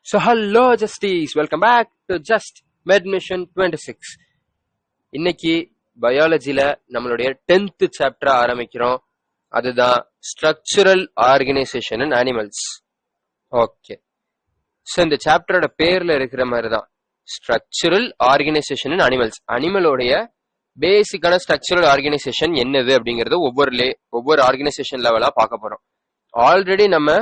So hello Justies, welcome back to Just Med Mission 26. இன்னைக்கு பயாலஜில நம்மளுடைய 10th chapter ஆரம்பிக்கிறோம். அதுதான் ஸ்ட்ரக்சரல் ஆர்கனைசேஷன் இன் animals. Okay, so இந்த சாப்டரோட பேர்ல இருக்கிற மாதிரி தான் ஸ்ட்ரக்சரல் ஆர்கனைசேஷன் இன் அனிமல்ஸ். அனிமலோடைய பேசிக்கான ஸ்ட்ரக்சரல் ஆர்கனைசேஷன் என்னது அப்படிங்கறது ஒவ்வொரு ஆர்கனைசேஷன் லெவலா பார்க்க போறோம். ஆல்ரெடி நம்ம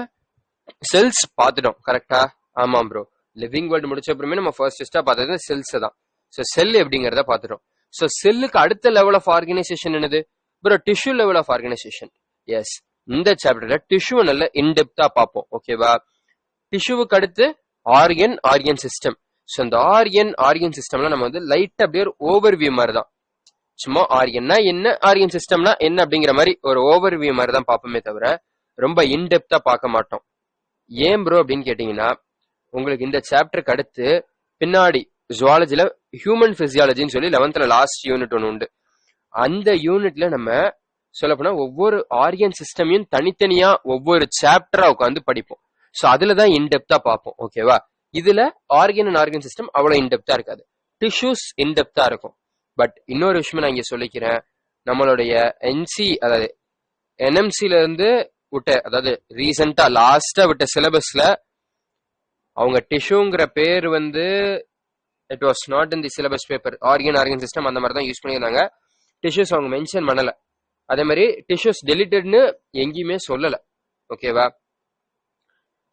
செல்ஸ் பார்த்துட்டோம், கரெக்டா? ஆமாம் ப்ரோ. லிவிங் வேர்ல்டு முடிச்ச அப்புறமே நம்ம ஃபர்ஸ்ட் டெஸ்டா பார்த்தது செல்ஸ் தான். ஸோ செல் எப்படிங்கிறத பார்த்துட்டோம். ஸோ செல்லுக்கு அடுத்த லெவல் ஆஃப் ஆர்கனைசேஷன் என்னது bro? Tissue level of organisation. Yes, இந்த சாப்டர்ல டிஷ்யூ நல்ல இன்டெப்தா பார்ப்போம். ஓகேவா? டிஷ்யூவுக்கு அடுத்து ஆர்கன் சிஸ்டம். ஸோ இந்த ஆர்கன் சிஸ்டம்ல நம்ம வந்து லைட் அப்படியே ஒரு ஓவர்வியூ மாதிரி தான், சும்மா ஆர்கன்னா என்ன, ஆர்கன் சிஸ்டம்னா என்ன அப்படிங்கிற மாதிரி ஒரு ஓவர்வியூ மாதிரி தான் பார்ப்போமே தவிர ரொம்ப இன்டெப்தா பார்க்க மாட்டோம். ஏன் ப்ரோ அப்படின்னு கேட்டீங்கன்னா, உங்களுக்கு இந்த சாப்டருக்கு அடுத்து பின்னாடி ஜுவாலஜில ஹியூமன் பிசியாலஜின்னு சொல்லி 11th லாஸ்ட் யூனிட் ஒன்று உண்டு. அந்த யூனிட்ல நம்ம சொல்ல போனா ஒவ்வொரு ஆர்கன் சிஸ்டமையும் தனித்தனியா ஒவ்வொரு சாப்டரா உட்காந்து படிப்போம். ஸோ அதுலதான் இன்டெப்தா பார்ப்போம். ஓகேவா? இதுல ஆர்கன் சிஸ்டம் அவ்வளவு இன்டெப்தா இருக்காது, டிஷ்யூஸ் இன்டெப்தா இருக்கும். பட் இன்னொரு விஷயம் நான் இங்க சொல்லிக்கிறேன், நம்மளுடைய அதாவது என்எம்சில இருந்து விட்ட, அதாவது ரீசெண்டா லாஸ்டா விட்ட சிலபஸ்ல அவங்க டிஷ்யூங்கிற பேர் வந்து it was not in the syllabus paper. Organ system அந்த மாதிரி தான் யூஸ் பண்ணியிருந்தாங்க. டிஷ்யூஸ் அவங்க மென்ஷன் பண்ணல. அதே மாதிரி டிஷ்யூஸ் டெலிட்டட்னு எங்கேயுமே சொல்லல. ஓகேவா?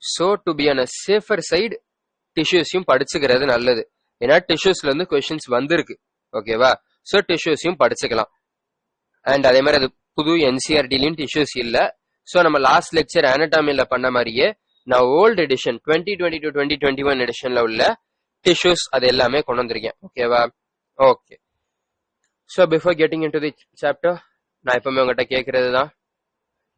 So to be on a safer side டிஷ்யூஸையும் படிச்சுக்கிறது நல்லது. ஏன்னா டிஷ்யூஸ்ல இருந்து கொஸ்டின்ஸ் வந்திருக்கு. ஓகேவா? ஸோ டிஷ்யூஸையும் படிச்சுக்கலாம். அண்ட் அதே மாதிரி அது புது என்சிஆர்டிலையும் டிஷ்யூஸ் இல்லை. ஸோ நம்ம லாஸ்ட் லெக்சர் அனடாமில பண்ண மாதிரியே நான் ஓல்டு எடிஷன் 2022 2021 எடிஷன்ல உள்ள டிஷ்யூஸ் அது எல்லாமே கொண்டு வந்திருக்கேன். ஓகேவா? Okay, so before getting into the chapter, நான் எப்பவுமே உங்ககிட்ட கேட்கறது தான்,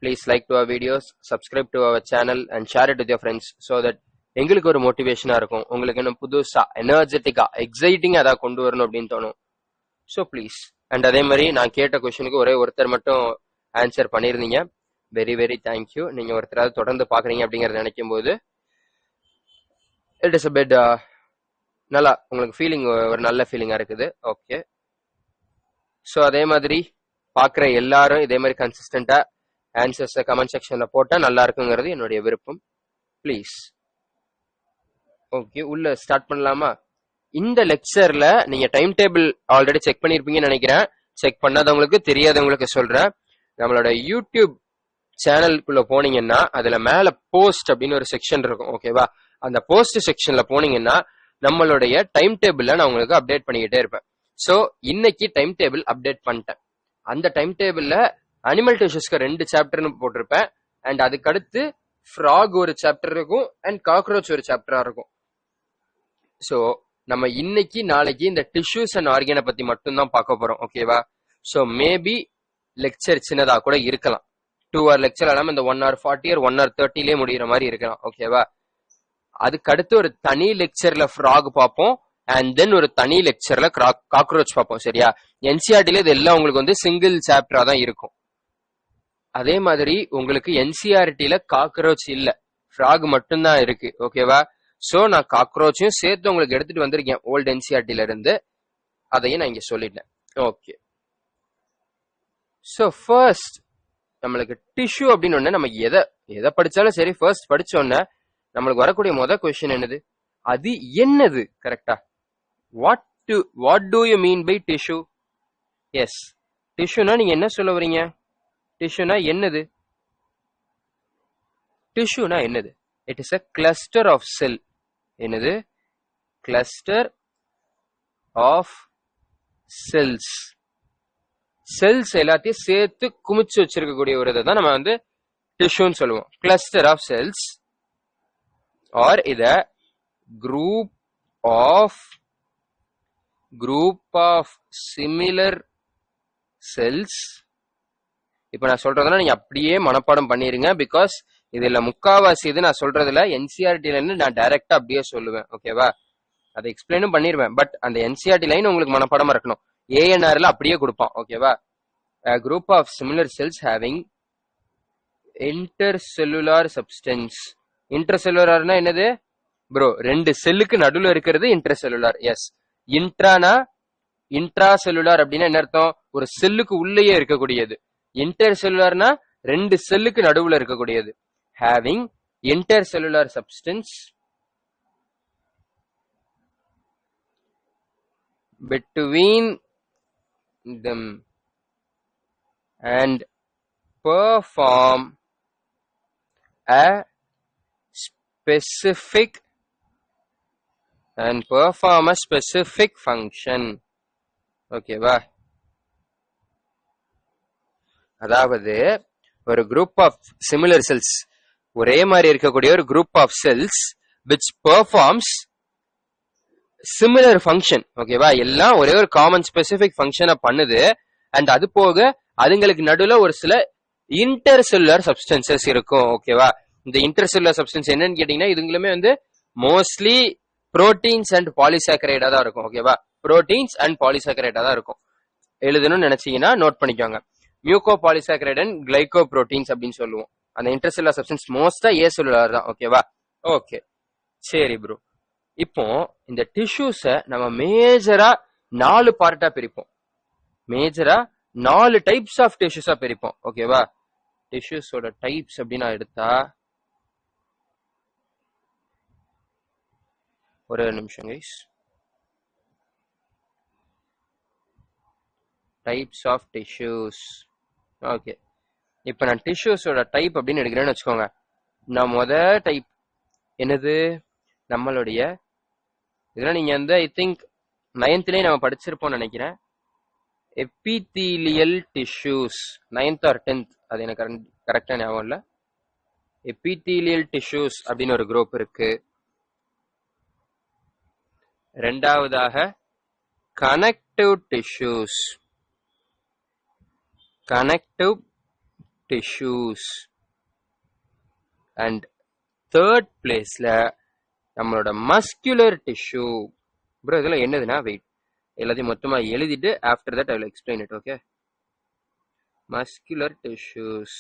please like to our videos, subscribe to our channel and share it with your friends. So that எங்களுக்கு ஒரு மோட்டிவேஷனா இருக்கும், உங்களுக்கு இன்னும் புதுசா எனர்ஜெட்டிக்கா எக்ஸைட்டிங்கா அதை கொண்டு வரணும் அப்படின்னு தோணும். So please. அண்ட் அதே மாதிரி நான் கேட்ட கொஸ்டினுக்கு ஒரே ஒருத்தர் மட்டும் ஆன்சர் பண்ணியிருந்தீங்க. Very very thank you. நீங்க ஒருத்தராவது தொடர்ந்து பாக்குறீங்க அப்படிங்கறத நினைக்கும் போது இட் இஸ் அ பெட் நல்லா உங்களுக்கு ஃபீலிங், ஒரு நல்ல ஃபீலிங்கா இருக்குது. ஓகே, ஸோ அதே மாதிரி பாக்குற எல்லாரும் இதே மாதிரி கன்சிஸ்டன்டா ஆன்சர்ஸ் கமெண்ட் செக்ஷன்ல போட்டா நல்லா இருக்குங்கிறது என்னுடைய விருப்பம். ப்ளீஸ். ஓகே, உள்ள ஸ்டார்ட் பண்ணலாமா? இந்த லெக்சர்ல நீங்க டைம் டேபிள் ஆல்ரெடி செக் பண்ணிருப்பீங்கன்னு நினைக்கிறேன். செக் பண்ணாதவங்களுக்கு, தெரியாதவங்களுக்கு சொல்றேன். நம்மளோட யூடியூப் சேனலுக்குள்ள போனீங்கன்னா அதுல மேல போஸ்ட் அப்படின்னு ஒரு செக்ஷன் இருக்கும். ஓகேவா? அந்த போஸ்ட் செக்ஷன்ல போனீங்கன்னா நம்மளுடைய டைம் டேபிள்ல நான் உங்களுக்கு அப்டேட் பண்ணிக்கிட்டே இருப்பேன். ஸோ இன்னைக்கு டைம் டேபிள் அப்டேட் பண்ணிட்டேன். அந்த டைம் டேபிள்ல அனிமல் டிஷ்யூஸ்க்கு 2 சாப்டர்னு போட்டிருப்பேன். அண்ட் அதுக்கடுத்து ஃப்ராக் ஒரு சாப்டர் இருக்கும் அண்ட் காக்ரோச் ஒரு சாப்டரா இருக்கும். ஸோ நம்ம இன்னைக்கு நாளைக்கு இந்த டிஷ்யூஸ் அண்ட் ஆர்கனை பத்தி மட்டும்தான் பார்க்க போறோம். ஓகேவா? ஸோ மேபி லெக்சர் சின்னதா கூட இருக்கலாம். 2 hour லெக்சர் இல்லாம இந்த 1 hour 40 or 1 hour 30 முடிகிற மாதிரி இருக்கலாம். ஓகேவா? அதுக்கு அடுத்து ஒரு தனி லெக்சர்ல ஃப்ராக் பார்ப்போம் அண்ட் தென் ஒரு தனி லெக்சர்ல காக்ரோச் பார்ப்போம். சரியா? என்சிஆர்டில இது எல்லாம் உங்களுக்கு வந்து சிங்கிள் சாப்டரா தான் இருக்கும். அதே மாதிரி உங்களுக்கு என்சிஆர்டில காக்ரோச் இல்ல, ஃப்ராக் மட்டும்தான் இருக்கு. ஓகேவா? சோ நான் காக்ரோச்சையும் சேர்த்து உங்களுக்கு எடுத்துட்டு வந்திருக்கேன் ஓல்டு என்சிஆர்டில இருந்து. அதையும் நான் இங்க சொல்லிட்டேன். ஓகே, சோ ஃபர்ஸ்ட் நம்மளுக்கு டிஷ்யூ அப்படின்னு நம்ம எதை படிச்சாலும் சரி, ஃபர்ஸ்ட் படிச்சோன்னா நம்மளுக்கு வரக்கூடிய முதல் கொஸ்டின் என்னது? அது என்னது? கரெக்டா? What do you mean by tissue? Yes, டிஷ்யூனா நீங்க என்ன சொல்ல வரீங்க? டிஷ்யூனா என்னது? டிஷ்யூனா என்னது? It is a cluster of cell. என்னது? Cluster of cells. செல்ஸ் எல்லாத்தையும் சேர்த்து குமிச்சு வச்சிருக்கக்கூடிய ஒரு இதை தான் நம்ம வந்து டிஷ்யூன்னு சொல்லுவோம். கிளஸ்டர் ஆஃப் செல்ஸ் ஆர் இத குரூப் ஆஃப் சிமிலர் செல்ஸ். இப்ப நான் சொல்றதுனா நீங்க அப்படியே மனப்பாடம் பண்ணிருங்க. பிகாஸ் இதுல முக்காவாசி இது நான் சொல்றதுல என்சிஆர்டில இருந்து நான் டைரக்டா அப்படியே சொல்லுவேன். ஓகேவா? அதை எக்ஸ்பிளைனும் பண்ணிருவேன். பட் அந்த என்சிஆர்டி லைன் உங்களுக்கு மனப்பாடமா இருக்கணும். ஏஎன்ஆர்ல அப்படியே கொடுப்பான். ஓகேவா? A group of similar cells having intercellular substance. இன்டர்செல்லுலர்னா என்னது? ப்ரோ 2 செல்லுக்கு நடுவுல இருக்கிறது இன்டர்செல்லுலார். எஸ். இன்ட்ரானா இன்ட்ரா செல்லுலார் அப்படின்னா என்ன அர்த்தம்? ஒரு செல்லுக்கு உள்ளேயே இருக்கக்கூடியது. இன்டர் செல்லுலார்னா 2 செல்லுக்கு நடுவுல இருக்கக்கூடியது. Having inter cellular substance between them and perform a specific function. ஓகேவா? அதாவது ஒரு குரூப் ஆஃப் சிமிலர் செல்ஸ், ஒரே மாதிரி இருக்கக்கூடிய ஒரு group of cells which performs similar function. ஓகேவா? எல்லாம் ஒரே ஒரு காமன் ஸ்பெசிபிக் ஃபங்க்ஷனை பண்ணுது. அண்ட் அது போக அதுங்களுக்கு நடுவுல ஒரு சில இன்டர்செல்லுலர் சப்ஸ்டன்சஸ் இருக்கும். ஓகேவா? இந்த இன்டர்செல்லுலர் சப்ஸ்டன்ஸ் என்னன்னு கேட்டீங்கன்னா இதுங்களுமே வந்து மோஸ்ட்லி புரோட்டீன்ஸ் அண்ட் பாலிசாக்கரைடா தான் இருக்கும். ஓகேவா? புரோட்டீன்ஸ் அண்ட் பாலிசாக்கரைடா தான் இருக்கும். எழுதணும்னு நினைச்சீங்கன்னா நோட் பண்ணிக்கோங்க. Muco polysaccharide and glyco proteins அப்படின்னு சொல்லுவோம். அந்த இன்டர்செல்லுலர் சப்ஸ்டன்ஸ் மோஸ்டா ஏ செல்லுலர் தான். ஓகேவா? ஓகே, சரி ப்ரோ. இப்போ இந்த டிஷ்யூஸ நம்ம மேஜரா 4 பார்ட்டா பிரிப்போம். மேஜரா 4 டைப்ஸ் ஆஃப் டிஷ்யூஸா பிரிப்போம். ஓகேவா? டிஷ்யூஸோட டைப்ஸ் அப்படின்னு எடுத்தா ஒரு நிமிஷம் guys. Types of tissues. Okay, இப்போ நான் டிஷ்யூஸோட டைப் அப்படின்னு எடுக்கிறேன்னு வச்சுக்கோங்க. நான் டைப் என்னது? நம்மளுடைய இதெல்லாம் நீங்க வந்து ஐ திங்க் 9th நம்ம படிச்சிருப்போம்னு நினைக்கிறேன். Epithelial tissues 9th or 10th, அது எனக்கு கரெக்டா ஞாபகம் இல்ல. எபிதீலியல் டிஷ்யூஸ் அப்படின்னு ஒரு குரூப் இருக்கு. ரெண்டாவதாக கனெக்டிவ் டிஷ்யூஸ். அண்ட் தேர்ட் பிளேஸ்ல நம்மளோட மஸ்குலர் டிஷ்யூ. ப்ரோ இதெல்லாம் என்னதுன்னா வெயிட், எல்லாத்தையும் மொத்தமா எழுதிட்டு after that I will explain it. Okay, muscular tissues.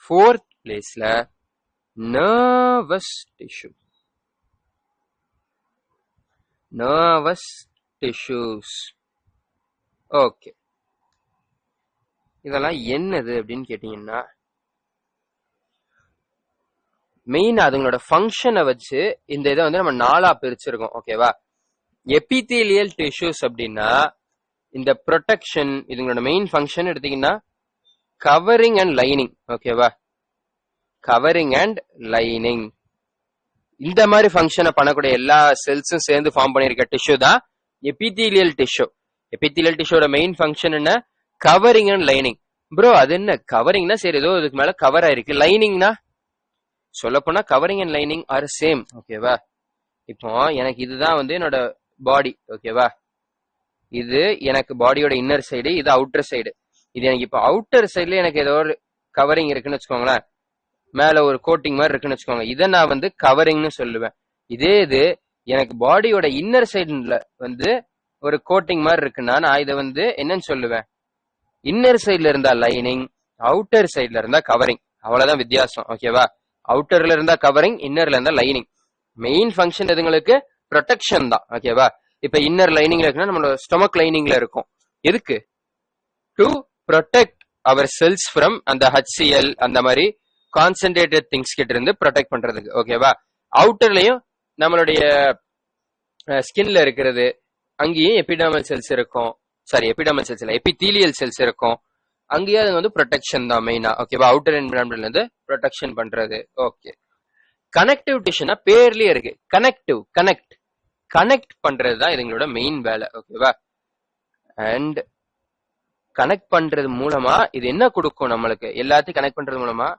Fourth பிளேஸ்ல நர்வஸ் டிஷ்யூஸ். ஓகே, இதெல்லாம் என்னது அப்படின்னு கேட்டீங்கன்னா மெயின் அதுங்களோட ஃபங்க்ஷனை வச்சு இந்த இதை வந்து நம்ம 4ஆ பிரிச்சிருக்கோம். ஓகேவா? எபிதீலியல் டிஷ்யூஸ் அப்படின்னா இந்த ப்ரொடெக்ஷன், இதுங்களோட மெயின் ஃபங்க்ஷன் எடுத்தீங்கன்னா கவரிங் அண்ட் லைனிங். ஓகேவா? கவரிங் அண்ட் லைனிங் இந்த மாதிரி ஃபங்க்ஷனை பண்ணக்கூடிய எல்லா செல்ஸும் சேர்ந்து ஃபார்ம் பண்ணிருக்க டிஷ்யூ தான் எபிதீலியல் டிஷ்யூ. எபிதீலியல் டிஷ்யூட மெயின் ஃபங்க்ஷன் என்ன? Covering and lining. ப்ரோ அது என்ன கவரிங்னா? சரி, ஏதோ இதுக்கு மேல கவர் ஆயிருக்கு. லைனிங்னா சொல்ல போனா covering and lining R same. ஓகேவா? இப்போ எனக்கு இதுதான் வந்து என்னோட பாடி. ஓகேவா? இது எனக்கு பாடியோட இன்னர் சைடு, இது அவுட்டர் சைடு. இது எனக்கு இப்போ அவுட்டர் சைடுல எனக்கு ஏதோ ஒரு கவரிங் இருக்குன்னு வச்சுக்கோங்களேன், மேல ஒரு கோட்டிங் மாதிரி இருக்குன்னு வச்சுக்கோங்க. இதை நான் வந்து கவரிங்னு சொல்லுவேன். இதே இது எனக்கு பாடியோட இன்னர் சைடுல வந்து ஒரு கோட்டிங் மாதிரி இருக்குன்னா நான் இதை வந்து என்னன்னு சொல்லுவேன்? இன்னர் சைட்ல இருந்தா லைனிங், அவுட்டர் சைட்ல இருந்தா கவரிங். அவ்வளவுதான் வித்தியாசம். ஓகேவா? அவுட்டர்ல இருந்தா கவரிங், இன்னர்ல இருந்தா லைனிங். மெயின் ஃபங்க்ஷன் எதுங்களுக்கு? ப்ரொடெக்ஷன் தான். ஓகேவா? இப்ப இன்னர் லைனிங்ல இருக்குன்னா நம்மளோட ஸ்டொமக் லைனிங்ல இருக்கும். எதுக்கு? To protect our cells from அந்த HCl அந்த மாதிரி கான்சென்ட்ரேட்டட் திங்ஸ் கிட்ட இருந்து ப்ரொடெக்ட் பண்றதுக்கு. ஓகேவா? அவுட்டர்லயும் நம்மளுடைய ஸ்கின்ல இருக்கிறது, அங்கேயும் எபிடர்மல் செல்ஸ் இருக்கும். சாரி, எபிடர்மல் செல்ஸ் இல்ல, எபிதீலியல் செல்ஸ் இருக்கும். அங்கேயே அது வந்து ப்ரொடெக்ஷன் தான் மெயினா. ஓகேவா? அவுட்டர் என்விரான்மெண்ட்ல இருந்து ப்ரொடெக்ஷன் பண்றது. ஓகே, கனெக்டிவ் டிஷ்யூனா பேர்லயே இருக்கு. கனெக்ட் பண்றது தான் இதுங்களோட மெயின் வேலை. ஓகேவா? அண்ட் கனெக்ட் பண்றது மூலமா இது என்ன கொடுக்கும்? நம்மளுக்கு எல்லாத்தையும் கனெக்ட் பண்றது மூலமா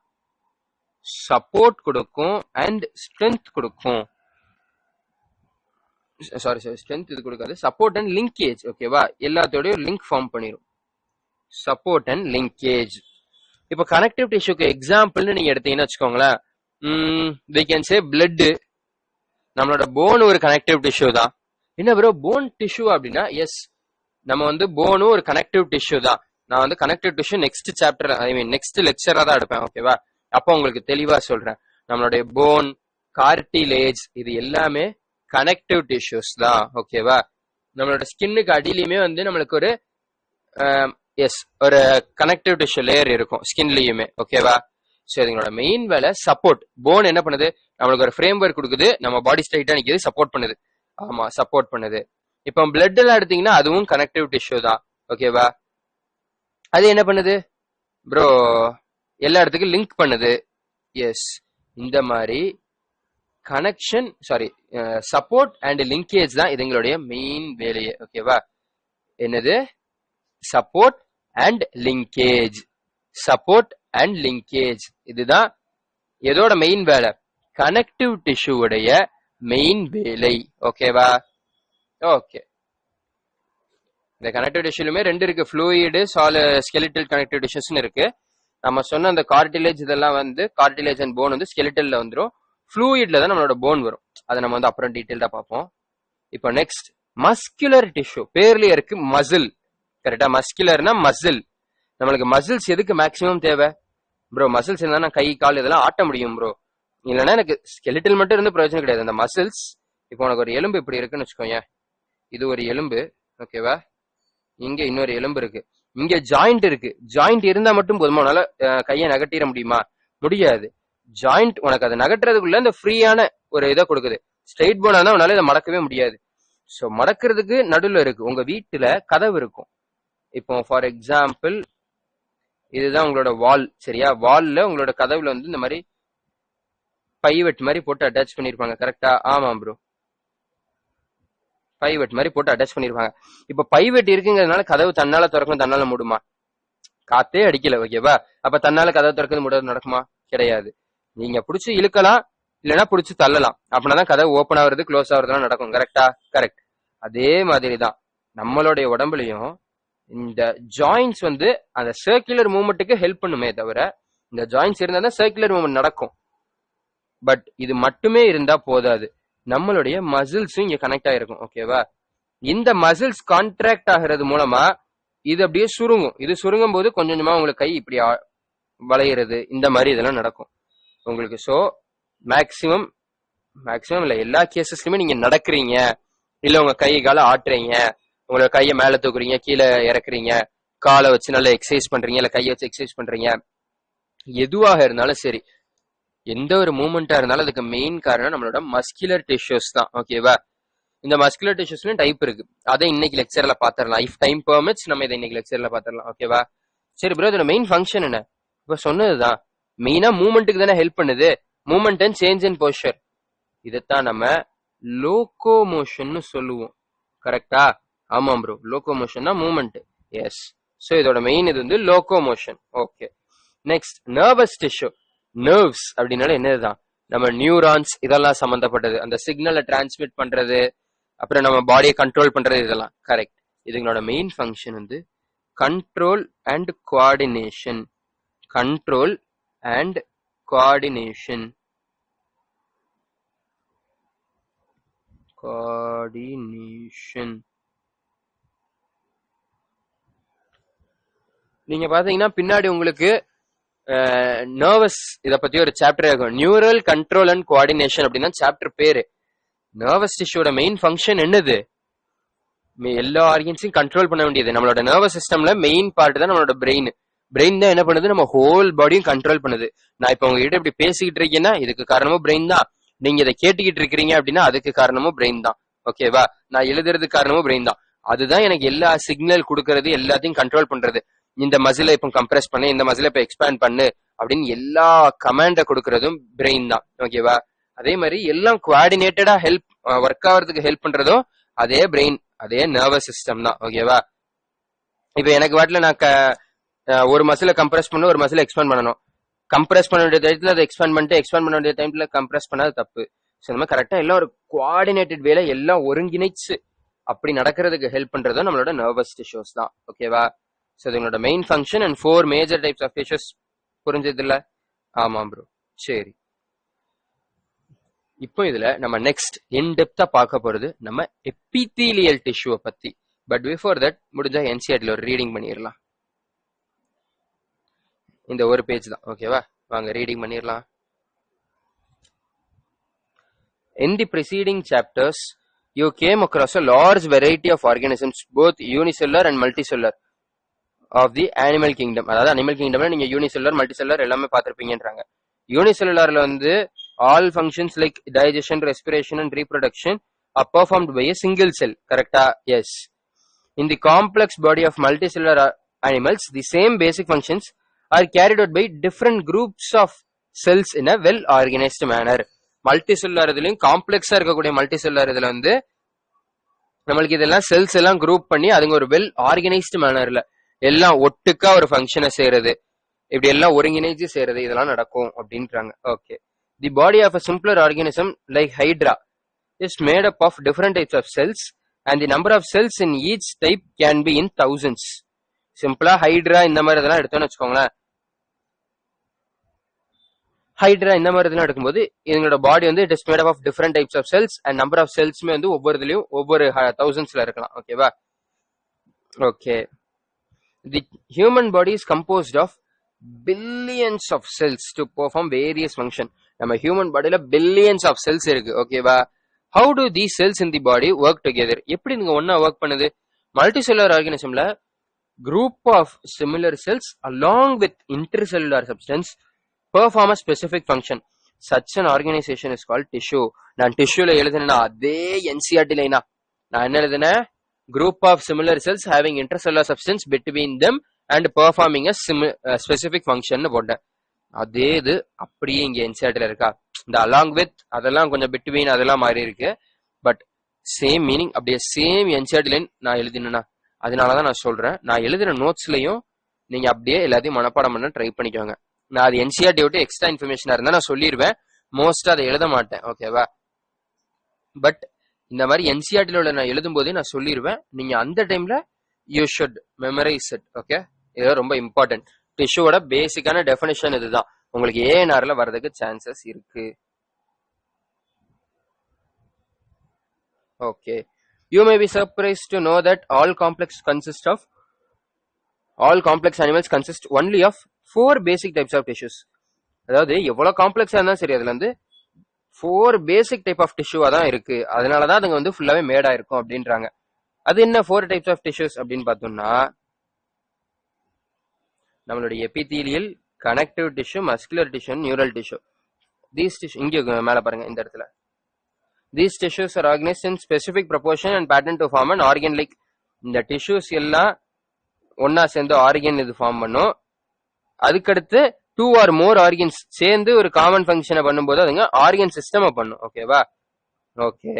சப்போர்ட் கொடுக்கும் அண்ட் ஸ்ட்ரென்த் கொடுக்கும். சாரி, ஸ்ட்ரென்த் இது கொடுக்காது, சப்போர்ட் அண்ட் லிங்கேஜ். ஓகேவா? எல்லாத்தோடய லிங்க் ஃபார்ம் பண்ணிடும். Support and linkage. இப்போ கனெக்டிவ் டிஷ்யூக்கு எக்ஸாம்பிள்னு நீங்க எடுத்தீங்கன்னு வச்சுக்கோங்களேன், we can say blood. நம்மளோட போன் ஒரு கனெக்டிவ் டிஷ்யூ தான். என்ன ப்ரோ போன் டிஷ்யூ அப்படின்னா? எஸ், நம்ம வந்து போனும் ஒரு கனெக்டிவ் டிஷ்யூ தான். நான் வந்து கனெக்டிவ் டிஷ்யூ நெக்ஸ்ட் சாப்டர், ஐ மீன் நெக்ஸ்ட் லெக்சரா தான் எடுப்பேன். ஓகேவா? அப்போ உங்களுக்கு தெளிவா சொல்றேன். நம்மளுடைய போன், கார்டிலேஜ், இது எல்லாமே கனெக்டிவ் டிஷ்யூஸ் தான். ஓகேவா? நம்மளோட ஸ்கின்னுக்கு அடியிலுமே வந்து நம்மளுக்கு ஒரு ஒரு கனெக்டிவ் டிஷ்யூ லேயர் இருக்கும் ஸ்கின்லயுமே. ஓகேவா? ஸோ இதுங்களோட மெயின் வேலை சப்போர்ட். போன் என்ன பண்ணுது, நம்மளுக்கு ஒரு ஃப்ரேம் ஒர்க் கொடுக்குது, நம்ம பாடி ஸ்ட்ரைட்டா நிக்குது, சப்போர்ட் பண்ணுது. ஆமா, சப்போர்ட் பண்ணுது. இப்போ பிளட் எல்லாம் எடுத்தீங்கன்னா அதுவும் கனெக்டிவ் டிஷ்யூ தான். ஓகேவா? அது என்ன பண்ணுது ப்ரோ, எல்லா இடத்துக்கும் லிங்க் பண்ணுது. எஸ், இந்த மாதிரி கனெக்ஷன் சப்போர்ட் அண்ட் லிங்கேஜ் தான் இதுங்களுடைய மெயின் வேலையே. ஓகேவா? என்னது? Support and linkage. Support and linkage, இதுதான் எதோட மெயின் வேலை? கனெக்டிவ் டிஷ்யூடைய மெயின் வேலை. ஓகேவா? ஓகே, இந்த கனெக்டிவ் டிஷ்யூலுமே ரெண்டு இருக்கு, ஃப்ளூயிடு, ஸ்கெலிட்டல் கனெக்டிவ் டிஷ்யூஸ்னு இருக்கு. நம்ம சொன்ன அந்த கார்டிலேஜ் இதெல்லாம் வந்து கார்டிலேஜ் அண்ட் போன் வந்து ஸ்கெலிட்டல்ல வந்துடும், ஃப்ளூயிட்ல தான் நம்மளோட போன் வரும். அதை நம்ம வந்து அப்புறம் டீட்டெயில்டா பார்ப்போம். இப்போ நெக்ஸ்ட் மஸ்குலர் டிஷ்யூ. பேர்லயே இருக்கு மசில். கரெக்டா? மஸ்குலர்னா மசில். நம்மளுக்கு மசில்ஸ் எதுக்கு மேக்சிமம் தேவை ப்ரோ? மசில்ஸ் இருந்தா கை கால் இதெல்லாம் ஆட்ட முடியும் ப்ரோ. இல்லைன்னா எனக்கு ஸ்கெலிட்டல் மட்டும் இருந்து பிரயோஜனம் கிடையாது. அந்த மசில்ஸ், இப்போ உனக்கு ஒரு எலும்பு இப்படி இருக்குன்னு வச்சுக்கோங்க, இது ஒரு எலும்பு. ஓகேவா? இங்க இன்னொரு எலும்பு இருக்கு, இங்க ஜாயிண்ட் இருக்கு. ஜாயிண்ட் இருந்தா மட்டும் போதுமா உன்னால கையை நகட்டிட முடியுமா? முடியாது. ஜாயிண்ட் உனக்கு அதை நகட்டுறதுக்குள்ள இந்த ஃப்ரீயான ஒரு இதை கொடுக்குது. ஸ்ட்ரெயிட் போனா தான் உன்னால இதை மடக்கவே முடியாது. ஸோ மடக்கிறதுக்கு நடுவில் இருக்கு. உங்க வீட்டுல கதவு இருக்கும். இப்போ ஃபார் எக்ஸாம்பிள் இதுதான் உங்களோட வால். சரியா? வால்ல உங்களோட கதவுல வந்து இந்த மாதிரி பைவெட் மாதிரி போட்டு அட்டாச் பண்ணிருப்பாங்க. கரெக்டா? ஆமா ப்ரோ, பைவெட் மாதிரி போட்டு அட்டாச் பண்ணிருப்பாங்க. இப்ப பைவெட் இருக்குங்கிறதுனால கதவு தன்னால திறக்கும் தன்னால மூடுமா? காத்தே அடிக்கல. ஓகேவா? அப்ப தன்னால கதவு திறக்கிறது மூடுறது நடக்குமா? கிடையாது. நீங்க புடிச்சு இழுக்கலாம், இல்லைன்னா புடிச்சு தள்ளலாம். அப்படின்னாதான் கதவு ஓப்பன் ஆகுறது க்ளோஸ் ஆகுறதுலாம் நடக்கும். கரெக்டா? கரெக்ட். அதே மாதிரிதான் நம்மளுடைய உடம்புலையும் இந்த ஜாயின்ஸ் வந்து அந்த சர்க்குலர் மூவ்மெண்ட்டுக்கு ஹெல்ப் பண்ணுமே தவிர, இந்த ஜாயின்ஸ் இருந்தா தான் சர்க்குலர் மூவ்மெண்ட் நடக்கும். பட் இது மட்டுமே இருந்தா போதாது, நம்மளுடைய மசில்ஸும் இங்க கனெக்ட் ஆயிருக்கும். ஓகேவா? இந்த மசில்ஸ் கான்ட்ராக்ட் ஆகிறது மூலமா இது அப்படியே சுருங்கும். இது சுருங்கும் போது கொஞ்சம் கொஞ்சமா உங்களுக்கு கை இப்படி வளையிறது, இந்த மாதிரி இதெல்லாம் நடக்கும் உங்களுக்கு. ஸோ மேக்சிமம் இல்ல, எல்லா கேசஸ்லயுமே நீங்க நடக்கிறீங்க, இல்ல உங்க கை காலை ஆட்டுறீங்க, உங்களோட கையை மேல தூக்குறீங்க, கீழே இறக்குறீங்க, காலை வச்சு நல்லா எக்ஸசைஸ் பண்றீங்க, இல்ல கையை வச்சு எக்ஸசைஸ் பண்றீங்க, எதுவாக இருந்தாலும் சரி, எந்த ஒரு மூவ்மெண்டா இருந்தாலும் அதுக்கு மெயின் காரணம் நம்மளோட மஸ்குலர் டிஷ்யூஸ் தான். ஓகேவா? இந்த மஸ்குலர் டிஷ்யூஸ்லயும் டைப் இருக்கு, அதை இன்னைக்கு லெக்சர்ல பாத்திரலாம். இஃப் டைம் பெர்மிட்ஸ் நம்ம இதை இன்னைக்கு லெக்சர்ல பாத்திரலாம். ஓகேவா? சரி ப்ரோ, இதோட மெயின் ஃபங்க்ஷன் என்ன? இப்ப சொன்னதுதான், மெயினா மூவ்மெண்ட்டுக்கு தானே ஹெல்ப் பண்ணுது. Movement and change in poster, இதைத்தான் நம்ம லோகோமோஷன் சொல்லுவோம். கரெக்டா? ஆமாம் ப்ரோ, லோகோமோஷன் தான் மூவ்மெண்ட். எஸ். ஸோ இதோட மெயின் இது வந்து locomotion. Okay, next nervous tissue. Nerves அப்படின்னால என்னதுதான், நம்ம நியூரான்ஸ் இதெல்லாம் சம்பந்தப்பட்டது, அந்த சிக்னலை டிரான்ஸ்மிட் பண்றது, அப்புறம் நம்ம பாடியை கண்ட்ரோல் பண்றது, இதெல்லாம் கரெக்ட். இதுங்களோட மெயின் ஃபங்க்ஷன் வந்து control and coordination. Control and coordination. நீங்க பாத்தீங்கன்னா பின்னாடி உங்களுக்கு நர்வஸ் இத பத்தி ஒரு சாப்டர் இருக்கும், நியூரல் கண்ட்ரோல் அண்ட் கோஆர்டினேஷன் அப்படின்னா சாப்டர் பேரு. நர்வஸ் டிஷ்யூட மெயின் ஃபங்க்ஷன் என்னது? எல்லா ஆர்கன்ஸையும் கண்ட்ரோல் பண்ண வேண்டியது. நம்மளோட நர்வஸ் சிஸ்டம்ல மெயின் பார்ட் தான் நம்மளோட பிரெயின். பிரெயின் தான் என்ன பண்ணுது, நம்ம ஹோல் பாடியும் கண்ட்ரோல் பண்ணுது. நான் இப்ப உங்ககிட்ட இப்படி பேசிக்கிட்டு இருக்கேன்னா இதுக்கு காரணமும் பிரெயின் தான். நீங்க இதை கேட்டுக்கிட்டு இருக்கிறீங்க அப்படின்னா அதுக்கு காரணமும் பிரெயின் தான். ஓகேவா? நான் எழுதுறதுக்கு காரணமும் பிரெயின் தான். அதுதான் எனக்கு எல்லா சிக்னல் கொடுக்கறது, எல்லாத்தையும் கண்ட்ரோல் பண்றது. இந்த மசிலை இப்ப கம்ப்ரெஸ் பண்ணு, இந்த மசிலை இப்ப எக்ஸ்பேண்ட் பண்ணு அப்படின்னு எல்லா கமாண்ட கொடுக்கறதும் பிரெயின் தான். ஓகேவா? அதே மாதிரி எல்லாம் கோஆர்டினேட்டடா ஹெல்ப் ஒர்க் ஆகிறதுக்கு ஹெல்ப் பண்றதும் அதே பிரெயின், அதே நர்வஸ் சிஸ்டம் தான். ஓகேவா? இப்ப எனக்கு வாட்டில நான் ஒரு மசிலை கம்ப்ரெஸ் பண்ணணும், ஒரு மசிலை எக்ஸ்பேண்ட் பண்ணணும். கம்ப்ரெஸ் பண்ண வேண்டிய டைத்துல அதை எக்ஸ்பேண்ட் பண்ணிட்டு, எக்ஸ்பேண்ட் பண்ண வேண்டிய டைம்ல கம்ப்ரெஸ் பண்ணாது தப்பு. ஸோ இந்த மாதிரி கரெக்டா எல்லாம் ஒரு கோஆர்டினேட்டட் வேலை, எல்லாம் ஒருங்கிணைச்சு அப்படி நடக்கிறதுக்கு ஹெல்ப் பண்றதும் நம்மளோட நர்வஸ் டிஷ்யூஸ் தான். ஓகேவா? ஸோ இதோட main function and 4 major types of tissues. புரிஞ்சது இல்ல? ஆமாம் ப்ரோ. சரி, இப்போ இதுல நம்ம நெக்ஸ்ட் இன்டெப்தா பார்க்க போறது நம்ம எபிதீலியல் டிஷ்யூவை பத்தி. பட் பிஃபோர் தட் முடிஞ்சா என்சிஆர்டில ஒரு ரீடிங் பண்ணிடலாம். இந்த ஒரு பேஜ் தான். ஓகேவா? வாங்க ரீடிங் பண்ணிடலாம். In the preceding chapters, you came across a large variety of organisms, both unicellular and multicellular, of the animal kingdom. அதாவது அனிமல் கிங்டம்ல நீங்க யூனிசெல்லுலர் மல்டிசெல்லுலர் எல்லாமே பார்த்திருப்பீங்கன்றாங்க. யூனிசெல்லுலர்ல வந்து all functions like digestion, respiration and reproduction are performed by a single cell. Correcta? Yes. In the complex body of multicellular animals, the same basic functions are carried out by different groups of cells in a well organized manner. Multicellular இதுலயும் காம்ப்ளெக்ஸா இருக்கக்கூடிய multicellular இதுல வந்து நம்மளுக்கு இதெல்லாம் cells எல்லாம் group பண்ணி அதுங்க ஒரு வெல் ஆர்கனைஸ்டு மேனர்ல எல்லாம் ஒட்டுக்கா ஒரு ஃபங்க்ஷனை செய்யறது, இப்படி எல்லாம் ஒருங்கிணைச்சு செய்யறது, இதெல்லாம் நடக்கும் அப்படின்றாங்க. Okay. The body of a simpler organism like hydra is made up of different types of cells and the number of cells in each type can be in thousands. சிம்பிளா ஹைட்ரா இந்த மாதிரி இதெல்லாம் எடுத்தோம்னு வச்சுக்கோங்களேன். ஹைட்ரா இந்த மாதிரி இதெல்லாம் எடுக்கும்போது இதனோட பாடி வந்து it is made up of different types of cells and number of செல்ஸ்மே வந்து ஒவ்வொரு இதுலயும் ஒவ்வொரு தௌசண்ட்ஸ்ல இருக்கலாம். ஓகேவா? Okay. The human body is composed of billions of cells to perform various function. நம்ம human bodyல billions of cells இருக்கு. ஓகேவா? How do these cells in the body work together? எப்படி நீங்க ஒன்னா ஒர்க் பண்ணுது? மல்டிசெல்லுலர் ஆர்கானிசம்ல group of similar cells along with intercellular substance perform a specific function. Such an organization is called tissue. நான் டிஷ்யூல எழுதுனா அதே NCERT லைனா நான் என்ன எழுதுனேன்? Group of similar cells having intercellular substance between them and performing a specific function போட்டேன். அதே இது அப்படியே இங்க NCERTல இருக்கா? இந்த along with அதெல்லாம் கொஞ்சம் between அதெல்லாம் மாறி இருக்கு. பட் சேம் மீனிங் அப்படியே சேம் NCERT லைன் நான் எழுதினா அதனாலதான் நான் சொல்றேன். நான் எழுதுற நோட்ஸ்லயும் நீங்க அப்படியே எல்லாத்தையும் மனப்பாடம் பண்ண ட்ரை பண்ணிக்கோங்க. நான் அது NCERT விட்டு எக்ஸ்ட்ரா இன்ஃபர்மேஷனா இருந்தா நான் சொல்லிடுவேன். மோஸ்டா அதை எழுத மாட்டேன். ஓகேவா? பட் இந்த மாதிரி NCERTல உள்ள நான் எழுதும் போதே நான் சொல்லிடுவேன். நீங்க அந்த டைம்ல you should memorise it. Okay, இது ரொம்ப இம்பார்ட்டன்ட். டிஷ்யூவோட பேசிக்கான டெஃபினிஷன் இதுதான். உங்களுக்கு ஏஎன்ஆர்ல வர்றதுக்கு சான்சஸ் இருக்கு. Okay. You may be surprised to know that all complex animals consist only of 4 basic types of tissues. அதாவது எவ்வளவு காம்ப்ளெக்ஸா இருந்தா சரி அதுல இருந்து 4 பேசிக் டைப் ஆஃப் டிஷ்யூவா தான் இருக்கு. அதனாலதான் அதுங்க வந்து ஃபுல்லாவே மேடா இருக்கும் அப்படின்றாங்க. அது என்ன 4 டைப்ஸ் ஆஃப் டிஷ்யூஸ் அப்படின்னு பார்த்தோம்னா, நம்மளுடைய epithelial, connective tissue, muscular tissue, neural tissue. These tissue இங்க மேல பாருங்க இந்த இடத்துல. These tissues are organised in specific proportion and pattern to form an organ. Like இந்த டிஷ்யூஸ் எல்லாம் ஒன்னா சேர்ந்து ஆர்கன் இது ஃபார்ம் பண்ணும். அதுக்கடுத்து 2 or more ஆர்கன்ஸ் சேர்ந்து ஒரு காமன் ஃபங்க்ஷனை பண்ணும்போது அதுங்க ஆர்கன் சிஸ்டம் பண்ணும். ஓகேவா? Okay.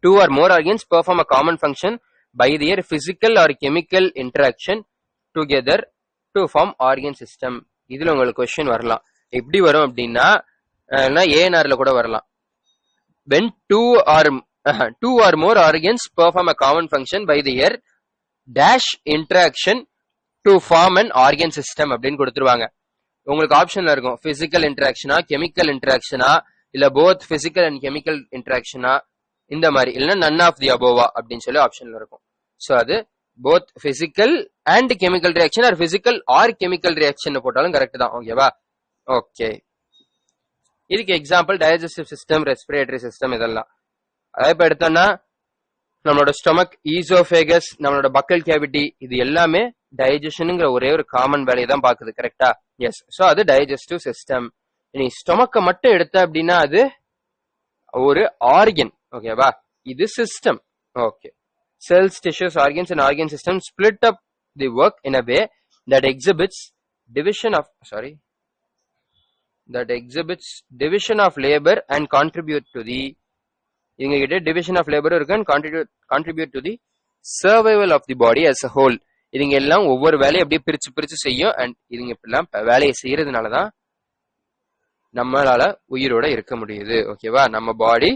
2 or more organs perform a common function by their physical or chemical interaction together to form organ system. இதுல உங்களுக்கு கொஸ்டின் வரலாம். எப்படி வரும் அப்படின்னா ஏஎன்ஆர்ல கூட வரலாம். when 2 or more organs perform a common function by their dash interaction to form an organ system அப்படின்னு கொடுத்துருவாங்க. உங்களுக்கு ஆப்ஷன்ல இருக்கும் பிசிக்கல் இன்டராக்ஷனா, கெமிக்கல் இன்டராக்ஷனா, இல்ல போத் பிசிக்கல் அண்ட் கெமிக்கல் இன்டராக்ஷனா, இந்த மாதிரி இல்லைன்னா நன் ஆஃப் தி அபோவா அப்படின்னு சொல்லி ஆப்ஷன்ல இருக்கும். ஸோ அது both physical and chemical reaction or physical or chemical reaction போட்டாலும் கரெக்ட் தான். ஓகேவா? ஓகே. இதுக்கு example digestive system, respiratory system இதெல்லாம். அதாவது இப்ப எடுத்தோம்னா நம்மளோட ஸ்டொமக், ஈசோஃபேகஸ், நம்மளோட பக்கல் கேவிட்டி, இது எல்லாமே டைஜஷனுங்கிற ஒரே ஒரு காமன் வேலையை தான் பாக்குது. கரெக்டா? எஸ். ஸோ அது டைஜஸ்டிவ் சிஸ்டம். நீ ஸ்டொமக்க மட்டும் எடுத்த அப்படின்னா அது ஒரு ஆர்கன். ஓகேவா? இது system. Okay. Cells, tissues, organs and organ system split up the work in a way that exhibits division of labour and contribute to the இவங்க கிட்ட டிவிஷன் ஆஃப் லேபரும் இருக்கு and contribute to the survival of the body as a whole. இதுங்க எல்லாம் ஒவ்வொரு வேலையை அப்படியே பிரிச்சு செய்யும். அண்ட் இதுங்க இப்பெல்லாம் வேலையை செய்யறதுனாலதான் நம்மளால உயிரோட இருக்க முடியுது. ஓகேவா? நம்ம பாடி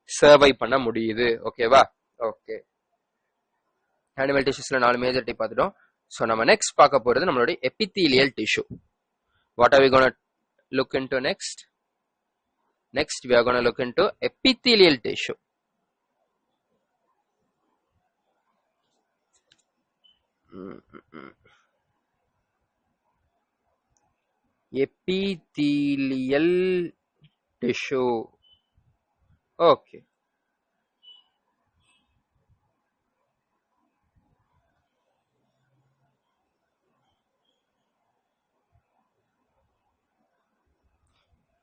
சர்வை பண்ண முடியுது. ஓகேவா? ஓகே. அனிமல் டிஷ்யூஸ்ல 4 மேஜர் டைப் பார்த்துட்டோம். ஸோ நம்ம நெக்ஸ்ட் பார்க்க போறது நம்மளுடைய epithelial tissue. What are we gonna look into next? Next, we are going to look into epithelial tissue. Epithelial tissue. Okay.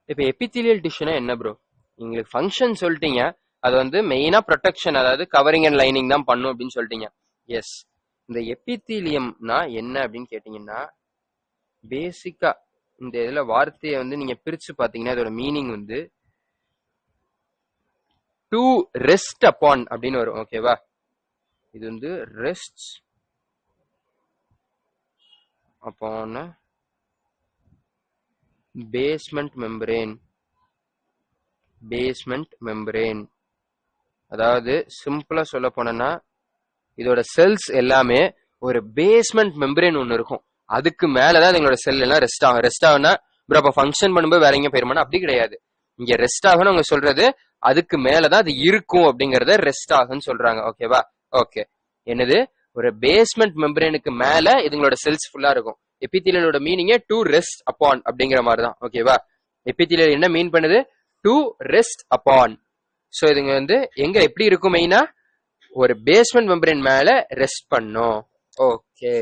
இப்ப எபித்தீலியல் டிஷ்யூனா என்ன ப்ரோ? உங்களுக்கு ஃபங்க்ஷன் சொல்லிட்டீங்க. அது வந்து மெயினா ப்ரொடெக்ஷன், அதாவது கவரிங் அண்ட் லைனிங் தான் பண்ணும் அப்படின்னு சொல்லிட்டீங்க. எஸ். இந்த எபித்தீலியம்னா என்ன அப்படின்னு கேட்டீங்கன்னா, பேசிக்கா இந்த இதுல வார்த்தையை வந்து நீங்க பிரிச்சு பாத்தீங்கன்னா இதோட மீனிங் வந்து டு ரெஸ்ட் அப்பான் அப்படின்னு வரும். ஓகேவா? இது வந்து rest upon basement membrane. Basement membrane அதாவது சிம்பிளா சொல்ல போனா இதோட செல்ஸ் எல்லாமே ஒரு பேஸ்மெண்ட் மெம்பரேன் ஒண்ணு இருக்கும். அதுக்கு மேலதான் எங்களோட செல் எல்லாம் ரெஸ்ட் ஆகும். ரெஸ்ட் ஆகும்னா ப்ரோ அப்ப ஃபங்க்ஷன் பண்ணும்போது வேற எங்க போயிருமானா அப்படி கிடையாது. இங்க ரெஸ்ட் ஆகும்னு அவங்க சொல்றது அதுக்கு மேலதான் அது இருக்கும் அப்படிங்கறத ரெஸ்ட் ஆகும்னு சொல்றாங்க. ஓகேவா? ஓகே. என்னது? ஒரு பேஸ்மெண்ட் மெம்பரேனுக்கு மேல இதுங்களோட செல்ஸ் ஃபுல்லா இருக்கும். எபித்தீலியலோட மீனிங்கே டு ரெஸ்ட் அப்பான் அப்படிங்கிற மாதிரி தான். ஓகேவா? எபித்தீலியல் என்ன மீன் பண்ணுது? To rest upon. சோ இதுங்க வந்து எங்க எப்படி இருக்கும்? மெயினா ஒரு பேஸ்மெண்ட் மெம்பரேன் மேல ரெஸ்ட் பண்ணும். ஓகே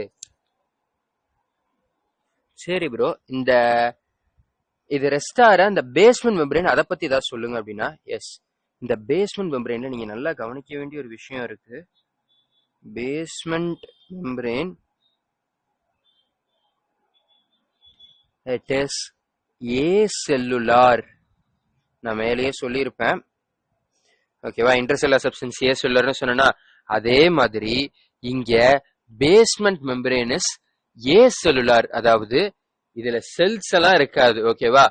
சரி ப்ரோ. இந்த இது ரெஸ்ட் ஆகிற அந்த பேஸ்மெண்ட் மெம்பரேன் அதை பத்தி ஏதாவது சொல்லுங்க அப்படின்னா, எஸ், இந்த பேஸ்மெண்ட் மெம்பரேன்ல நீங்க நல்லா கவனிக்க வேண்டிய ஒரு விஷயம் இருக்கு. Basement membrane it is acellular. நான் மேலேயே சொல்லியிருப்பேன். ஓகேவா? இன்டர்செல்லுலார் சப்ஸ்டன்ஸ் ஏசெல்லுலார்னு சொன்னா அதே மாதிரி இங்க பேஸ்மெண்ட் மெம்பரேன் இஸ் ஏசெல்லுலார். அதாவது இதுல செல்ஸ் எல்லாம் இருக்காது. ஓகேவா?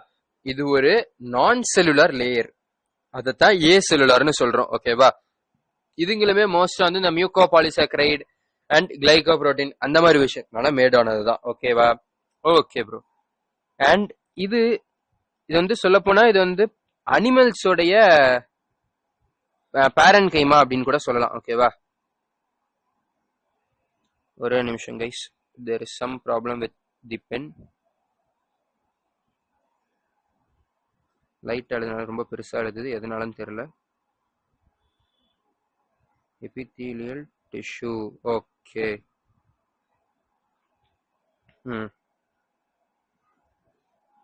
இது ஒரு நான் செல்லுலார் லேயர். அதைத்தான் ஏ செல்லுலார்னு சொல்றோம். ஓகேவா? இதுங்களுமே மோஸ்டா வந்து இந்த muco polysaccharide and glyco protein அந்த மாதிரி விஷயத்தினால மேட் ஆனதுதான். ஓகேவா? Okay bro. அண்ட் இது இது வந்து சொல்ல போனா இது வந்து அனிமல்ஸோடைய பேரன் கைமா அப்படின்னு கூட சொல்லலாம். ஓகேவா? ஒரு நிமிஷம் guys, there is some problem with the pen. Light எழுதுனால ரொம்ப பெருசா எழுதுது, எதனாலும் தெரியல. Epithelial tissue. ஓகே.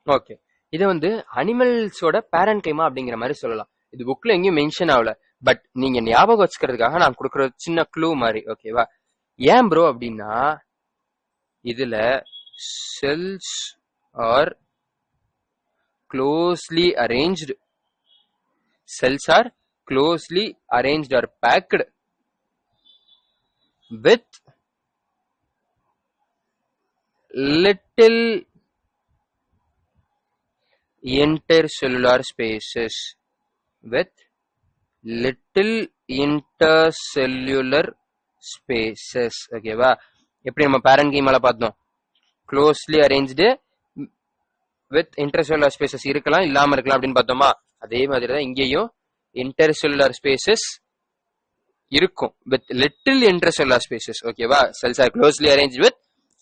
ஓகே. இது வந்து அனிமல்ஸோட பேரன் கைமா அப்படிங்கிற மாதிரி சொல்லலாம். இது புக்ல எங்கேயும் மென்ஷன் ஆகல. பட் நீங்க ஞாபகம் வச்சுக்கிறதுக்காக நான் கொடுக்குற சின்ன க்ளூ மாதிரி. ஓகேவா? ஏன் ப்ரோ அப்படின்னா இதுல cells are closely arranged. Cells are closely arranged or packed with little intercellular spaces. With little intercellular spaces. ஓகேவா? எப்படி நம்ம பேரன் கீமால பார்த்தோம், closely arranged with intercellular spaces இருக்கலாம் இல்லாம இருக்கலாம் அப்படின்னு பார்த்தோமா? அதே மாதிரி தான் இங்கேயும் இன்டர்செல்லுலர் ஸ்பேசஸ் இருக்கும் வித் லிட்டில் இன்டர்செல்லுலர் ஸ்பேசஸ். ஓகேவா? Cells are closely arrange with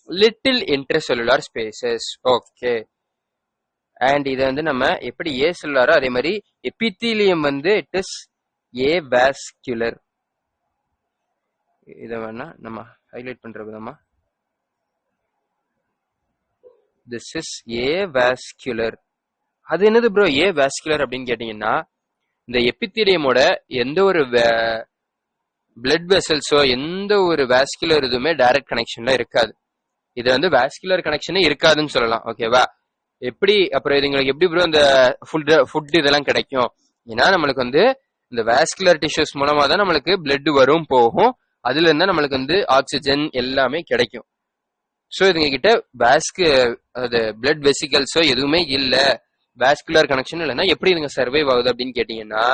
little intercellular spaces. Okay. And இதை வந்து நம்ம எப்படி ஏ செல்லுலாரோ அதே மாதிரி எபித்தீலியம் வந்து இட் இஸ் ஏ வாஸ்குலர். இதை வேணா நம்ம ஹைலைட் பண்ற விதமா திஸ் இஸ் ஏ வாஸ்குலர். அது என்னது ப்ரோ ஏ வாஸ்குலர் அப்படின்னு கேட்டீங்கன்னா, இந்த எபித்தீலியமோட எந்த ஒரு பிளட் வெசல்ஸோ எந்த ஒரு வாஸ்குலர் இதுவுமே டைரக்ட் கனெக்ஷன்ல இருக்காது. இது வந்து வாஸ்குலர் கனெக்ஷனே இருக்காதுன்னு சொல்லலாம். ஓகேவா? எப்படி அப்புறம் இதுங்களுக்கு எப்படி ப்ரோ இந்த ஃபுட் இதெல்லாம் கிடைக்கும்? ஏன்னா நம்மளுக்கு வந்து இந்த வாஸ்குலர் டிஷ்யூஸ் மூலமா தான் நம்மளுக்கு பிளட் வரும் போகும். அதுல இருந்தா நம்மளுக்கு வந்து ஆக்சிஜன் எல்லாமே கிடைக்கும். ஸோ இதுங்க கிட்ட அது பிளட் வெசிகல்ஸோ எதுவுமே இல்ல, வாஸ்குலர் கனெக்ஷன் இல்லைன்னா எப்படி இதுங்க சர்வைவ் ஆகுது அப்படின்னு கேட்டீங்கன்னா,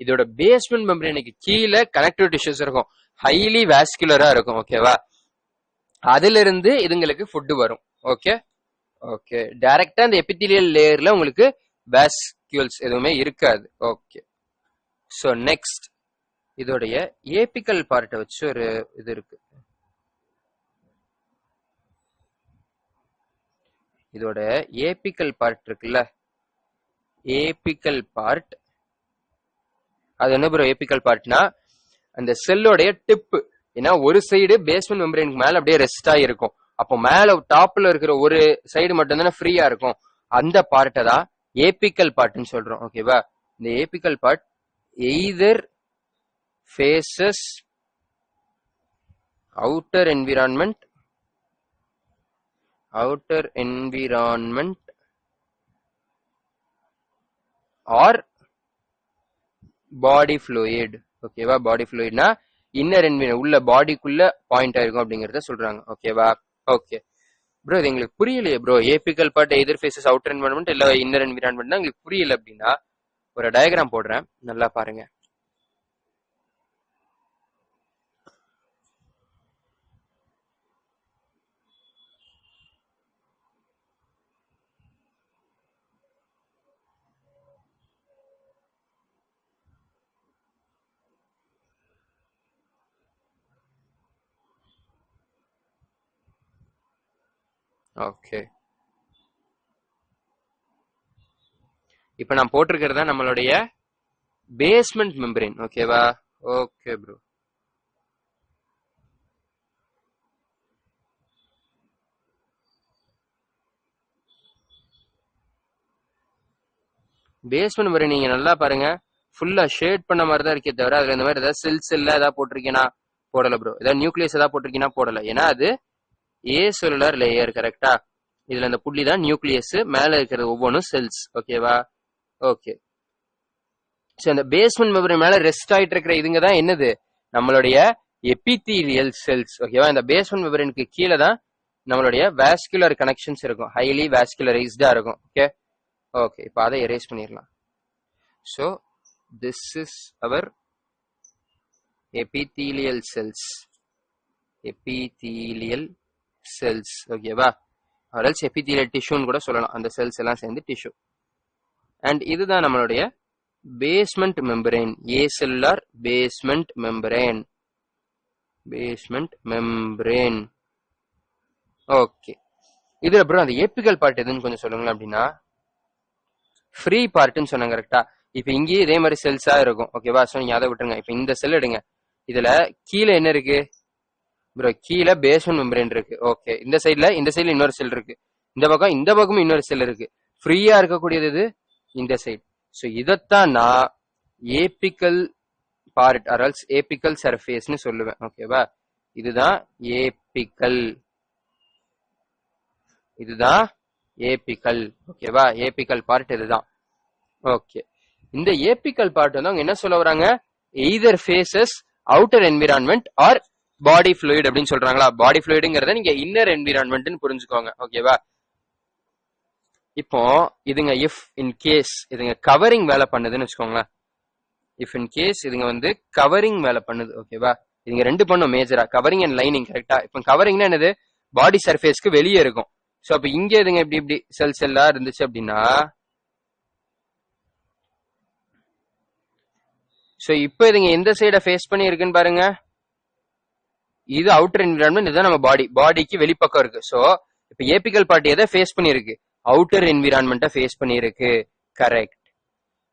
இதோட பேஸ்மெண்ட் மெம்பரேனுக்கு கீழே கனெக்டிவ் டிஷ்யூஸ் இருக்கும், ஹைலி வாஸ்குலரா இருக்கும். ஓகேவா? அதுல இருந்து இதுங்களுக்கு ஃபுட் வரும். Okay okay. டைரக்டா இந்த எபித்தீலியல் லேயர்ல உங்களுக்கு வாஸ்குல்ஸ் எதுவுமே இருக்காது. ஓகே. ஸோ நெக்ஸ்ட் இதோடைய ஏபிக்கல் பார்ட்டை வச்சு ஒரு இது இருக்கு. இதோட ஏபிக்கல் பார்ட் இருக்குல்ல, ஏபிக்கல் பார்ட் அது என்ன ப்ரோ ஏபிக்கல் பார்ட்னா? அந்த செல்லோடைய டிப். ஏன்னா ஒரு சைடு பேஸ்மெண்ட் மெம்பரேனுக்கு மேல அப்படியே ரெஸ்ட் ஆகிருக்கும். அப்போ மேல டாப்ல இருக்கிற ஒரு சைடு மட்டும் தானே ஃப்ரீயா இருக்கும். அந்த பார்ட்டை தான் ஏபிக்கல் பார்ட்னு சொல்றோம். ஓகேவா? இந்த apical part either faces outer environment or body fluid. ஓகேவா? பாடி ஃப்ளூயிட்னா இன்னர் என்விரான்மெண்ட் உள்ள பாடிக்குள்ள பாயிண்ட் ஆயிருக்கும் அப்படிங்கறத சொல்றாங்க. ஓகேவா? ஓகே ப்ரோ, இது எங்களுக்கு புரியலையே ப்ரோ. ஏபிக்கல் பார்ட் எதிர் ஃபேசஸ் அவுட்டர் என்விரான்மெண்ட் இல்ல இன்னர் என்விரான்மெண்ட் தான் எங்களுக்கு புரியல அப்படின்னா ஒரு டயக்ராம் போடுறேன், நல்லா பாருங்க. ஓகே, இப்ப நான் போட்டிருக்கிறது தான் நம்மளுடைய பேஸ்மெண்ட் மெம்பரேன். ஓகேவா? Okay bro. பேஸ்மெண்ட் மெம்பரேன் நீங்க நல்லா பாருங்க, ஃபுல்லா ஷேட் பண்ண மாதிரி தான் இருக்கே தவிர அதுல இந்த மாதிரி ஏதாவது செல்ஸ் இல்ல ஏதாவது போட்டிருக்கீங்கன்னா போடல ப்ரோ. ஏதாவது நியூக்ளியஸ் ஏதாவது போட்டிருக்கீங்கன்னா போடல. ஏன்னா அது ஏ செல்லுலர் லேயர். கரெக்டா? இதுல இந்த புள்ளி தான் நியூக்ளியஸ், மேல இருக்கிறது ஒவ்வொன்றும் செல்ஸ். ஓகேவா? ஓகே. சோ அந்த பேஸ்மெண்ட் மெம்பரேன் மேல ரெஸ்ட் ஆயிட்டு இருக்கிற இதுங்க தான் என்னது? நம்மளுடைய எபிதீலியல் செல்ஸ். ஓகேவா? இந்த பேஸ்மெண்ட் மெம்பரேனுக்கு கீழே தான் நம்மளுடைய வாஸ்குலர் கனெக்ஷன்ஸ் இருக்கும், ஹைலி வாஸ்குலரைஸ்டா இருக்கும். ஓகே ஓகே, இப்போ அதை எரேஸ் பண்ணிடலாம். So this is our epithelial cells. ஓகேவா? or else epithelial tissue கூட சொல்லலாம். அந்த செல்ஸ் எல்லாம் சேர்ந்து டிஷ்யூ. அண்ட் இதுதான் நம்மளுடைய basement membrane, acellular basement membrane. Okay, இதுல அப்புறம் அந்த ஏபிக்கல் பார்ட் எதுன்னு கொஞ்சம் சொல்லுங்களேன். அப்படின்னா ஃப்ரீ பார்ட்னு சொன்னாங்க. கரெக்டா? இப்ப இங்கேயே இதே மாதிரி செல்ஸா இருக்கும். ஓகேவா? ஸோ நீங்க அதை விட்டுருங்க. இப்ப இந்த செல் எடுங்க. இதுல கீழே என்ன இருக்கு ப்ரோ? கீழே பேஸ்மெண்ட் மெம்பரேன் இருக்கு. ஓகே, இந்த சைட்ல இன்னொரு செல் இருக்கு, இந்த பக்கமும் இன்னொரு செல் இருக்கு. ஃப்ரீயா இருக்கக்கூடியது இது இந்த சைடு. ஸோ இதைத்தான் நான் apical part or else apical சர்ஃபேஸ்னு சொல்லுவேன். ஓகேவா? இதுதான் ஏபிக்கல். ஓகேவா? ஏபிக்கல் பார்ட் இதுதான். ஓகே, இந்த ஏபிக்கல் பார்ட் வந்து அவங்க என்ன சொல்ல வராங்க? Either faces outer environment or body fluid அப்படின்னு சொல்றாங்களா? பாடி ஃப்ளூயிடுங்கிறத நீங்க இன்னர் என்விரான்மெண்ட்னு புரிஞ்சுக்கோங்க. ஓகேவா? இப்போ இதுங்க இஃப் இன் கேஸ் இதுங்க கவரிங் வேலை பண்ணுதுன்னு வச்சுக்கோங்களேன். இஃப் இன் கேஸ் இதுங்க வந்து கவரிங் வேலை பண்ணுது. ஓகேவா? இதுங்க ரெண்டு பண்ணும் மேஜரா, கவரிங் அண்ட் லைனிங். கரெக்டா? இப்போ கவரிங்னா என்னது? பாடி சர்ஃபேஸ்க்கு வெளியே இருக்கும். ஸோ அப்ப இங்க இதுங்க இப்படி செல்ஸ் எல்லாம் இருந்துச்சு அப்படின்னா, ஸோ இப்போ இதுங்க எந்த சைட ஃபேஸ் பண்ணி இருக்குன்னு பாருங்க. இது அவுட்டர் என்விரான்மெண்ட், இதுதான் நம்ம பாடிக்கு வெளிப்பக்கம் இருக்கு. ஸோ இப்போ ஏபிக்கல் பார்ட் எதை ஃபேஸ் பண்ணிருக்கு? அவுட்டர் என்விரான்மெண்ட்டை ஃபேஸ் பண்ணிருக்கு. கரெக்ட்.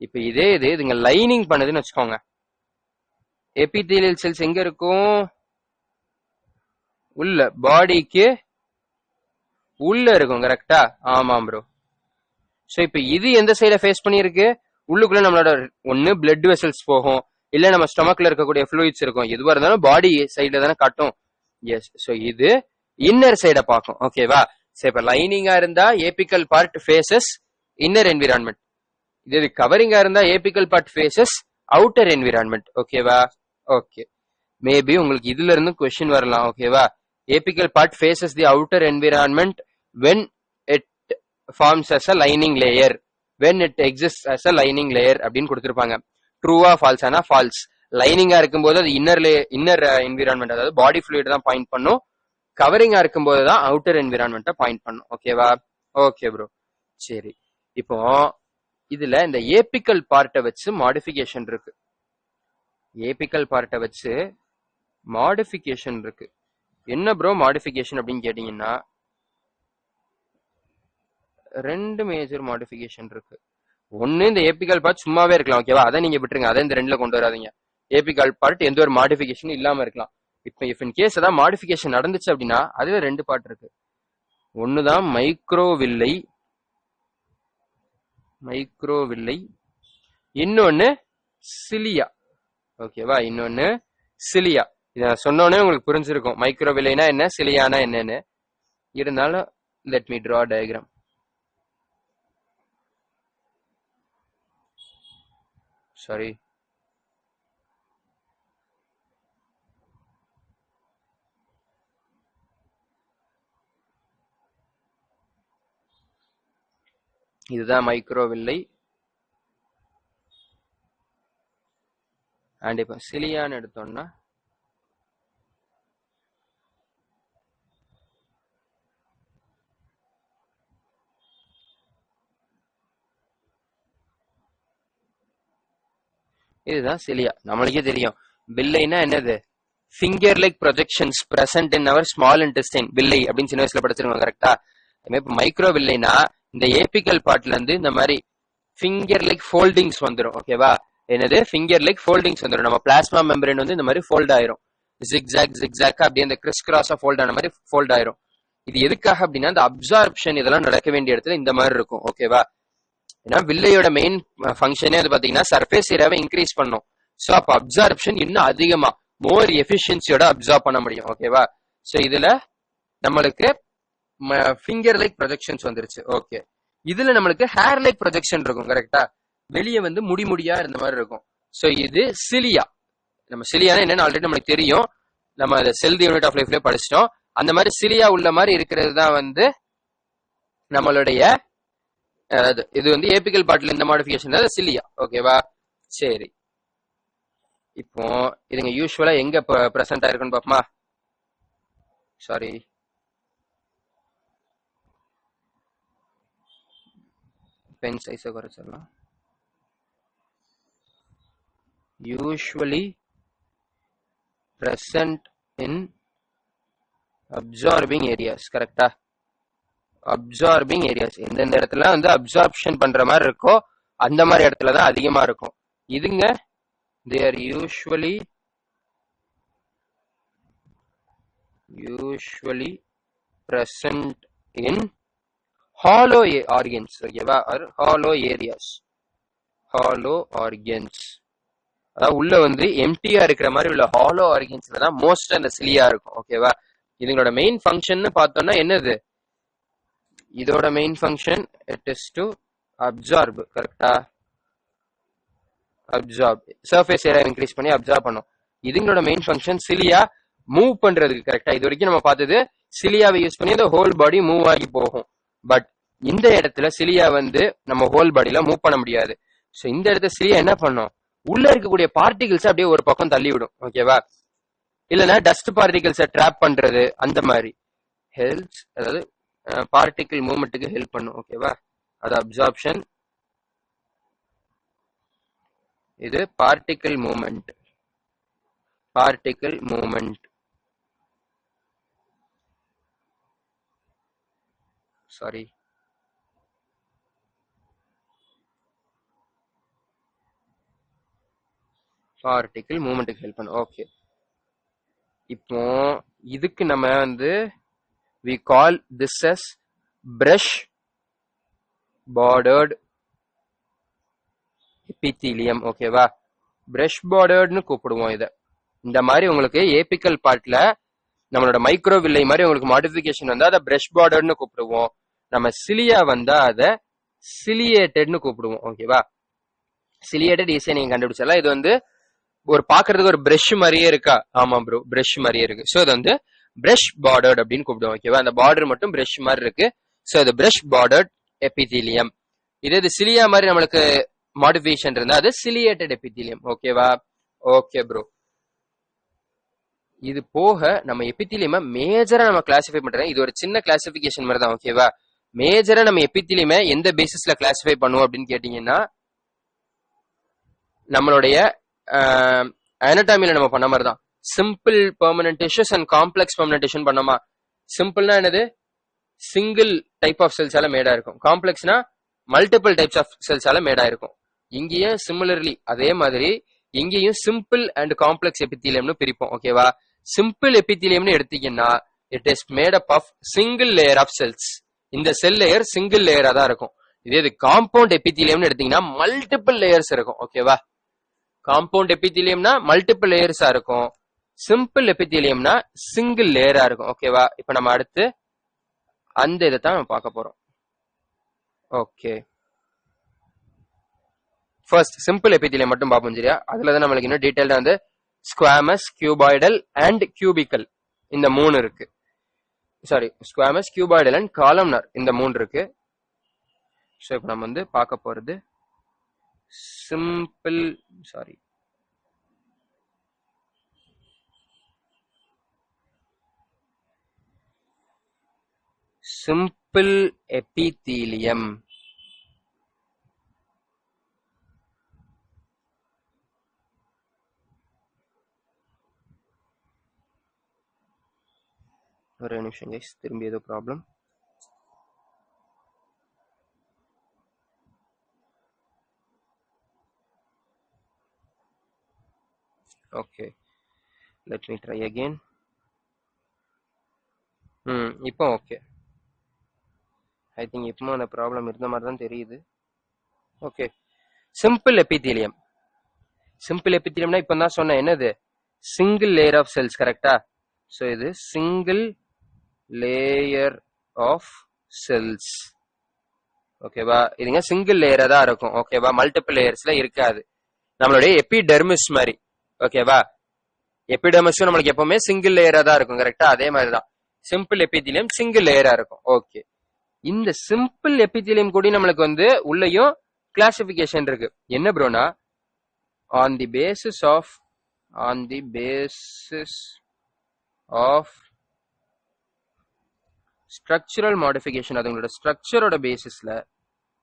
இப்போ இதே இதுங்க லைனிங் பண்ணுதுன்னு வச்சுக்கோங்க. எபிதீலியல் செல்ஸ் எங்க இருக்கும்? உள்ள, பாடிக்கு உள்ள இருக்கும். கரெக்டா? ஆமாம் ப்ரோ. ஸோ இப்போ இது எந்த சைட ஃபேஸ் பண்ணிருக்கு? உள்ளுக்குள்ள நம்மளோட ஒன்னு பிளட் வெசல்ஸ் போகும், இல்ல நம்ம ஸ்டொமக்ல இருக்கக்கூடிய ஃப்ளூயிட்ஸ் இருக்கும். எதுவா இருந்தாலும் பாடி சைட்ல தானே காட்டும். எஸ். ஸோ இது இன்னர் சைட பார்க்கும். ஓகேவா? சரி, இப்ப லைனிங்கா இருந்தா apical part faces inner environment. இது கவரிங்கா இருந்தா apical part faces outer environment. ஓகேவா? ஓகே, மேபி உங்களுக்கு இதுல இருந்து கொஸ்டின் வரலாம். ஓகேவா? Apical part faces the outer environment when it forms as a lining layer, when it exists as a lining layer அப்படின்னு கொடுத்திருப்பாங்க. ட்ரூவா ஃபால்ஸானா ஃபால்ஸ். லைனிங்கா இருக்கும்போது அது இன்னர் என்விரான்மெண்ட், அதாவது பாடி ஃப்ளூயிட் தான் பாயிண்ட் பண்ணும். கவரிங்கா இருக்கும்போது தான் அவுட்டர் என்விரான்மெண்ட்டை பாயிண்ட் பண்ணும். ஓகேவா? Okay bro. சரி, இப்போ இதுல இந்த ஏபிக்கல் பார்ட்டை வச்சு மாடிஃபிகேஷன் இருக்கு. ஏபிக்கல் பார்ட்டை வச்சு மாடிஃபிகேஷன் இருக்கு. என்ன ப்ரோ மாடிஃபிகேஷன் அப்படின்னு கேட்டீங்கன்னா, ரெண்டு மேஜர் மாடிஃபிகேஷன் இருக்கு. ஒண்ணு இந்த ஏபிகால் பார்ட் சும்மாவே இருக்கலாம், ஓகேவா? அதை நீங்க விட்டுருங்க, அதை இந்த ரெண்டுல கொண்டு வராதீங்க. ஏபிகால் பார்ட் எந்த ஒரு மாடிஃபிகேஷனும் இல்லாம இருக்கலாம். இப்ப இஃப் இன் கேஸ் ஏதாவது மாடிஃபிகேஷன் நடந்துச்சு அப்படின்னா அதுல ரெண்டு பார்ட் இருக்கு. ஒண்ணுதான் மைக்ரோவில்லை, இன்னொன்னு சிலியா, ஓகேவா? இன்னொன்னு சிலியா. இத சொன்னோடனே உங்களுக்கு புரிஞ்சிருக்கும் மைக்ரோவில்லைனா என்ன, சிலியானா என்னன்னு. இருந்தாலும் let me draw diagram. Sorry, இதுதான் மைக்ரோவில்லை. அண்ட் இப்ப சிலியான்னு எடுத்தோம்னா இதுதான் சிலியா. நம்மளுக்கே தெரியும் வில்லைனா என்னது, finger like projections present in our small intestine, villi அப்படின்னு சின்ன வயசுல படிச்சிருக்கோம், கரெக்டா? இப்ப மைக்ரோ வில்லைனா இந்த ஏபிக்கல் பார்ட்ல இருந்து இந்த மாதிரி ஃபிங்கர் லைக் ஃபோல்டிங்ஸ் வந்துடும், ஓகேவா? என்னது, ஃபிங்கர் லைக் ஃபோல்டிங்ஸ் வந்துடும். நம்ம பிளாஸ்மா மெம்பரேன் வந்து இந்த மாதிரி ஃபோல்ட் ஆயிரும், ஜிக்ஸாக் அப்படியே இந்த கிறிஸ் கிராஸா ஃபோல்ட் ஆன மாதிரி ஃபோல்ட் ஆயிரும். இது எதுக்காக அப்படின்னா இந்த அப்சார்ப்ஷன் இதெல்லாம் நடக்க வேண்டிய இடத்துல இந்த மாதிரி இருக்கும், ஓகேவா? ஏன்னா வில்லையோட மெயின் ஃபங்க்ஷனே அது பாத்தீங்கன்னா சர்ஃபேஸ் ஏரியாவை இன்க்ரீஸ் பண்ணும். ஸோ அப்ப அப்சார்ப்ஷன் இன்னும் அதிகமா மோர் எஃபிஷியன்சியோட அப்சார்ப் பண்ண முடியும், ஓகேவா? ஸோ இதுல நம்மளுக்கு ஃபிங்கர் லைக் ப்ரொஜெக்ஷன்ஸ் வந்துருச்சு, ஓகே. இதுல நம்மளுக்கு ஹேர் லைக் ப்ரொஜெக்ஷன் இருக்கும், கரெக்டா? வெளியே வந்து முடியா இருந்த மாதிரி இருக்கும். ஸோ இது சிலியா. நம்ம சிலியானா என்னன்னு ஆல்ரெடி நம்மளுக்கு தெரியும், நம்ம அதை செல் தி யூனிட் ஆஃப் லைஃப்ல படிச்சிட்டோம். அந்த மாதிரி சிலியா உள்ள மாதிரி இருக்கிறது தான் வந்து நம்மளுடைய இது வந்து ஏபிக்கல் பார்ட்ல இந்த மாடிஃபிகேஷன் தான் சிலியா, ஓகேவா? சரி, இப்போ இதுங்க யூஸ்வலா எங்க பிரசன்ட் ஆயிருக்குன்னு பாப்போமா? சாரி, பென் சைஸை குறைச்சிடலாம். Usually present in absorbing areas, கரெக்டா? அப்சார்பிங் ஏரியாஸ் எந்தெந்த இடத்துல வந்து அப்சார்ப்ஷன் பண்ற மாதிரி இருக்கோ அந்த மாதிரி இடத்துல தான் அதிகமா இருக்கும். இதுங்க they are usually present in hollow organs, ஓகேவா? or hollow areas, hollow organs. அதாவது உள்ள வந்து எம்டியா இருக்கிற மாதிரி உள்ள ஹாலோ ஆர்கன்ஸ்ல தான் மோஸ்ட் அந்த சிலியா இருக்கும், ஓகேவா? இதுங்களோட மெயின் ஃபங்க்ஷன் பார்த்தோம்னா என்னது, இதோட main function it is to absorb, கரெக்டா? அப்சார்ப், சர்ஃபேஸ் ஏரியா இன்க்ரீஸ் பண்ணி அப்சார்ப் பண்ணும். இதுங்களோட மெயின் ஃபங்க்ஷன் சிலியா மூவ் பண்றதுக்கு, கரெக்டா? இது வரைக்கும் நம்ம பார்த்தது சிலியாவை யூஸ் பண்ணி அந்த ஹோல் பாடி மூவ் ஆகி போகும். பட் இந்த இடத்துல சிலியா வந்து நம்ம ஹோல் பாடியில மூவ் பண்ண முடியாது. ஸோ இந்த இடத்துல சிலியா என்ன பண்ணும், உள்ள இருக்கக்கூடிய பார்ட்டிகிள்ஸ் அப்படியே ஒரு பக்கம் தள்ளி விடும், ஓகேவா? இல்லைன்னா டஸ்ட் பார்ட்டிகிள்ஸை ட்ராப் பண்றது அந்த மாதிரி ஹெல்ப்ஸ், அதாவது பார்ட்டிகிள் மூவ்மெண்ட்டுக்கு ஹெல்ப் பண்ணும், ஓகேவா? அது அப்சார்ப்ஷன், இது பார்ட்டிகிள் மூவ்மெண்ட். சாரி, பார்ட்டிகிள் மூவ்மெண்ட்டுக்கு ஹெல்ப் பண்ணும், ஓகே. இப்போ இதுக்கு நம்ம வந்து we call this as brush bordered epithelium, ஓகேவா? brush borderedனு கூப்பிடுவோம் இத. இந்த மாதிரி உங்களுக்கு ஏபிக்கல் பார்ட்ல நம்மளோட மைக்ரோவில்லை மாதிரி உங்களுக்கு மாடிஃபிகேஷன் வந்தா அதை brush borderedனு கூப்பிடுவோம். நம்ம சிலியா வந்தா அதை சிலியேட்டட்னு கூப்பிடுவோம், ஓகேவா? சிலியேட்டட் ஈஸியா நீங்க கண்டுபிடிச்சலாம். இது வந்து ஒரு பாக்குறதுக்கு ஒரு பிரஷ் மாதிரியே இருக்கா? ஆமா ப்ரோ, பிரஷ் மாதிரியே இருக்கு. ஸோ இது வந்து பிரஷ் பார்டர்ட் அப்படின்னு கூப்பிடுவோம், ஓகேவா? அந்த பார்டர் மட்டும் பிரஷ் மாதிரி இருக்கு. ஸோ அது பிரஷ் பார்டர்ட் எபிதீலியம். இது சிலியா மாதிரி நம்மளுக்கு மாடிஃபிகேஷன் இருந்தா அது சிலியேட்டட் எபிதீலியம், ஓகேவா? Okay bro. இது போக நம்ம எபிதீலியமை மேஜரா நம்ம கிளாசிஃபை பண்றோம். இது ஒரு சின்ன கிளாசிபிகேஷன் மாதிரி தான், ஓகேவா? மேஜரா நம்ம எபிதீலியமை எந்த பேசிஸ்ல கிளாசிஃபை பண்ணுவோம் அப்படின்னு கேட்டீங்கன்னா நம்மளுடைய அனாட்டமில நம்ம பண்ண மாதிரி தான். Simple permanent tissues and complex permanent tissue பண்ணோமா? சிம்பிள்னா என்னது, சிங்கிள் டைப் ஆஃப் செல்ஸால மேடா இருக்கும். காம்ப்ளெக்ஸ்னா மல்டிபிள் டைப்ஸ் ஆஃப் செல்ஸால மேட் ஆயிருக்கும். இங்கேயும் சிமிலர்லி அதே மாதிரி இங்கேயும் சிம்பிள் அண்ட் காம்ப்ளெக்ஸ் எபித்தீலியம்னு பிரிப்போம். ஓகேவா? சிம்பிள் எபித்தீலியம்னு எடுத்தீங்கன்னா it is made up of single layer of cells. இந்த செல் லேயர் சிங்கிள் லேயரா தான் இருக்கும். இதே இது காம்பவுண்ட் எபித்தீலியம்னு எடுத்தீங்கன்னா மல்டிபிள் லேயர்ஸ் இருக்கும். ஓகேவா? காம்பவுண்ட் எபித்தீலியம்னா மல்டிபிள் லேயர்ஸா இருக்கும். சிம்பிள் எபித்தீலியம்னா சிங்கிள் லேயரா இருக்கும். ஓகேவா? இப்ப நம்ம அடுத்து அந்த இதை தான் நம்ம பார்க்க போறோம். ஓகே, ஃபர்ஸ்ட் சிம்பிள் எபித்தீலியம் மட்டும் பார்ப்போம். சரியா? அதுல தான் நம்மளுக்கு இன்னும் டீடைல்டா வந்து ஸ்குவாமஸ், கியூபாய்டல் அண்ட் கியூபிக்கல் இந்த 3 இருக்கு. Sorry, squamous, cuboidal and columnar இந்த 3 இருக்கு. ஸோ இப்போ நம்ம வந்து பார்க்க போறது சிம்பிள் சிம்பிள் எபித்தீலியம். ஒரு நிமிஷம் கைஸ், திரும்பி ஏதோ problem. Okay, let me try again. இப்போ ஓகே. ஐ திங்க் இப்போ அந்த ப்ராப்ளம் இருந்த மாதிரி தான் தெரியுது. Okay, simple epithelium. சிம்பிள் எபித்தீலியம்னா இப்போ தான் சொன்னேன், என்னது? Single layer of cells. கரெக்டா? ஸோ இது சிங்கிள் லேயர் ஆஃப் செல்ஸ். ஓகேவா? இதுங்க சிங்கிள் லேயரா தான் இருக்கும். ஓகேவா? மல்டிபிள் லேயர்ஸ்ல இருக்காது. நம்மளுடைய எபிடெர்மிஸ் மாதிரி. ஓகேவா? எபிடெர்மிஸும் நம்மளுக்கு எப்பவுமே சிங்கிள் லேயரா தான் இருக்கும். கரெக்டா? அதே மாதிரிதான் சிம்பிள் எபித்தீலியம் சிங்கிள் லேயரா இருக்கும். ஓகே, இந்த சிம்பிள் எபித்தீலியம் கூட நம்மளுக்கு வந்து உள்ளயும் கிளாசிபிகேஷன் இருக்கு. என்ன ப்ரோனா, on the basis of structural modification. அது உங்களோட ஸ்ட்ரக்சரோட பேசிஸ்ல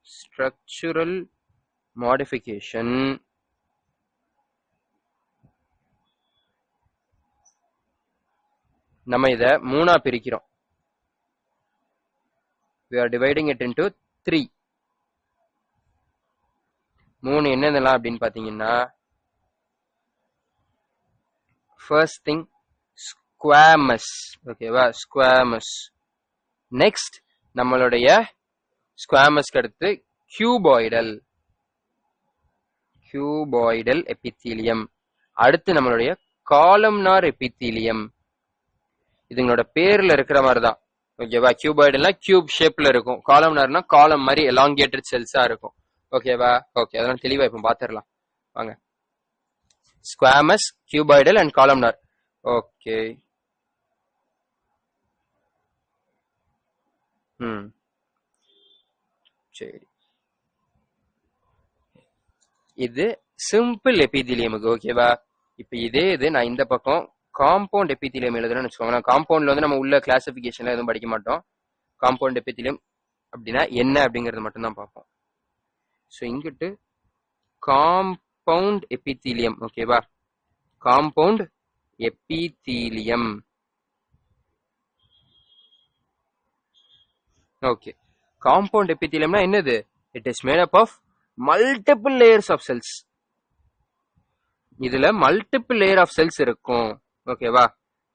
ஸ்ட்ரக்சரல் மாடிஃபிகேஷன் நம்ம இத 3ஆ பிரிக்கிறோம். we are dividing it into 3. 3 என்னென்னலாம் அப்படின்னு பாத்தீங்கன்னா, first thing squamous. ஓகேவா? squamous. நெக்ஸ்ட் நம்மளுடைய ஸ்குவாமஸ்க்கு அடுத்து கியூபாய்டல் எபித்தீலியம். அடுத்து நம்மளுடைய காலம்னார் எபித்தீலியம். இதுங்களோட பேர்ல இருக்கிற மாதிரி தான். ஓகேவா? கியூபாய்டல்னா கியூப் ஷேப்ல இருக்கும், காலம்னார்னா காலம் மாதிரி எலாங்கேட்டட் செல்ஸா இருக்கும். ஓகேவா? ஓகே, அதெல்லாம் தெளிவா இப்போ பாத்துரலாம் வாங்க. Squamous, cuboidal and columnar. Okay, சரி. இது சிம்பிள் எபித்தீலியமுக்கு. ஓகேவா? இப்ப இதே இது நான் இந்த பக்கம் காம்பவுண்ட் எபித்தீலியம் எழுதுறேன்னு வச்சுக்கோங்க. காம்பவுண்ட்ல வந்து நம்ம உள்ள கிளாசிபிகேஷன்ல எதுவும் படிக்க மாட்டோம். காம்பவுண்ட் எபித்தீலியம் அப்படின்னா என்ன அப்படிங்கறது மட்டும் தான் பார்ப்போம். ஸோ இங்கிட்டு காம்பவுண்ட் எபித்தீலியம். ஓகேவா? Compound epithelium. ஓகே, காம்பவுண்ட் எபித்தீலியம்னா என்னது? It is made up of multiple layers of cells. இதுல மல்டிபிள் லேயர் ஆஃப் செல்ஸ் இருக்கும். ஓகேவா?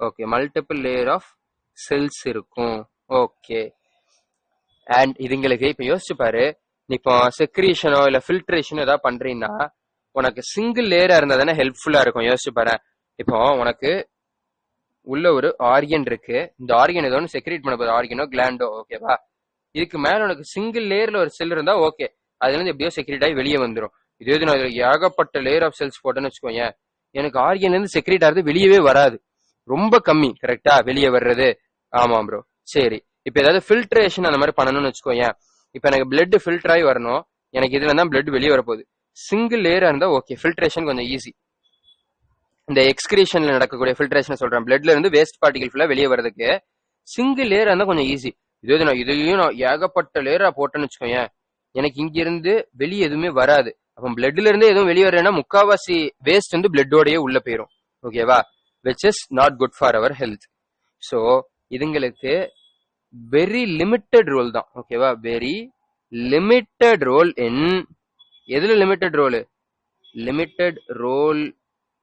Okay, multiple layer of cells இருக்கும். ஓகே, அண்ட் இதுங்களுக்கு இப்ப யோசிச்சு பாரு, இப்போ செக்ரீஷனோ இல்ல ஃபில்ட்ரேஷனோ ஏதாவது பண்றீங்கன்னா உனக்கு சிங்கிள் லேயரா இருந்தா தானே ஹெல்ப்ஃபுல்லா இருக்கும். யோசிச்சு பாரு, இப்போ உனக்கு உள்ள ஒரு ஆர்கன் இருக்கு. இந்த ஆர்கன் ஏதோ ஒன்று செக்ரேட் பண்ண போகுது, ஆர்கனோ கிளாண்டோ. ஓகேவா? இதுக்கு மேல உனக்கு சிங்கிள் லேயர்ல ஒரு செல் இருந்தா ஓகே, அதுல இருந்து எப்படியோ செக்ரேட் ஆகி வெளியே வந்துடும். இதே நான் ஏகப்பட்ட லேயர் ஆஃப் செல்ஸ் போட்டேன்னு வச்சுக்கோங்க, எனக்கு ஆர்கன்ல இருந்து செக்ரேட் ஆகுது வெளியவே வராது, ரொம்ப கம்மி. கரெக்டா? வெளியே வர்றது. ஆமா ப்ரோ. சரி, இப்ப ஏதாவது ஃபில்ட்ரேஷன் அந்த மாதிரி பண்ணணும்னு வச்சுக்கோங்க. இப்ப எனக்கு பிளட் ஃபில்டர் ஆகி வரணும், எனக்கு இதுல தான் பிளட் வெளியே வரப்போகுது. சிங்கிள் லேயரா இருந்தா ஓகே, ஃபில்ட்ரேஷன் கொஞ்சம் ஈஸி. இந்த எக்ஸ்கிரீஷன்ல நடக்கக்கூடிய ஃபில்ட்ரேஷன் சொல்றேன், பிளட்ல இருந்து வேஸ்ட் பார்ட்டிகல் ஃபுல்லா வெளியே வரதுக்கு சிங்கிள் லேயரா இருந்தா கொஞ்சம் ஈஸி. இதையும் நான் ஏகப்பட்ட லேயரா போட்டேன்னு வச்சுக்கோங்க, எனக்கு இங்க இருந்து வெளியே எதுவுமே வராது. அப்ப பிளட்ல இருந்து எதுவும் வெளியே வரேன்னா முக்காவாசி வேஸ்ட் வந்து பிளட்டோடயே உள்ள போயிடும். ஓகேவா? Which is not good for our health. So இதுங்களுக்கு வெரி லிமிட்டட் ரோல் தான். ஓகேவா? வெரி லிமிட்டட் ரோல் இன் எதுல limited role? Limited role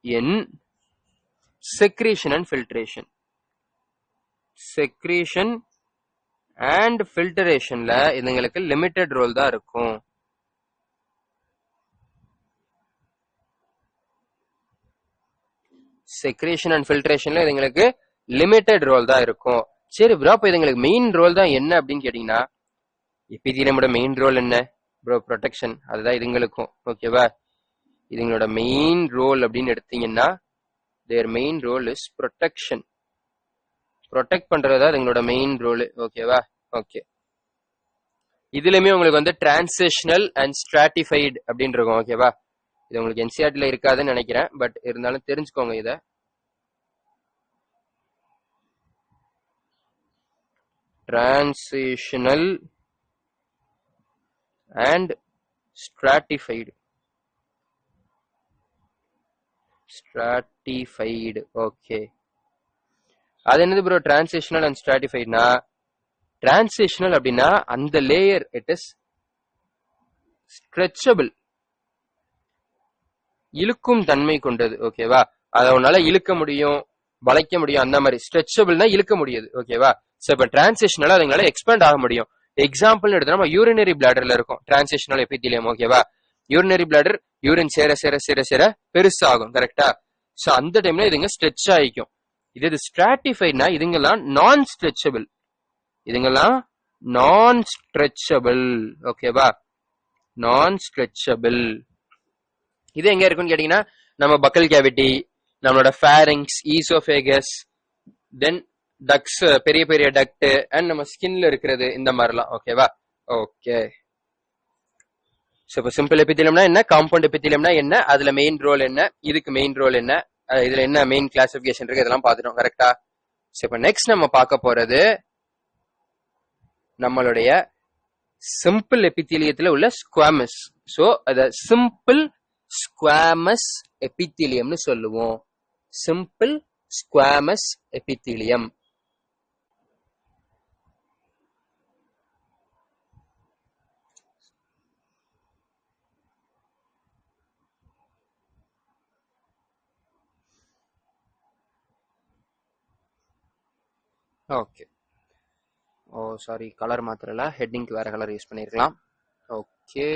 in secretion and filtration. Secretion and ஃபில்டரேஷன்ல இதுங்களுக்கு லிமிட்டட் ரோல் தான் இருக்கும். செக்ரீஷன் அண்ட் ஃபில்ட்ரேஷன்ல இதுங்களுக்கு லிமிட்டட் ரோல் தான் இருக்கும். சரி ப்ரோ, அப்ப இதுங்களுக்கு மெயின் ரோல் தான் என்ன அப்படின்னு கேட்டீங்கன்னா, எபிதீலியமோட மெயின் ரோல் என்ன ப்ரோ? ப்ரொடெக்ஷன். அதுதான் இதுங்களுக்கும். ஓகேவா? இதுங்களோட மெயின் ரோல் அப்படின்னு எடுத்தீங்கன்னா, their main role is protection. Protect பண்றதா இதுங்களோட மெயின் ரோல். ஓகேவா? ஓகே. இதுலயுமே உங்களுக்கு வந்து டிரான்சிஷனல் அண்ட் ஸ்ட்ராட்டிஃபைடு அப்படின்னு இருக்கும். ஓகேவா? இது உங்களுக்கு என்சிஆர்டில இருக்காதுன்னு நினைக்கிறேன், பட் இருந்தாலும் தெரிஞ்சுக்கோங்க இத. Transitional and stratified. Stratified. Okay. அது என்னது ப்ரோ டிரான்சிஷனல் அண்ட் ஸ்ட்ராட்டிஃபைடுனா? டிரான்சிஷனல் அப்படின்னா அந்த லேயர் இட் இஸ் ஸ்ட்ரெச்சபிள், இழுக்கும் தன்மை கொண்டது. ஓகேவா? அதை உன்னால இழுக்க முடியும், வளைக்க முடியும். அந்த மாதிரி ஸ்ட்ரெச்சபிள்னா இழுக்க முடியுது. ஓகேவா? சோ இப்ப டிரான்சிஷனல் அதுங்களால எக்ஸ்பேண்ட் ஆக முடியும். எக்ஸாம்பிள் எடுத்தா நம்ம யூரினரி பிளாடர்ல இருக்கும் டிரான்சிஷனல் எபிதீலியம். ஓகேவா? யூரினரி பிளாடர் யூரின் சேர சேர சேர சேர பெருசாகும். கரெக்டா? சோ அந்த டைம்ல இதுங்க ஸ்ட்ரெச் ஆயிக்கும். இது ஸ்ட்ராட்டிஃபைட்னா இதுங்கெல்லாம் நான் ஸ்ட்ரெச்சபிள். இதுங்கெல்லாம் நான் ஸ்ட்ரெச்சபிள். ஓகேவா? நான் ஸ்ட்ரெச்சபிள். இது எங்க இருக்குன்னு கேட்டீங்கன்னா, நம்ம பக்கல் கேவிட்டி, நம்மளோட ஃபேரிங்ஸ், ஈசோஃபேகஸ், தென் டக்ஸ், பெரிய பெரிய டக்ட், அண்ட் நம்ம ஸ்கின்ல இருக்கிறது, இந்த மாதிரிலாம். ஓகேவா? ஓகே. இப்போ சிம்பிள் எபிதீலியம்னா என்ன, காம்பவுண்ட் எபிதீலியம்னா என்ன, அதுல மெயின் ரோல் என்ன, இதுக்கு மெயின் ரோல் என்ன, இதுல என்ன மெயின் கிளாசிபிகேஷன் இருக்கு, இதெல்லாம் பார்த்துட்டோம். கரெக்டா? இப்போ நெக்ஸ்ட் நம்ம பார்க்க போறது நம்மளுடைய சிம்பிள் எபிதீலியத்துல உள்ள ஸ்குவாமஸ். சோ அத சிம்பிள் ஸ்குவாமஸ் எபிதீலியம்னு சொல்லுவோம். Simple squamous epithelium. ஓகே. ஓ சாரி, கலர் மாத்திரல, ஹெட்டிங்க்கு வேற கலர் யூஸ் பண்ணிருக்கலாம். Okay.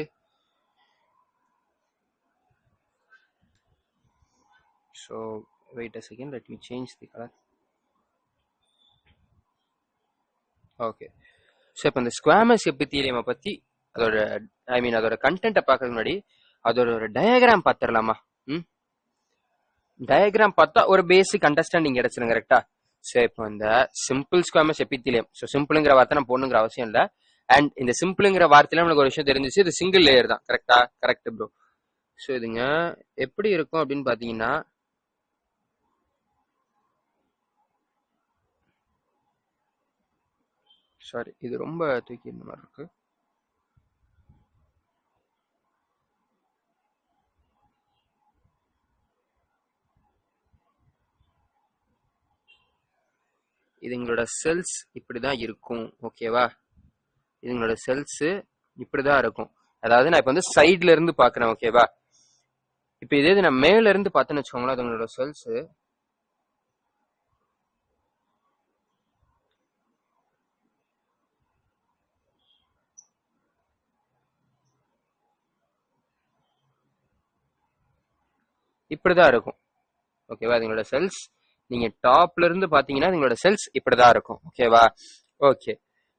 So wait a second, let me change the color. Okay. So இப்போ இந்த ஸ்குவாமஸ் எபிதீலியம் பத்தி அதோட அதோட கண்டென்ட்டை பார்க்கறதுக்கு முன்னாடி அதோட ஒரு டயக்ராம் பார்த்துடலாமா? டயக்ராம் பார்த்தா ஒரு பேசிக் அண்டர்ஸ்டாண்டிங் கிடைச்சிடும். கரெக்டா? ஸோ இப்போ இந்த சிம்பிள் ஸ்குவாமஸ் எபிதீலியம், ஸோ சிம்பிளுங்கிற வார்த்தை நம்ம போடணுங்கிற அவசியம் இல்லை. அண்ட் இந்த சிம்பிளுங்கிற வார்த்தையில நம்மளுக்கு ஒரு விஷயம் தெரிஞ்சிச்சு, இது சிங்கிள் லேயர் தான். கரெக்டா? Correct bro. ஸோ இதுங்க எப்படி இருக்கும் அப்படின்னு பாத்தீங்கன்னா, சாரி இது ரொம்ப தூக்கி இந்த மாதிரி இருக்கு. இதுங்களோட செல்ஸ் இப்படிதான் இருக்கும். ஓகேவா? இதுங்களோட செல்ஸ் இப்படிதான் இருக்கும். அதாவது நான் இப்ப வந்து சைட்ல இருந்து பாக்குறேன். ஓகேவா? இப்ப இதே நான் மேல இருந்து பார்த்தேன்னு வச்சுக்கோங்களேன், அதுங்களோட செல்ஸ் இப்படிதான் இருக்கும். ஓகேவா? இதுங்களோட செல்ஸ் நீங்க டாப்ல இருந்து பாத்தீங்கன்னா இதுங்களோட செல்ஸ் இப்படிதான் இருக்கும். ஓகேவா? ஓகே.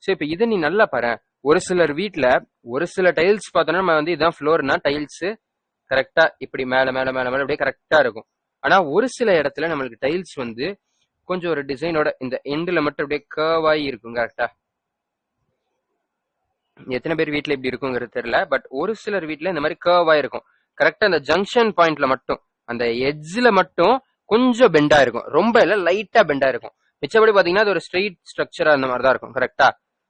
சோ இப்ப இதை நீ நல்லா பாரு. ஒரு சிலர் வீட்டுல ஒரு சில டைல்ஸ் பார்த்தோம்னா நம்ம வந்து இதான் ஃப்ளோர்னா டைல்ஸ் கரெக்டா இப்படி மேல மேல மேல மேல அப்படியே கரெக்டா இருக்கும். ஆனா ஒரு சில இடத்துல நம்மளுக்கு டைல்ஸ் வந்து கொஞ்சம் ஒரு டிசைனோட இந்த எண்ட்ல மட்டும் அப்படியே கர்வ் ஆகி இருக்கும். கரெக்டா? எத்தனை பேர் வீட்டுல இப்படி இருக்குங்கிறது தெரியல, பட் ஒரு சிலர் வீட்டுல இந்த மாதிரி கர்வ் ஆயிருக்கும். கரெக்டா அந்த ஜங்ஷன் பாயிண்ட்ல மட்டும், அந்த எட்ஜ்ல மட்டும் கொஞ்சம் பெண்டா இருக்கும். ரொம்ப இல்ல, லைட்டா பெண்டா இருக்கும். மிச்சபடி பாத்தீங்கன்னா அது ஒரு ஸ்ட்ரெயிட் ஸ்ட்ரக்சரா அந்த மாதிரி தான் இருக்கும். கரெக்டா?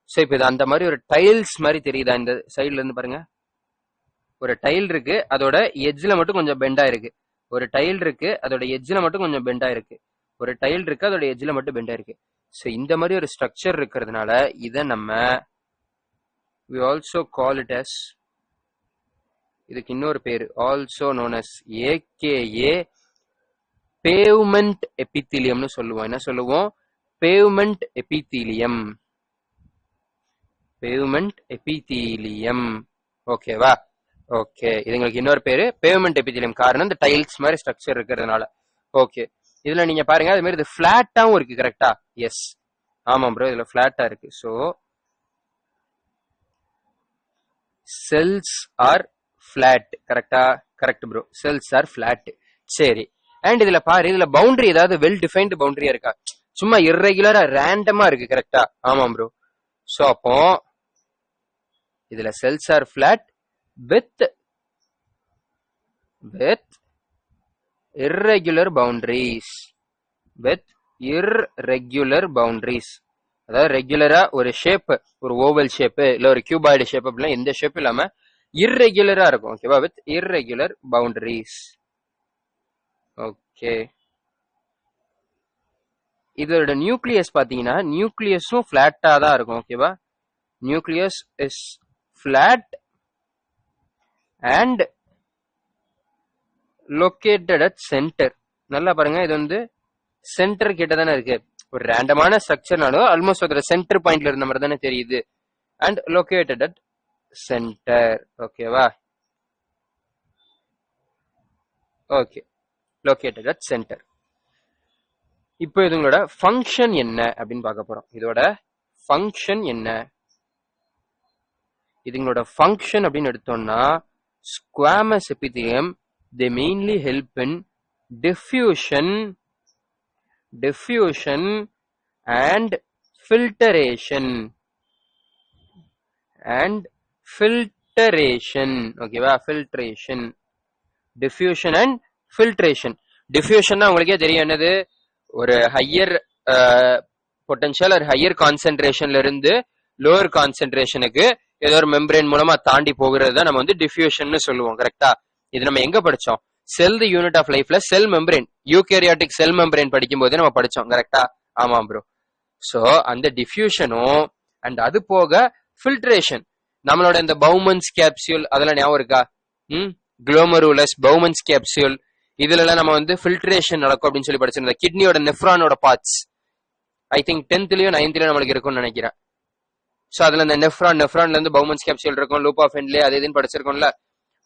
சோ இப்ப இது அந்த மாதிரி ஒரு டைல்ஸ் மாதிரி தெரியுதா? இந்த சைட்ல இருந்து பாருங்க, ஒரு டைல் இருக்கு, அதோட எட்ஜ்ல மட்டும் கொஞ்சம் பெண்டா இருக்கு. ஒரு டைல் இருக்கு, அதோட எட்ஜ்ல மட்டும் கொஞ்சம் பெண்டா இருக்கு. ஒரு டைல் இருக்கு, அதோட எட்ஜ்ல மட்டும் பெண்டா இருக்கு. சோ இந்த மாதிரி ஒரு ஸ்ட்ரக்சர் இருக்கிறதுனால இத நம்ம we also call it as, இதுக்கு இன்னொரு பேரு, also known as AKA pavement epithelium னு சொல்லுவோம். என்ன சொல்லுவோம்? pavement epithelium. pavement epithelium. ஓகேவா? ஓகே, இதுங்களுக்கு இன்னொரு பேரு பேவ்மெண்ட் எபிதிலியம். காரணம் இந்த டைல்ஸ் மாதிரி ஸ்ட்ரக்சர் இருக்கிறதுனால. ஓகே, இதுல நீங்க பாருங்க, அது மாதிரி இது பிளாட்டாவும் இருக்கு. கரெக்டா? எஸ், ஆமா ப்ரோ, இதுல பிளாட்டா இருக்கு. So cells are flat. கரெக்டா? Correct bro, cells are flat. சரி, அண்ட் இதுல பாரு, இதுல பவுண்டரி ஏதாவது வெல் டிஃபைன்டு பவுண்டரியா இருக்கா? சும்மா இர்ரெகுலரா ரேண்டமா இருக்கு. கரெக்டா? ஆமா ப்ரோ. சோ அப்போ இதுல cells are flat with irregular boundaries. with irregular boundaries. அதாவது ரெகுலரா ஒரு ஷேப், ஒரு ஓவல் ஷேப் இல்ல ஒரு கியூபாய்டு ஷேப் அப்படின்னா எந்த ஷேப் இல்லாம இர்ரெகுலரா இருக்கும். ஓகேவா? With irregular boundaries. ஓகே, இதோட நியூக்ளியஸ் பாத்தீங்கன்னா நியூக்ளியஸும் பிளாட்டா தான் இருக்கும். ஓகேவா? Nucleus is flat and located at center. நல்லா பாருங்க, இது வந்து சென்டர் கிட்ட தானே இருக்கு. ஒரு ரேண்டமான ஸ்ட்ரக்சர்னாலும் ஆல்மோஸ்ட் அதோட சென்டர் பாயிண்ட்ல இருந்த மாதிரி தானே தெரியுது. And located at center. ஓகேவா? Okay, located at center. இப்போ இதுங்களோட ஃபங்க்ஷன் என்ன அப்படின்னு பார்க்க போறோம். இதோட ஃபங்க்ஷன் என்ன? இதுங்களோட ஃபங்க்ஷன் அப்படின்னு எடுத்தோம்னா, squamous epithelium, they mainly help in diffusion and filtration. ஓகேவா? filtration, diffusion and filtration. diffusion உங்களுக்கே தெரியும் என்னது, ஒரு ஹையர் பொட்டன்ஷியல் ஒரு ஹையர் கான்சென்ட்ரேஷன்ல இருந்து லோவர் கான்சென்ட்ரேஷனுக்கு ஏதோ ஒரு மெம்பரேன் மூலமா தாண்டி போகிறது தான் நம்ம வந்து டிஃப்யூஷன் சொல்லுவோம். கரெக்டா? இது நம்ம எங்க படிச்சோம்? செல் தி யூனிட் ஆஃப் லைஃப்ல செல் மெம்பரேன், யூகேரியாட்டிக் செல் மெம்பரேன் படிக்கும் போது நம்ம படிச்சோம். கரெக்டா? ஆமா ப்ரோ. சோ அந்த டிஃப்யூஷனும் அண்ட் அது போக ஃபில்ட்ரேஷன், நம்மளோட இந்த பவுமன்ஸ் கேப்சியூல் அதெல்லாம் ஞாபகம் இருக்கா? குளோமருலஸ், பவுமன்ஸ் கேப்சியூல், இதுல எல்லாம் நம்ம வந்து ஃபில்ட்ரேஷன் நடக்கும் அப்படின்னு சொல்லி படிச்சிருந்தோம். கிட்னியோட நெஃப்ரானோட parts I think 10th 9th நம்மளுக்கு இருக்கும்னு நினைக்கிறேன். சோ அதுல இந்த நெஃப்ரான்ல இருந்து பவுமன்ஸ் கேப்சியூல் இருக்கும், லூப் ஆஃப் ஹென்லே அது இதுன்னு படிச்சிருக்கோம்ல.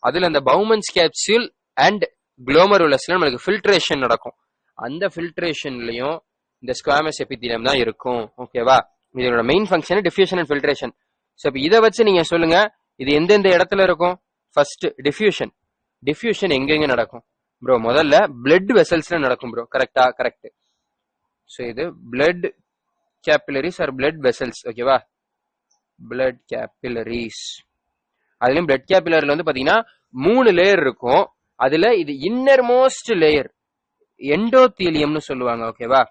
அதுல இந்த பவுமன்ஸ் கேப்சியூல் அண்ட் குளோமருலஸ்ல நம்மளுக்கு ஃபில்ட்ரேஷன் நடக்கும். அந்த ஃபில்ட்ரேஷன்லயும் இந்த ஸ்குவாமஸ் எபிதிலியம் தான் இருக்கும். ஓகேவா? இதோட main function diffusion and filtration. So இப்போ இதை வச்சு நீங்க சொல்லுங்க, இது எந்தெந்த இடத்துல இருக்கும்? ஃபர்ஸ்ட் டிஃப்யூஷன் எங்கெங்க நடக்கும் ப்ரோ? முதல்ல பிளட் வெசல்ஸ்ல நடக்கும் ப்ரோ. கரெக்டா? கரெக்ட். சோ இது blood capillaries or blood vessels. ஓகேவா? Blood capillaries. அதுலயும் பிளட் கேபிலரில வந்து பாத்தீங்கன்னா 3 லேயர் இருக்கும். அதுல இது இன்னர் மோஸ்ட் லேயர் எண்டோதீலியம்னு சொல்லுவாங்க. ஓகேவா?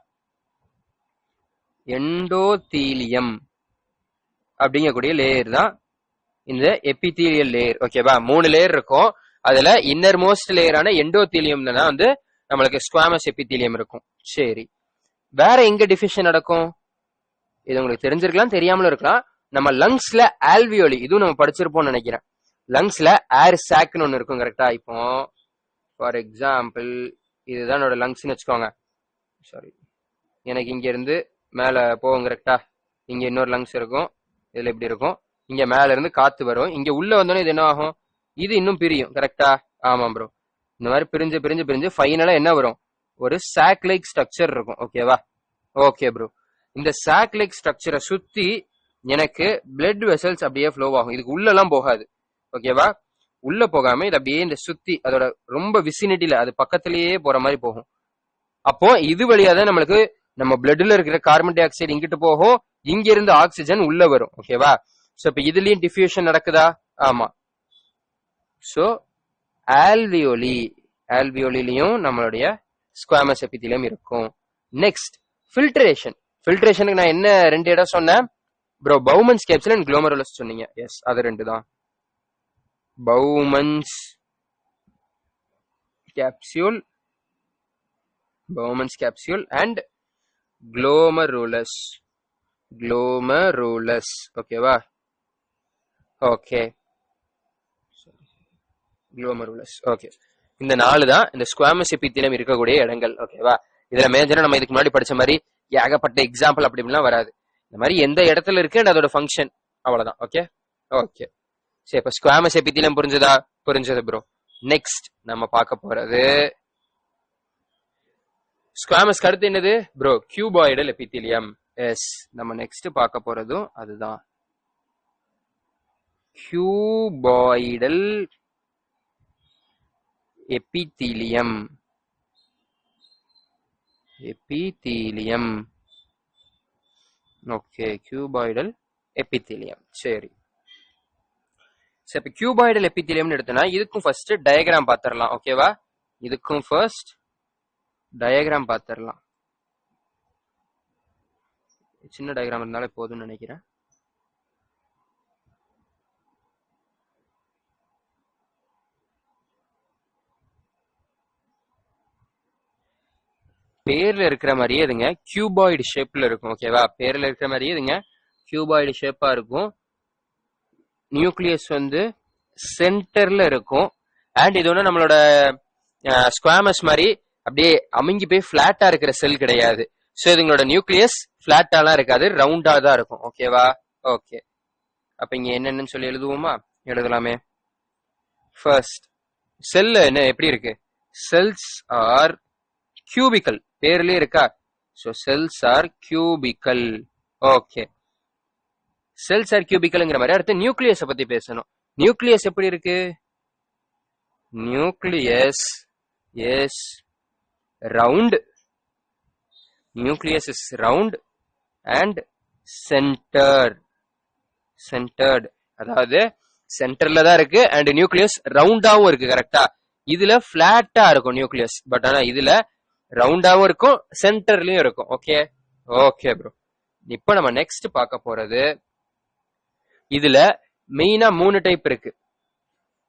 எண்டோதீலியம் அப்படிங்கக்கூடிய லேயர் தான் இந்த எபிதீலியல் லேயர். ஓகேவா? 3 லேயர் இருக்கும். அதுல இன்னர் மோஸ்ட் லேயரான எண்டோதீலியம்ல தான் வந்து நம்மளுக்கு ஸ்குவாமஸ் எபிதீலியம் இருக்கும். சரி, வேற எங்க டிஃபிஷன் நடக்கும்? இது உங்களுக்கு தெரிஞ்சிருக்கலாம், தெரியாமலும் இருக்கலாம். நம்ம லங்ஸ்ல ஆல்வியோலி, இதுவும் நம்ம படிச்சிருப்போம்னு நினைக்கிறேன். லங்ஸ்ல ஏர் சாக்னு ஒண்ணு இருக்கும். கரெக்டா? இப்போ ஃபார் எக்ஸாம்பிள் இதுதான் என்னோட லங்ஸ்ன்னு வச்சுக்கோங்க. சாரி, எனக்கு இங்க இருந்து மேல போகும். கரெக்டா? இங்க இன்னொரு லங்ஸ் இருக்கும். இதுல இப்படி இருக்கும். இங்க மேல இருந்து காத்து வரும். இங்க உள்ள வந்தோடனே இது என்ன ஆகும்? இது இன்னும் பிரியும். கரெக்டா? ஆமா ப்ரோ. இந்த மாதிரி பிரிஞ்சு பிரிஞ்சு பிரிஞ்சு ஃபைனலா என்ன வரும்? ஒரு சாக் லைக் ஸ்ட்ரக்சர் இருக்கும். ஓகேவா? Okay bro. இந்த சாக் லைக் ஸ்ட்ரக்சரை சுத்தி எனக்கு பிளட் வெசல்ஸ் அப்படியே ஃப்ளோ ஆகும். இதுக்கு உள்ள எல்லாம் போகாது. ஓகேவா? உள்ள போகாம இது அப்படியே இந்த சுத்தி அதோட ரொம்ப விசினிட்டில அது பக்கத்திலேயே போற மாதிரி போகும். அப்போ இது வழியா தான் நம்மளுக்கு நம்ம பிளட்ல இருக்கிற கார்பன் டை ஆக்சைடு இங்கிட்டு போகும், இங்க இருந்து ஆக்சிஜன் உள்ள வரும். ஓகேவா? சோ இப்ப இதுலயும் டிஃப்யூஷன் நடக்குதா? ஆமா. சோ ஆல்வியோலிலையும் நம்மளுடைய ஸ்குவாமஸ் எபிதிலியம் இருக்கும். நெக்ஸ்ட் ஃபில்ட்ரேஷனுக்கு நான் என்ன 2 இடம் சொன்னேன் bro? Bowman's capsule and glomerulus சொன்னீங்க. எஸ், அது 2 தான். Bowman's capsule and glomerulus. ஓகேவா? Okay, glomerulus. ஓகே, இந்த 4 தான் இந்த ஸ்குவாமஸ் எபித்தீலியம் இருக்கக்கூடிய இடங்கள். ஓகேவா? இதுல மேஜரா நம்ம இதுக்கு முன்னாடி படிச்ச மாதிரி ஏகப்பட்ட எக்ஸாம்பிள் அப்படி இப்படிலாம் வராது. இந்த மாதிரி எந்த இடத்துல இருக்கு அதோட ஃபங்க்ஷன், அவ்வளவுதான். ஓகே ஓகே, சரி. இப்ப ஸ்குவாமஸ் எபித்தீலியம் புரிஞ்சதா? புரிஞ்சது ப்ரோ. நெக்ஸ்ட் நம்ம பார்க்க போறது ஸ்குவாமஸ்க்கு அடுத்து என்னது ப்ரோ? Cuboidal epithelium. எஸ், நம்ம நெக்ஸ்ட் பார்க்க போறதும் அதுதான். Cuboidal epithelium. Epithelium. Okay, cuboidal epithelium. சரி, இப்ப கியூபாய்டல் எபித்தீலியம்னு எடுத்தனா இதுக்கும் ஃபர்ஸ்ட் டயக்ராம் பாத்திரலாம். ஓகேவா? இதுக்கும் ஃபர்ஸ்ட் டயக்ராம் பாத்திரலாம். சின்ன டயக்ராம் இருந்தாலே போதும்னு நினைக்கிறேன். பேர்ல இருக்கிற மாதிரியே இதுங்க கியூபாய்டு ஷேப்ல இருக்கும். ஓகேவா? பேர்ல இருக்கிற மாதிரியே இதுங்க கியூபாய்டு ஷேப்பா இருக்கும். நியூக்ளியஸ் வந்து சென்டர்ல இருக்கும். அண்ட் இது ஒண்ணு நம்மளோட ஸ்குவாமஸ் மாதிரி அப்படியே அமுங்கி போய் பிளாட்டா இருக்கிற செல் கிடையாது. சோ இதுங்களோட நியூக்ளியஸ் பிளாட்டாலாம் இருக்காது, ரவுண்டா தான் இருக்கும். ஓகேவா? ஓகே, அப்ப இங்க என்னன்னு சொல்லி எழுதுவோமா? எழுதலாமே. ஃபர்ஸ்ட் செல் என்ன எப்படி இருக்கு? Cells are cubical. பேர்லயே இருக்கா? So cells are cubical. Okay, cells are கியூபிக்கல்ங்கிற மாதிரி. அடுத்து நியூக்ளியஸ் பத்தி பேசணும். நியூக்ளியஸ் எப்படி இருக்கு? Nucleus is round. Nucleus is round and centred. Centred, அதாவது சென்டர்ல தான் இருக்கு அண்ட் நியூக்ளியஸ் ரவுண்டாவும் இருக்கு. கரெக்டா? இதுல பிளாட்டா இருக்கும் நியூக்ளியஸ், பட் ஆனா இதுல ரவுண்டாவும் இருக்கும், சென்டர்லயும் இருக்கும். Okay okay bro. இப்ப நம்ம நெக்ஸ்ட் பார்க்க போறது, இதுல மெயினா 3 டைப் இருக்கு.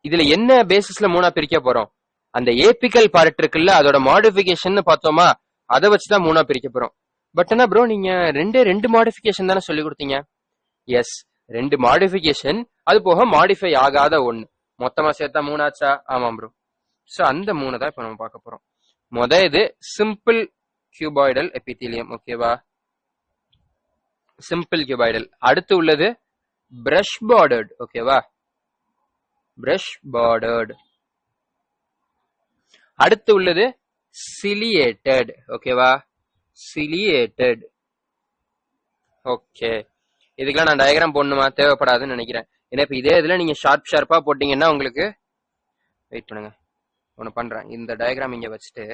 இதுல என்ன பேசிஸ்ல 3ஆ பிரிக்க போறோம்? அந்த ஏபிக்கல் பார்ட் இருக்குல்ல, அதோட மாடிஃபிகேஷன் பார்த்தோமா, அதை வச்சுதான் 3ஆ பிரிக்க போறோம். பட் ஆனா ப்ரோ நீங்க ரெண்டு மாடிஃபிகேஷன் தானே சொல்லி கொடுத்தீங்க. எஸ், 2 மாடிஃபிகேஷன், அது போக மாடிஃபை ஆகாத 1, மொத்தமா சேர்த்தா 3 ஆச்சா? ஆமாம் ப்ரோ. சோ அந்த 3 தான் இப்ப நம்ம பார்க்க போறோம். இது சிம்பிள் கியூபாய்டல் எபித்தீலியம். ஓகேவா? Simple cuboidal. அடுத்து உள்ளது பிரஷ் பார்டர்ட். ஓகேவா? Brush bordered. அடுத்து உள்ளது சிலியேட்டட். ஓகேவா? சிலியேட்டட். ஓகே, இதுக்கெல்லாம் நான் டயக்ராம் போடணுமா? தேவைப்படாதுன்னு நினைக்கிறேன். ஏன்னா இப்ப இதே இதுல நீங்க ஷார்ப்பா போட்டீங்கன்னா உங்களுக்கு, வெயிட் பண்ணுங்க, ஒண்ணு பண்றேன். இந்த டயக்ராம் இங்க வச்சுட்டு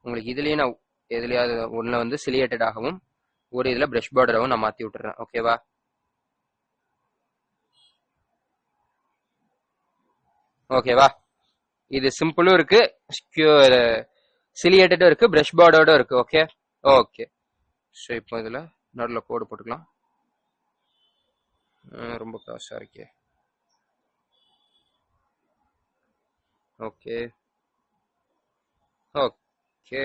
உங்களுக்கு இதுலயே நான் எதுலயாவது ஒண்ணுல வந்து சிலியேட்டட் ஆகவும் ஒரு இதுல பிரஷ் பார்டராகவும் நான் மாத்தி விட்டுறேன். ஓகேவா? ஓகேவா? இது சிம்பிளும் இருக்கு, சிலியேட்டடும் இருக்கு, பிரஷ் பார்டோட இருக்கு. Okay okay. ஸோ இப்போ இதுல நடுவில் கோடு போட்டுக்கலாம். ரொம்ப காசா இருக்கே. ஓகே ஓகே,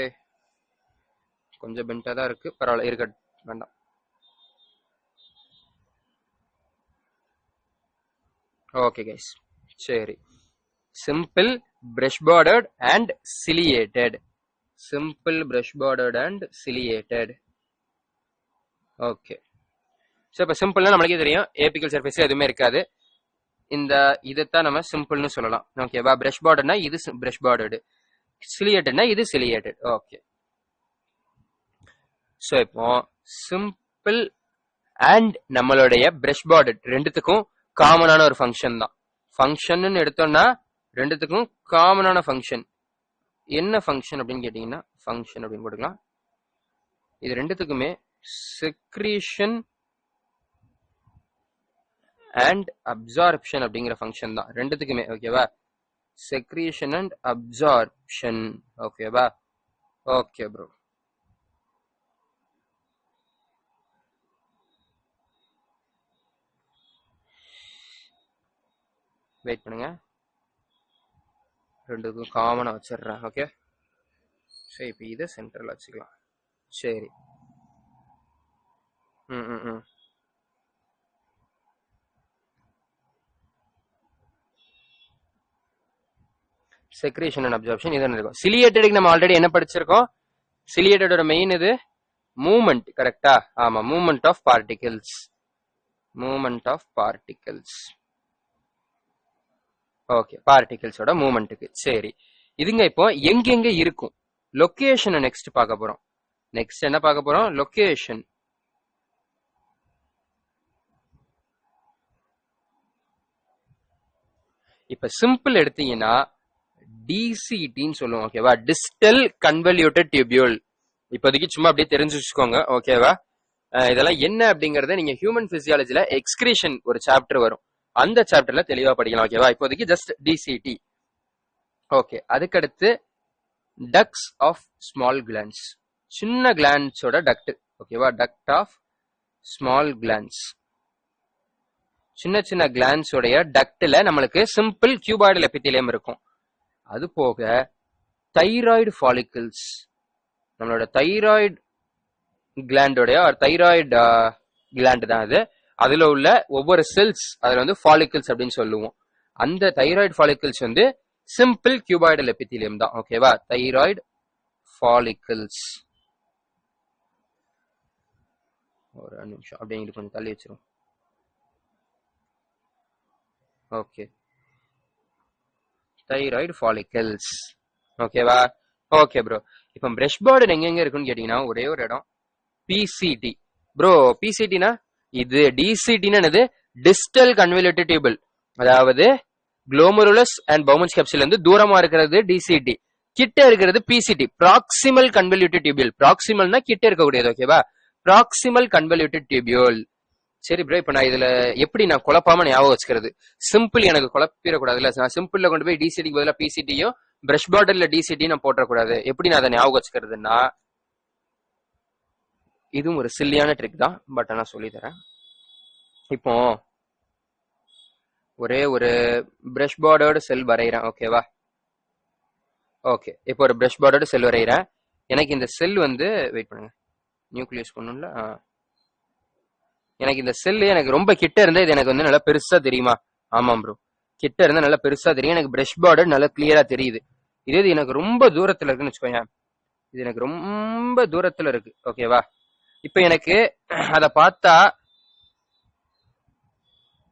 கொஞ்சம் பென்டா தான் இருக்கு, பரவாயில்ல, இருக்க வேண்டாம். ஓகே கைஸ், சரி. Simple, brush bordered and ciliated. Simple, brush bordered and ciliated. Okay. So இப்போ சிம்பிள்னா நம்மளுக்கே தெரியும், ஏபிக்கல் சர்ஃபேஸ் எதுவுமே இருக்காது. இந்த இதைத்தான் நம்ம சிம்பிள்னு சொல்லலாம். ஓகேவா? பிரஷ் பார்டர்னா இது பிரஷ் பார்டர்டு, சிலியேட்டட்னா இது சிலியேட்டட். ஓகே. ஸோ இப்போ சிம்பிள் அண்ட் நம்மளுடைய பிரஷ் பார்டர்ட் ரெண்டுத்துக்கும் காமனான ஒரு ஃபங்க்ஷன் தான். ஃபங்க்ஷன் எடுத்தோம்னா ரெண்டுத்துக்கும் காமனான ஃபங்க்ஷன் என்ன ஃபங்க்ஷன் அப்படின்னு கேட்டீங்கன்னா, ஃபங்க்ஷன் அப்படின்னு போட்டுக்கலாம். இது ரெண்டுத்துக்குமே செக்ரீஷன் அண்ட் அப்சார்ப்ஷன் அப்படிங்கிற ஃபங்க்ஷன் தான் ரெண்டுத்துக்குமே. ஓகேவா? Secretion and absorption. ஓகேவா? Okay bro. வெயிட் பண்ணுங்க, ரெண்டுக்கும் காமனா வச்சிடுறேன். ஓகே, சரி. இப்போ இதை சென்டர்ல வச்சுக்கலாம். சரி. ம் ம் ம் செக்ரேஷன் அண்ட் அப்சார்ப்ஷன் இது இருக்கும். சிலியேட்டடுக்கு நம்ம ஆல்ரெடி என்ன படிச்சிருக்கோம்? சிலியேட்டடோட மெயின் இது மூவ்மெண்ட், கரெக்டா? ஆமா, movement of particles. Movement of particles. Okay, பார்ட்டிகிள்ஸோட மூவ்மெண்ட்டுக்கு. சரி, இதுங்க இப்போ எங்கெங்க இருக்கும்? லொகேஷனை நெக்ஸ்ட் பார்க்க போறோம். நெக்ஸ்ட் என்ன பார்க்க போறோம்? லொகேஷன். இப்ப சிம்பிள் எடுத்தீங்கன்னா டிசிடின்னு சொல்லுவோம், ஓகேவா? Distal convoluted tubule. இப்போதைக்கு சும்மா அப்படியே தெரிஞ்சு வச்சுக்கோங்க, ஓகேவா? இதெல்லாம் என்ன அப்படிங்கறத நீங்க ஹியூமன் பிசியாலஜில எக்ஸ்கிரீஷன் ஒரு சாப்டர் வரும், அந்த சாப்டர்ல தெளிவா படிக்கலாம், ஓகேவா? இப்போதைக்கு ஜஸ்ட் டிசிடி. ஓகே, அதுக்கடுத்து டக்ஸ் ஆஃப் ஸ்மால் கிளான்ஸ். சின்ன கிளான்ஸோட டக்ட், ஓகேவா? Duct of small glands. சின்ன சின்ன கிளான்ஸோடைய டக்ட்ல நம்மளுக்கு சிம்பிள் கியூபாய்டல் எபித்தீலியம் இருக்கும். அது போக தைராய்டு ஃபாலிக்கிள்ஸ், நம்மளோட தைராய்டு கிளாண்டோடைய தைராய்டு கிளாண்ட் தான் அது. அதுல உள்ள ஒவ்வொரு செல்ஸ் அதுல வந்து ஃபாலிக்கிள்ஸ் அப்படின்னு சொல்லுவோம். அந்த தைராய்டு ஃபாலிக்கிள்ஸ் வந்து சிம்பிள் கியூபாய்டல் எபித்தீலியம் தான், ஓகேவா? Thyroid follicles. ஒரு நிமிஷம் அப்படிங்கிட்டு கொஞ்சம் தள்ளி வச்சிரும். ஓகே, தைராய்டு ஃபாலிக்கிள்ஸ், ஓகேவா? ஓகே ப்ரோ, இப்போ பிரஷ் பார்டர் எங்க இருக்குன்னு கேட்டீங்கன்னா ஒரே ஒரு இடம், பிசிடி. ப்ரோ பிசிடினா இது, டிசிடினா என்னது? Distal convoluted tubule. அதாவது குளோமருலஸ் அண்ட் பவுமன்ஸ் கேப்சூல் வந்து தூரமா இருக்கிறது டிசிடி, கிட்ட இருக்கிறது பிசிடி, ப்ராக்சிமல் கன்வல்யூட்டட் டியூபிள். ப்ராக்சிமல்னா கிட்ட இருக்கக்கூடியது, ஓகேவா? Proximal convoluted tubule. சரி ப்ரோ, இப்ப நான் இதுல எப்படி நான் குழப்பாம ஞாபகம் வச்சுக்கிறது? சிம்பிள் எனக்கு குழப்பிடக்கூடாதுல்ல, நான் சிம்பிள்ல கொண்டு போய் டிசிடிக்கு பதிலாக பிசிடியும் பிரஷ் பார்டர்ல டிசிடியும் நான் போட்டக்கூடாது. எப்படி நான் அதை ஞாபகம் வச்சுக்கிறதுன்னா, இதுவும் ஒரு சில்லியான ட்ரிக் தான், பட் நான் சொல்லி தரேன். இப்போ ஒரே ஒரு பிரஷ் பார்டர்டு செல் வரைகிறேன், ஓகேவா? ஓகே, இப்போ ஒரு பிரஷ் பார்டர்டு செல் வரைகிறேன். எனக்கு இந்த செல் வந்து, வெயிட் பண்ணுங்க, நியூக்ளியஸ் பண்ணும்ல. எனக்கு இந்த செல்லு எனக்கு ரொம்ப கிட்ட இருந்தா இது எனக்கு வந்து நல்லா பெருசா தெரியுமா? ஆமாம் ப்ரோ, கிட்ட இருந்தா நல்லா பெருசா தெரியும். எனக்கு பிரஷ் பார்டர் நல்லா கிளியரா தெரியுது. இதே இது எனக்கு ரொம்ப தூரத்துல இருக்குன்னு வச்சுக்கோங்க, இது எனக்கு ரொம்ப தூரத்துல இருக்கு, ஓகேவா? இப்ப எனக்கு அதை பார்த்தா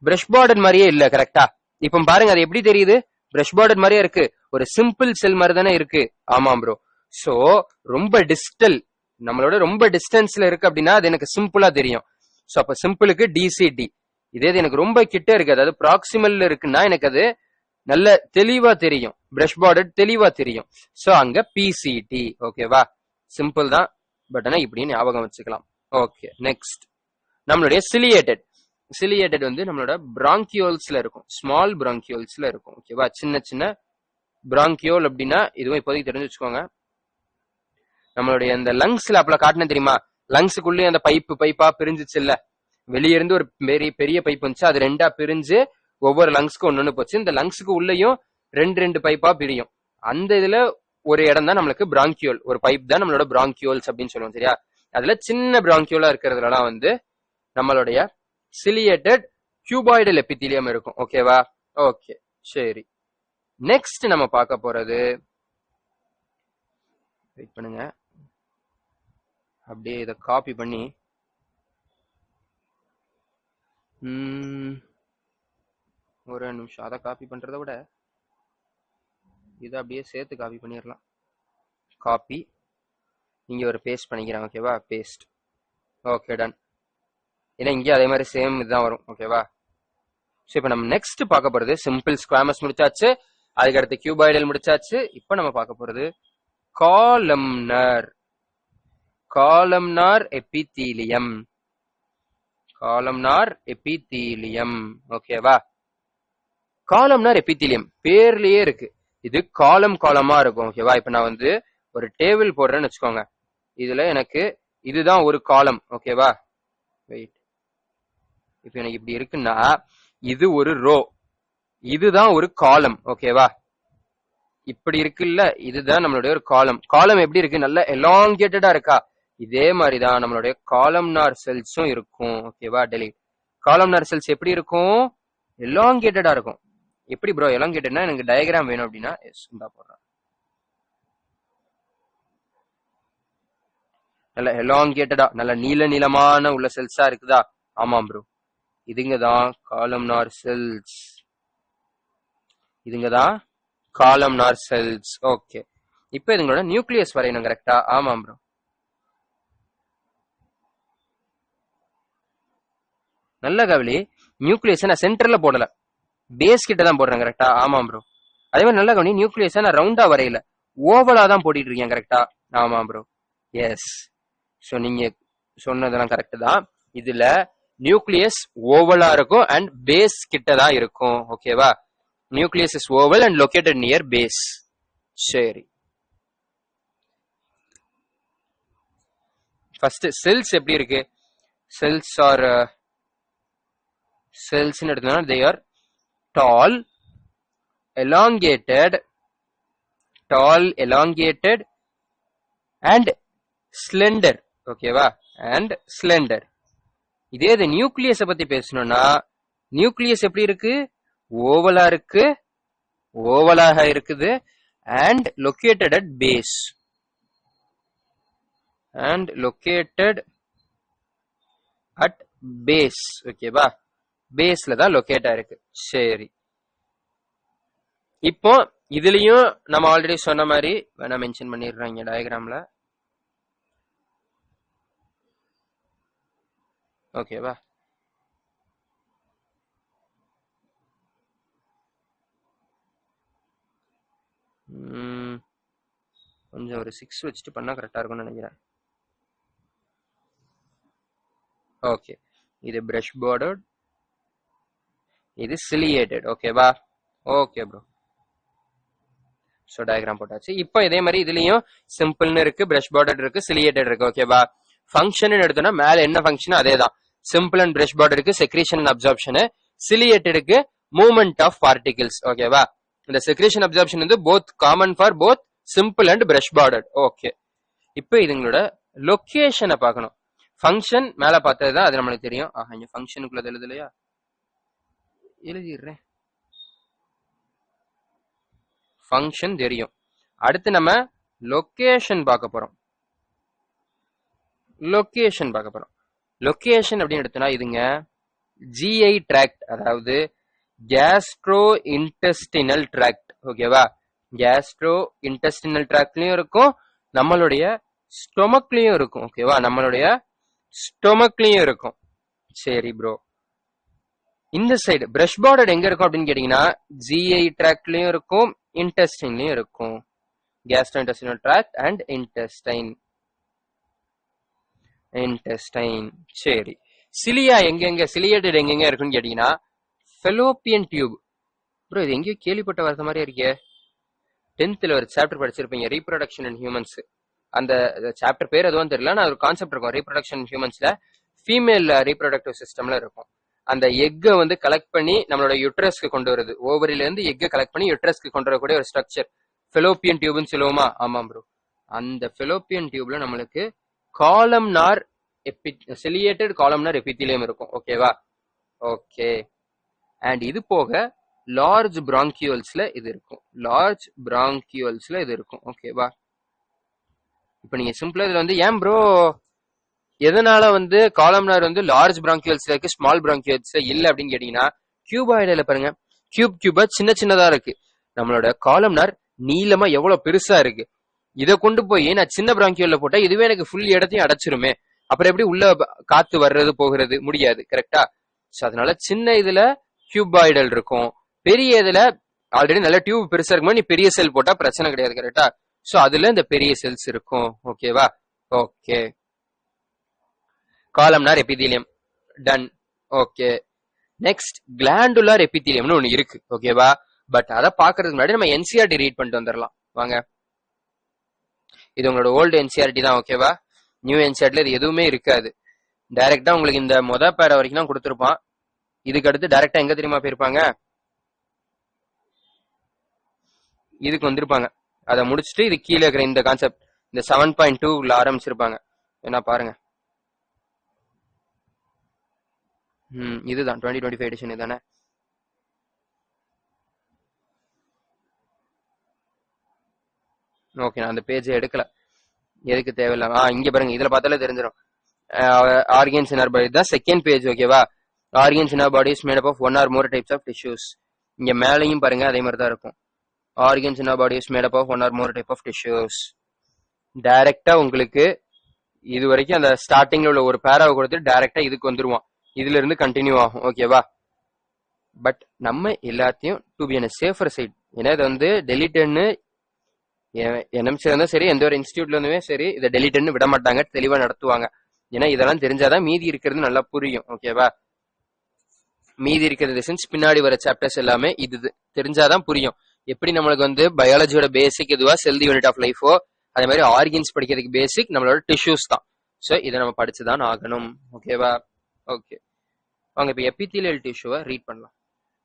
பிரஷ் பார்டர் மாதிரியே இல்ல, கரெக்டா? இப்ப பாருங்க, அது எப்படி தெரியுது? பிரஷ் பார்டர் மாதிரியே இருக்கு, ஒரு சிம்பிள் செல் மாதிரி தானே இருக்கு. ஆமாம் ப்ரோ. சோ ரொம்ப டிஸ்டல், நம்மளோட ரொம்ப டிஸ்டன்ஸ்ல இருக்கு அப்படின்னா அது எனக்கு சிம்பிளா தெரியும். சோ அப்ப சிம்பிளுக்கு டிசிடி. இதே எனக்கு ரொம்ப கிட்ட இருக்கு, அதாவது ப்ராக்சிமல்ல இருக்குன்னா எனக்கு அது நல்ல தெளிவா தெரியும், பிரஷ் பார்டர் தெளிவா தெரியும். சோ அங்க பிசிடி, ஓகேவா? சிம்பிள் தான், பட் ஆனா இப்படி ஞாபகம் வச்சுக்கலாம். ஓகே, நெக்ஸ்ட் நம்மளுடைய சிலியேட்டட். சிலியேட்டட் வந்து நம்மளோட பிராங்கியோல்ஸ்ல இருக்கும், ஸ்மால் பிராங்கியோல்ஸ்ல இருக்கும், ஓகேவா? சின்ன சின்ன பிராங்கியோல் அப்படின்னா இதுவும் இப்போதைக்கு தெரிஞ்சு வச்சுக்கோங்க. நம்மளுடைய அந்த லங்ஸ்ல அப்பல காட்டின தெரியுமா? லங்ஸுக்குள்ளே அந்த பைப்பா பிரிஞ்சிச்சு இல்ல, வெளியே இருந்து ஒரு பெரிய பைப் வந்துச்சு, அது ரெண்டா பிரிஞ்சு ஒவ்வொரு லங்ஸ்க்கு ஒன்னு போச்சு. இந்த லங்ஸுக்கு உள்ளேயும் ரெண்டு பைப்பா பிரியும். அந்த இதுல ஒரு இடம் தான் நம்மளுக்கு பிராங்கியோல், ஒரு பைப் தான் நம்மளோட பிராங்கியோல்ஸ் அப்படின்னு சொல்லுவோம், சரியா? அதுல சின்ன பிராங்கியோலா இருக்கிறதுலாம் வந்து நம்மளுடைய சிலியேட்டட் கியூபாய்டல் எபித்தீலியம் இருக்கும், ஓகேவா? ஓகே, சரி. நெக்ஸ்ட் நம்ம பார்க்க போறது, வெயிட் பண்ணுங்க, அப்படியே இதை காப்பி பண்ணி ஒரு நிமிஷம், அதை காப்பி பண்றதை விட இதை அப்படியே சேர்த்து காப்பி பண்ணிடலாம். காப்பி, இங்க ஒரு பேஸ்ட் பண்ணிக்கிறேன், ஓகேவா? பேஸ்ட். Okay, done. ஏன்னா இங்கே அதே மாதிரி சேம் இதுதான் வரும், ஓகேவா? ஸோ இப்போ நம்ம நெக்ஸ்ட் பார்க்க போறது சிம்பிள் ஸ்குவாமஸ் முடிச்சாச்சு, அதுக்கு அடுத்து கியூபாய்டல் முடிச்சாச்சு. இப்போ நம்ம பார்க்க போறது columnar. Columnar epithelium. Columnar epithelium, ஓகேவா? காலம்னார் எபித்தீலியம் பேர்லயே இருக்கு, இது காலமா இருக்கும், ஓகேவா? இப்ப நான் வந்து ஒரு டேபிள் போடுறேன்னு வச்சுக்கோங்க, இதுல எனக்கு இதுதான் ஒரு காலம், ஓகேவா? வெயிட், இப்ப எனக்கு இப்படி இருக்குன்னா இது ஒரு ரோ, இதுதான் ஒரு காலம், ஓகேவா? இப்படி இருக்குல்ல, இதுதான் நம்மளுடைய ஒரு காலம். காலம் எப்படி இருக்கு? நல்ல எலாங்கேட்டடா இருக்கா? இதே மாதிரிதான் நம்மளுடைய காலம்னார் செல்ஸும் இருக்கும், ஓகேவா? டெலிட். காலம்னார் செல்ஸ் எப்படி இருக்கும்? எலாங்கேட்டடா இருக்கும். எப்படி ப்ரோ எலாங்கேட்டட்னா எனக்கு டயக்ராம் வேணும் அப்படின்னா எஸ் இந்தா போடுறேன். நல்ல எலாங்கேட்டடா நல்ல நீளமான உள்ள செல்ஸா இருக்குதா? ஆமாம் bro. இதுங்கதான் columnar cells. இதுங்கதான் columnar cells. Okay, இப்ப இதுங்களோட நியூக்ளியஸ் வரையணும் கரெக்டா? ஆமாம் ப்ரோ. நல்ல கவலி, நியூக்ளியஸ் நான் சென்டர்ல போடல, பேஸ் கிட்ட தான் போடுறேன் கரெக்டா? ஆமாம் ப்ரோ. அதே மாதிரி நல்ல கவனி, நியூக்ளியஸ் நான் ரவுண்டா வரையல, ஓவலா தான் போட்டிட்டு இருக்கேன் கரெக்டா? ஆமாம் ப்ரோ. எஸ். சோ நீங்க சொன்னதெல்லாம் கரெக்ட் தான். இதுல நியூக்ளியஸ் ஓவலா இருக்கும் அண்ட் பேஸ் கிட்ட தான் இருக்கும். ஓகேவா? Nucleus is oval and located near base. சரி, ஃபர்ஸ்ட் செல்ஸ் எப்படி இருக்கு? செல்ஸ் ஆர் செல்ஸ் எடுத்தோம்னா they are tall, elongated and slender. ஓகேவா? and slender. இதே இது நியூக்ளியஸ் பத்தி பேசணும்னா நியூக்ளியஸ் எப்படி இருக்கு? ஓவலாக இருக்குது and located at base. ஓகேவா? பேஸ்ல தான் லொகேட் ஆயிருக்கு. சரி, இப்போ இதுலயும் நம்ம ஆல்ரெடி சொன்ன மாதிரி வேணா மென்ஷன் பண்ணிடுறாங்க டயக்ராம்ல. ஓகேவா? கொஞ்சம் ஒரு 6 வச்சுட்டு பண்ணா கரெக்டா இருக்கும்னு நினைக்கிறேன். ஓகே, இது பிரஷ் பார்டர், இது சிலியேட்டட். ஓகேவா? Okay bro. சோ டயக்ராம் போட்டாச்சு. இப்போ இதே மாதிரி இதுலயும் சிம்பிள்னு இருக்கு, பிரஷ் பார்டர் இருக்கு, சிலியேட்டட் இருக்கு. ஓகேவா? ஃபங்க்ஷன் எடுத்தோம்னா மேல என்ன ஃபங்க்ஷன் அதே தான். சிம்பிள் அண்ட் பிரஷ் பார்டருக்கு செக்ரீஷன் அண்ட் அப்சார்ப்ஷன், சிலியேட்டடுக்கு மூவ்மெண்ட் ஆஃப் பார்ட்டிகிள்ஸ். ஓகேவா? இந்த செக்ரீஷன் அப்சார்ப்ஷன் வந்து both common for both simple and brush border. Okay, இப்போ இதுங்களோட லொகேஷனை பார்க்கணும். ஃபங்க்ஷன் மேல பார்த்ததுதான், அது நம்மளுக்கு தெரியும். இங்க ஃபங்க்ஷனுக்குள்ள எழுதலையா? எழுதிடுறேன். ஃபங்க்ஷன் தெரியும். அடுத்து நம்ம லொகேஷன் பார்க்க போறோம். லொகேஷன் அப்படின்னு எடுத்தோம்னா இதுங்க ஜிஐ ட்ராக்ட், அதாவது கேஸ்ட்ரோ இன்டெஸ்டினல் ட்ராக்ட். ஓகேவா? கேஸ்ட்ரோ இன்டெஸ்டினல் ட்ராக்ட்லயும் இருக்கும், நம்மளுடைய ஸ்டொமக்லயும் இருக்கும். ஓகேவா? நம்மளுடைய ஸ்டொமக்லயும் இருக்கும். சரி ப்ரோ, இந்த சைடு பிரஷ் பார்டர் எங்க இருக்கும் அப்படின்னு கேட்டீங்கன்னா ஜிஐ ட்ராக்ட்லயும் இருக்கும், இன்டெஸ்டைன்லயும் இருக்கும். Gastrointestinal tract and intestine. சரி, சிலியா எங்கெங்க, சிலியேட்டட் எங்கெங்க இருக்குன்னு கேட்டீங்கன்னா ஃபெலோப்பியன் டியூப். ப்ரோ இது எங்கேயோ கேள்விப்பட்ட வார்த்தை மாதிரி இருக்கே. 10th ஒரு சாப்டர் படிச்சிருப்பீங்க, ரீப்ரொடக்ஷன் இன் ஹியூமன்ஸ். அந்த சாப்டர் பேர் எதுவும் தெரியல, நான் ஒரு கான்செப்ட் இருக்கும். ரீப்ரொடக்ஷன் ஹியூமன்ஸ்ல ஃபீமேல் ரீப்ரொடக்டிவ் சிஸ்டம்ல இருக்கும். அந்த எக்கை வந்து கலெக்ட் பண்ணி நம்மளோட யுட்ரஸ்க்கு கொண்டு வருது. ஓவரில இருந்து எக்கை கலெக்ட் பண்ணி யுட்ரஸ்க்கு கொண்டு வரக்கூடிய ஒரு ஸ்ட்ரக்சர் ஃபெலோப்பியன் டியூப்னு சொல்லுவோமா? ஆமாம் ப்ரோ. அந்த ஃபெலோப்பியன் டியூப்ல நம்மளுக்கு காலம்னார் சிலியேட்டட் காலம்னார் எபித்திலியம் இருக்கும். ஓகேவா? ஓகே, அண்ட் இது போக லார்ஜ் பிராங்கியூல்ஸ்ல இது இருக்கும். ஓகேவா? இப்போ நீங்க சிம்பிளா இதுல வந்து ஏன் ப்ரோ எதனால வந்து காலம்னார் வந்து லார்ஜ் பிராங்கியூல்ஸ்ல இருக்கு, ஸ்மால் பிராங்கியூல்ஸ்ல இல்ல அப்படின்னு கேட்டீங்கன்னா, கியூபாய்டுல பாருங்க, கியூபா சின்னதா இருக்கு. நம்மளோட காலம்னார் நீளமா எவ்வளவு பெருசா இருக்கு. இதை கொண்டு போய் நான் சின்ன பிராங்கியூல்ல போட்டா இதுவே எனக்கு ஃபுல் இடத்தையும் அடைச்சிருமே. அப்புறம் எப்படி உள்ள காத்து வர்றது போகிறது? முடியாது. கரெக்டா? சோ அதனால சின்ன இதுல கியூபாய்டல் இருக்கும், பெரிய இதுல ஆல்ரெடி நல்ல டியூப் பெருசா இருக்கும்போது நீ பெரிய செல் போட்டா பிரச்சனை கிடையாது. கரெக்டா? சோ அதுல இந்த பெரிய செல்ஸ் இருக்கும். ஓகேவா? Okay, columnar epithelium done. Okay, next glandular எபிதீலியம்னு ஒண்ணு இருக்கு. ஓகேவா? பட் அதை பாக்குறதுக்கு முன்னாடி நம்ம என்சிஆர்டி ரீட் பண்ணிட்டு வந்துடலாம் வாங்க. இது உங்களோட ஓல்டு என்சிஆர்டி தான். ஓகேவா? நியூ என்சிஆர்டில இது எதுவுமே இருக்காது. டைரக்டா உங்களுக்கு இந்த பேர வரைக்கும் தான் கொடுத்துருப்பான். இதுக்கு அடுத்து டைரக்டா எங்க தெரியுமா போயிருப்பாங்க? இதுக்கு வந்திருப்பாங்க. அதை முடிச்சுட்டு இது கீழே இருக்கிற இந்த கான்செப்ட் இந்த 7.2 ஆரம்பிச்சிருப்பாங்க. என்ன பாருங்க, இதுதான் 2025 எடிஷன். இதுதானே? ஓகே, நான் அந்த பேஜை எடுக்கல, எதுக்கு தேவையில்லாம. இங்க பாருங்க, இதுல பார்த்தாலே தெரிஞ்சிடும். ஆர்கன்ஸ் இன் ஆர் பாடி தான் செகண்ட் பேஜ். ஓகேவா? Organs in our body is made up of one or more types of tissues. இங்க மேலையும் பாருங்க அதே மாதிரி தான் இருக்கும். Organs in our body is made up of one or more type of tissues. டைரக்டா உங்களுக்கு இது வரைக்கும் அந்த ஸ்டார்டிங்ல உள்ள ஒரு பேராவை கொடுத்து டைரக்டா இதுக்கு வந்துருவான். இதுல இருந்து கண்டினியூ ஆகும். ஓகேவா? பட் நம்ம எல்லாத்தையும் டு பி சேஃபர் சைட், ஏன்னா இது வந்து டெலிட்டட்னு என்எம்சி இருந்தாலும் சரி, எந்த ஒரு இன்ஸ்டியூட்ல இருந்துமே சரி, இதை டெலிட்டட்னு விட மாட்டாங்க, தெளிவா நடத்துவாங்க. ஏன்னா இதெல்லாம் தெரிஞ்சாதான் மீதி இருக்கிறது நல்லா புரியும். ஓகேவா? மீதி இருக்கிறது சென்ஸ் பின்னாடி வர சாப்டர்ஸ் எல்லாமே இது தெரிஞ்சாதான் புரியும். எப்படி நம்மளுக்கு வந்து பயாலஜியோட பேசிக் இதுவா செல் யூனிட் ஆஃப் லைஃபோ, அதே மாதிரி ஆர்கன்ஸ் படிக்கிறதுக்கு பேசிக் நம்மளோட டிஷ்யூஸ் தான். ஸோ இதை நம்ம படிச்சுதான் ஆகணும். ஓகேவா? ஓகே, வாங்க இப்போ எபித்தீலியல் டிஷ்யூவை ரீட் பண்ணலாம்.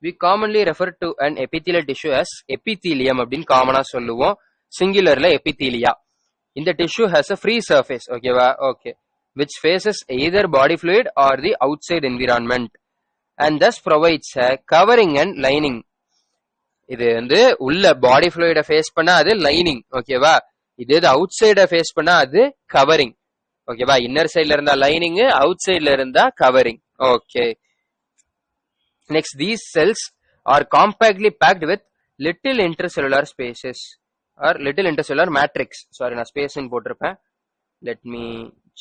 We commonly refer to an epithelial tissue as epithelium அப்படின்னு காமனா சொல்லுவோம். சிங்குலர்ல epithelia. இந்த tissue has a free surface. ஓகேவா? Okay, which faces either body fluid or the outside environment and thus provides a covering and lining. இது வந்து உள்ள பாடி ஃப்ளூயிட face பண்ணா அது லைனிங். ஓகேவா? இது அவுட் சைட ஃபேஸ் பண்ணா அது கவரிங். ஓகேவா? இன்னர் சைட்ல இருந்தா லைனிங், அவுட் சைட்ல இருந்தா covering. Okay, next, these cells are compactly packed with little intercellular spaces or little intercellular matrix. Sorry, நான் space in போட்டிருப்பேன். Let me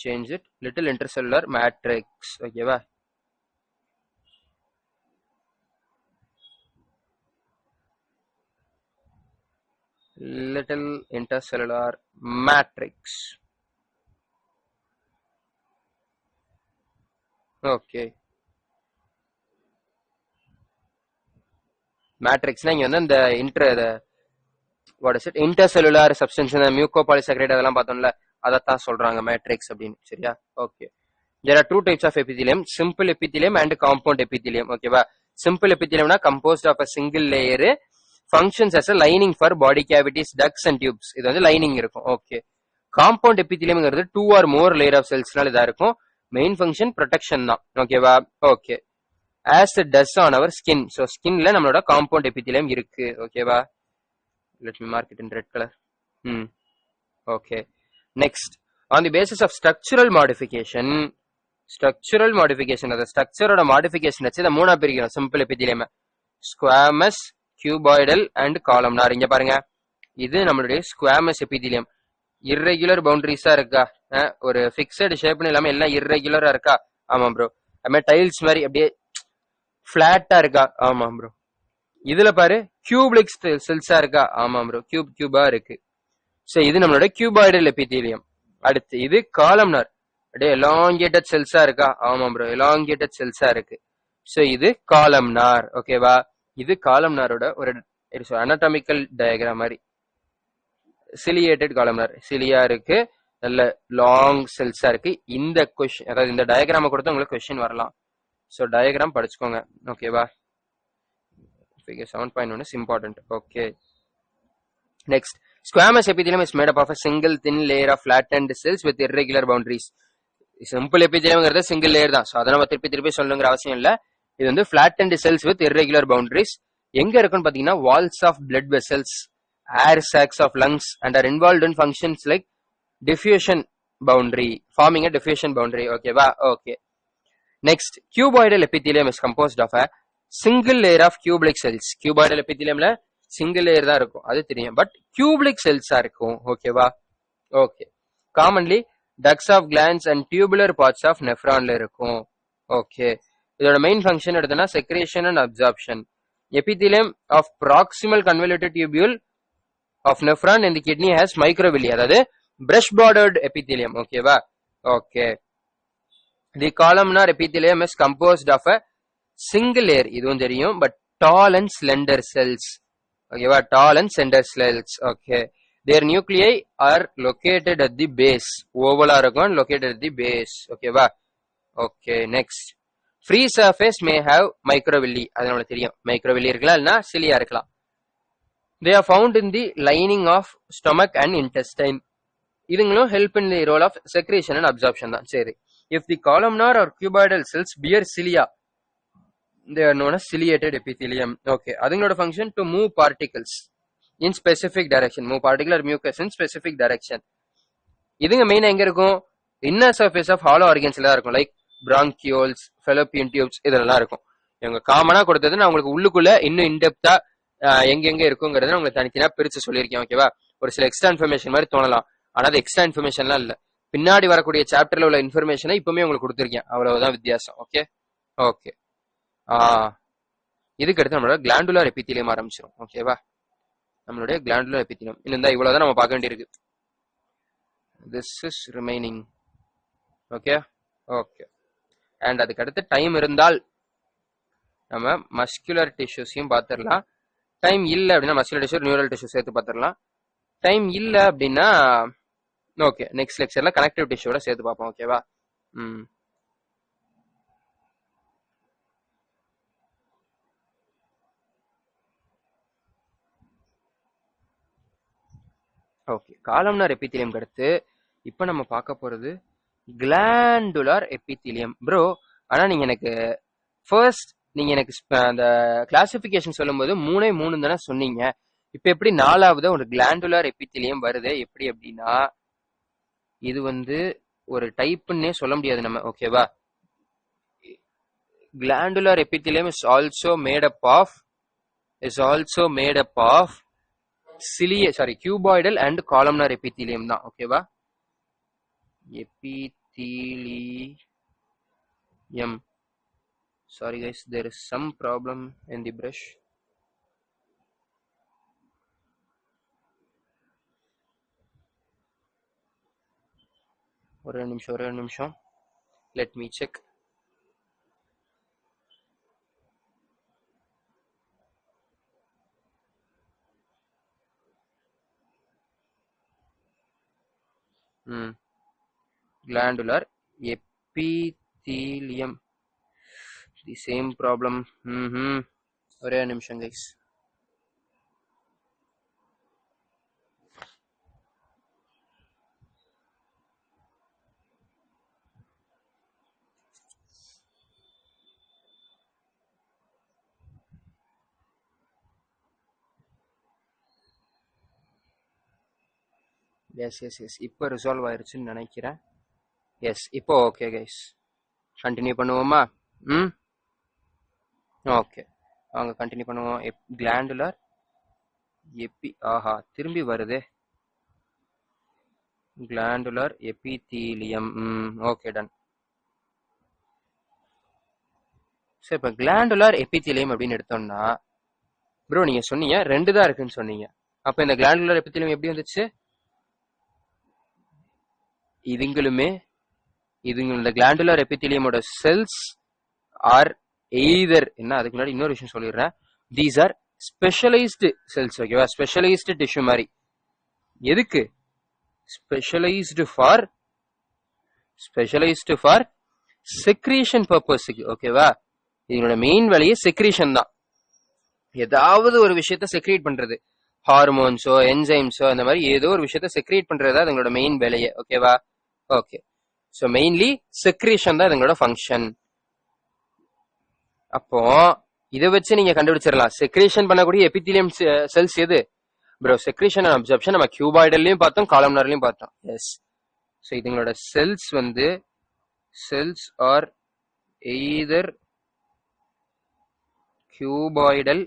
change it. Little intercellular matrix. ஓகேவா? Little intercellular matrix. Okay. மேட்ரிக்ஸ்னா இங்க வந்து இந்த intercellular substance, மியூகோபாலிசாக்கரைட் அதெல்லாம் பார்த்தோம்ல, அதைத்தான் சொல்றாங்க மேட்ரிக்ஸ் அப்படின்னு. சரியா? Okay, there are two types of epithelium, simple epithelium and compound epithelium. ஓகேவா? simple epitheliumனா composed of a single layer, functions as a lining for body cavities, ducts and tubes. இது வந்து lining இருக்கும். Okay, compound epitheliumங்கிறது 2 or more layer of cellsனால இதா இருக்கும். Main function protection தான். ஓகேவா? Okay, as it does on our skin. So skinல நம்மளோட compound epithelium இருக்கு. ஓகேவா? Let me mark it in red color. Okay, next, on the basis of structural modification அந்த ஸ்ட்ரக்சரோட modification வச்சு இதை மூணா பிரிக்கிறோம். Simple epithelium, squamous, cuboidal and columnar. இங்க பாருங்க, இது நம்மளுடைய ஸ்குவாமஸ் எபித்திலியம். இர்ரெகுலர் பவுண்டரிஸா இருக்கா? ஒரு பிக்சடு ஷேப்னு இல்லாம எல்லாம் இர்ரெகுலரா இருக்கா? ஆமா ப்ரோ. அதுமாதிரி டைல்ஸ் மாதிரி அப்படியே பிளாட்டா இருக்கா? ஆமா ப்ரோ. இதுல பாரு, கியூப்ளிக் செல்ஸா இருக்கா? ஆமா ப்ரோ, கியூபா இருக்கு. சோ இது நம்மளோட கியூபாய்டல் எபித்திலியம். அடுத்து இது காலம்னார், அப்படியே எலாங்கேட்டட் செல்ஸா இருக்கா? ஆமா ப்ரோ, எலாங்கேட்டட் செல்ஸா இருக்கு. சோ இது காலம்னார். ஓகேவா? இது காலம்னாரோட ஒரு அனாட்டமிக்கல் டயக்ராம் மாதிரி. சிலியேட்டட் காலம்னார், சிலியா இருக்கு, நல்ல லாங் செல்ஸா இருக்கு. இந்த கொஸ்டின், அதாவது இந்த டயக்ராம கொடுத்து உங்களுக்கு கொஸ்டின் வரலாம். சோ டயக்ராம் படிச்சுக்கோங்க. ஓகேவா? figure 7.1 is important. Okay, next, squamous epithelium is made up of a single thin layer of flattened cells with irregular boundaries. Simple எபித்திலியம்ங்கிறது சிங்கிள் லேயர் தான். சோ அதை நம்ம திருப்பி சொல்லணுங்கிற அவசியம் இல்ல. இது வந்து flattened cells with irregular boundaries. எங்க இருக்குன்னு பாத்தீங்கன்னா walls of blood vessels, air sacs of lungs and are involved in functions like diffusion boundary, forming a diffusion boundary. ஓகேவா? Okay, next, cuboidal epithelium is composed of a single layer of cubic cells. cuboidal epitheliumல single layer தான் இருக்கும், அது தெரியும். But cubic cells இருக்கும். ஓகேவா? Okay, commonly ducts of glands and tubular parts of nephronல இருக்கும். Okay, இதோட மெயின் ஃபங்க்ஷன் எடுத்தனா secretion and absorption. epithelium of proximal convoluted tubule of nephron in the kidney has microvilli, அதாவது brush bordered epithelium. ஓகேவா? Okay, the columnar epithelium is composed of a single layer, இதுவும் தெரியும், but tall and slender cells. ஓகேவா? tall and slender cells. Okay, their nuclei are located at the base. ஓவலா இருக்கும், located at the base. ஓகேவா? Okay, next, free surface may have microvilli. அது நம்மளுக்கு தெரியும், microvilli இருக்கலாம், இல்லைன்னா சிலியா இருக்கலாம். they are found in the lining of stomach and intestine. இதுங்களும் help in the role of secretion and absorption தான். சரி, if the columnar or cuboidal cells bear cilia, they are known as ciliated epithelium. Okay, அதுங்களோட function to move particles. in specific direction. Move particular mucus in specific direction. இதுங்க மெயினா எங்க இருக்கும்? Inner surface of hollow ஆர்கன்ஸ்ல தான் இருக்கும். Like bronchioles, fallopian tubes இதெல்லாம் இருக்கும். இவங்க காமனா கொடுத்தது நான் உங்களுக்கு உள்ளுக்குள்ள இன்னும் இன்டெப்தா எங்கெங்க இருக்குங்கிறத நான் உங்களுக்கு தனித்தனியா பிரிச்சு சொல்லியிருக்கேன். ஓகேவா? ஒரு சில எக்ஸ்ட்ரா இன்ஃபர்மேஷன் மாதிரி தோணலாம், ஆனா அது எக்ஸ்ட்ரா இன்ஃபர்மேஷன்லாம் இல்ல. பின்னாடி வரக்கூடிய சாப்டர்ல உள்ள இன்ஃபர்மேஷனை இப்பவுமே உங்களுக்கு கொடுத்துருக்கேன். அவ்வளவுதான் வித்தியாசம். Okay okay. இதுக்கு அடுத்து நம்மளோட கிளாண்டுலர் எபித்தீலியம் ஆரம்பிச்சிடும். ஓகேவா? நம்மளுடைய கிளாண்டுலர் எபித்தீலியம் இன்னும் இவ்வளவுதான் நம்ம பார்க்க வேண்டியிருக்கு. This is remaining. Okay okay. And அதுக்கு அடுத்து டைம் இருந்தால் நம்ம மஸ்குலர் டிஷ்யூஸையும் பார்த்துடலாம். டைம் இல்லை அப்படின்னா மஸ்குலர் டிஷ்யூ நியூரல் டிஷ்யூ சேர்த்து பார்த்துடலாம். டைம் இல்லை அப்படின்னா ஓகே நெக்ஸ்ட் லெக்சர்ல கனெக்டிவ் டிஷ்யூட சேர்த்து பார்ப்போம். ஓகேவா? ஓகே. காலம்னார் எபித்தீலியம் அடுத்து இப்ப நம்ம பார்க்க போறது கிளாண்டுலர் எபித்தீலியம். ப்ரோ ஆனா நீங்க எனக்கு ஃபர்ஸ்ட் நீங்க எனக்கு அந்த கிளாசிபிகேஷன் சொல்லும் போது 3 தானே சொன்னீங்க. இப்ப எப்படி 4வது ஒரு கிளாண்டுலர் எபித்தீலியம் வருது எப்படி அப்படின்னா இது ஒரு டைப்னே சொல்ல முடியாது நம்ம. ஓகேவா? Glandular epithelium is also made up of cuboidal and columnar epithelium தான். ஓகேவா? epithelium. Sorry guys, there is some problem in the brush. ஒரு நிமிஷம். Let me check. Glandular epithelium. The same problem. ஒரே நிமிஷம் guys. எஸ் இப்போ resolve ஆயிருச்சுன்னு நினைக்கிறேன். S இப்போ okay guys, continue பண்ணுவோமா? ஓகே வாங்க கண்டினியூ பண்ணுவோம். கிளாண்டுலர் திரும்பி வருதே. Glandular epithelium. Okay done. சரி இப்போ கிளாண்டுலர் எபித்தீலியம் அப்படின்னு எடுத்தோம்னா ப்ரோ நீங்க சொன்னீங்க 2 தான் இருக்குன்னு சொன்னீங்க. அப்ப இந்த கிளாண்டுலர் எபித்தீலியம் எப்படி வந்துச்சு? இதுங்களோட கிளாண்டுலர் எபித்தீலியமோட செல்ஸ் ஆர் எய்தர் அதுக்கு முன்னாடி இன்னொரு விஷயம் சொல்லிடுறேன். These are specialised cells. ஓகேவா? ஸ்பெஷலைஸ்டு டிஷ்யூ மாதிரி. எதுக்கு? ஸ்பெஷலைஸ்டு ஃபார் செக்ரீஷன் பர்பஸ்க்கு. ஓகேவா? இதனோட மெயின் வேலையே செக்ரீஷன் தான். ஏதாவது ஒரு விஷயத்த செக்ரீட் பண்றது, ஹார்மோன்ஸோ என்சைம்ஸோ அந்த மாதிரி ஏதோ ஒரு விஷயத்த செக்ரீட் பண்றதா இதங்களோட மெயின் வேலையே. ஓகேவா? ஓகே. ஸோ மெயின்லி செக்ரீஷன் தான் இதங்களோட ஃபங்க்ஷன். அப்போ இதை வச்சு நீங்க கண்டுபிடிச்சிடலாம் செக்ரீஷன் பண்ணக்கூடிய எபித்தீலியம் செல்ஸ் எது ப்ரோ. செக்ரீஷன் அண்ட் அப்சர்ப்ஷன் நம்ம கியூபாய்டல்லையும் பார்த்தோம், காலம்னார்லையும் பார்த்தோம். எஸ். ஸோ இதுங்களோட cells are either cuboidal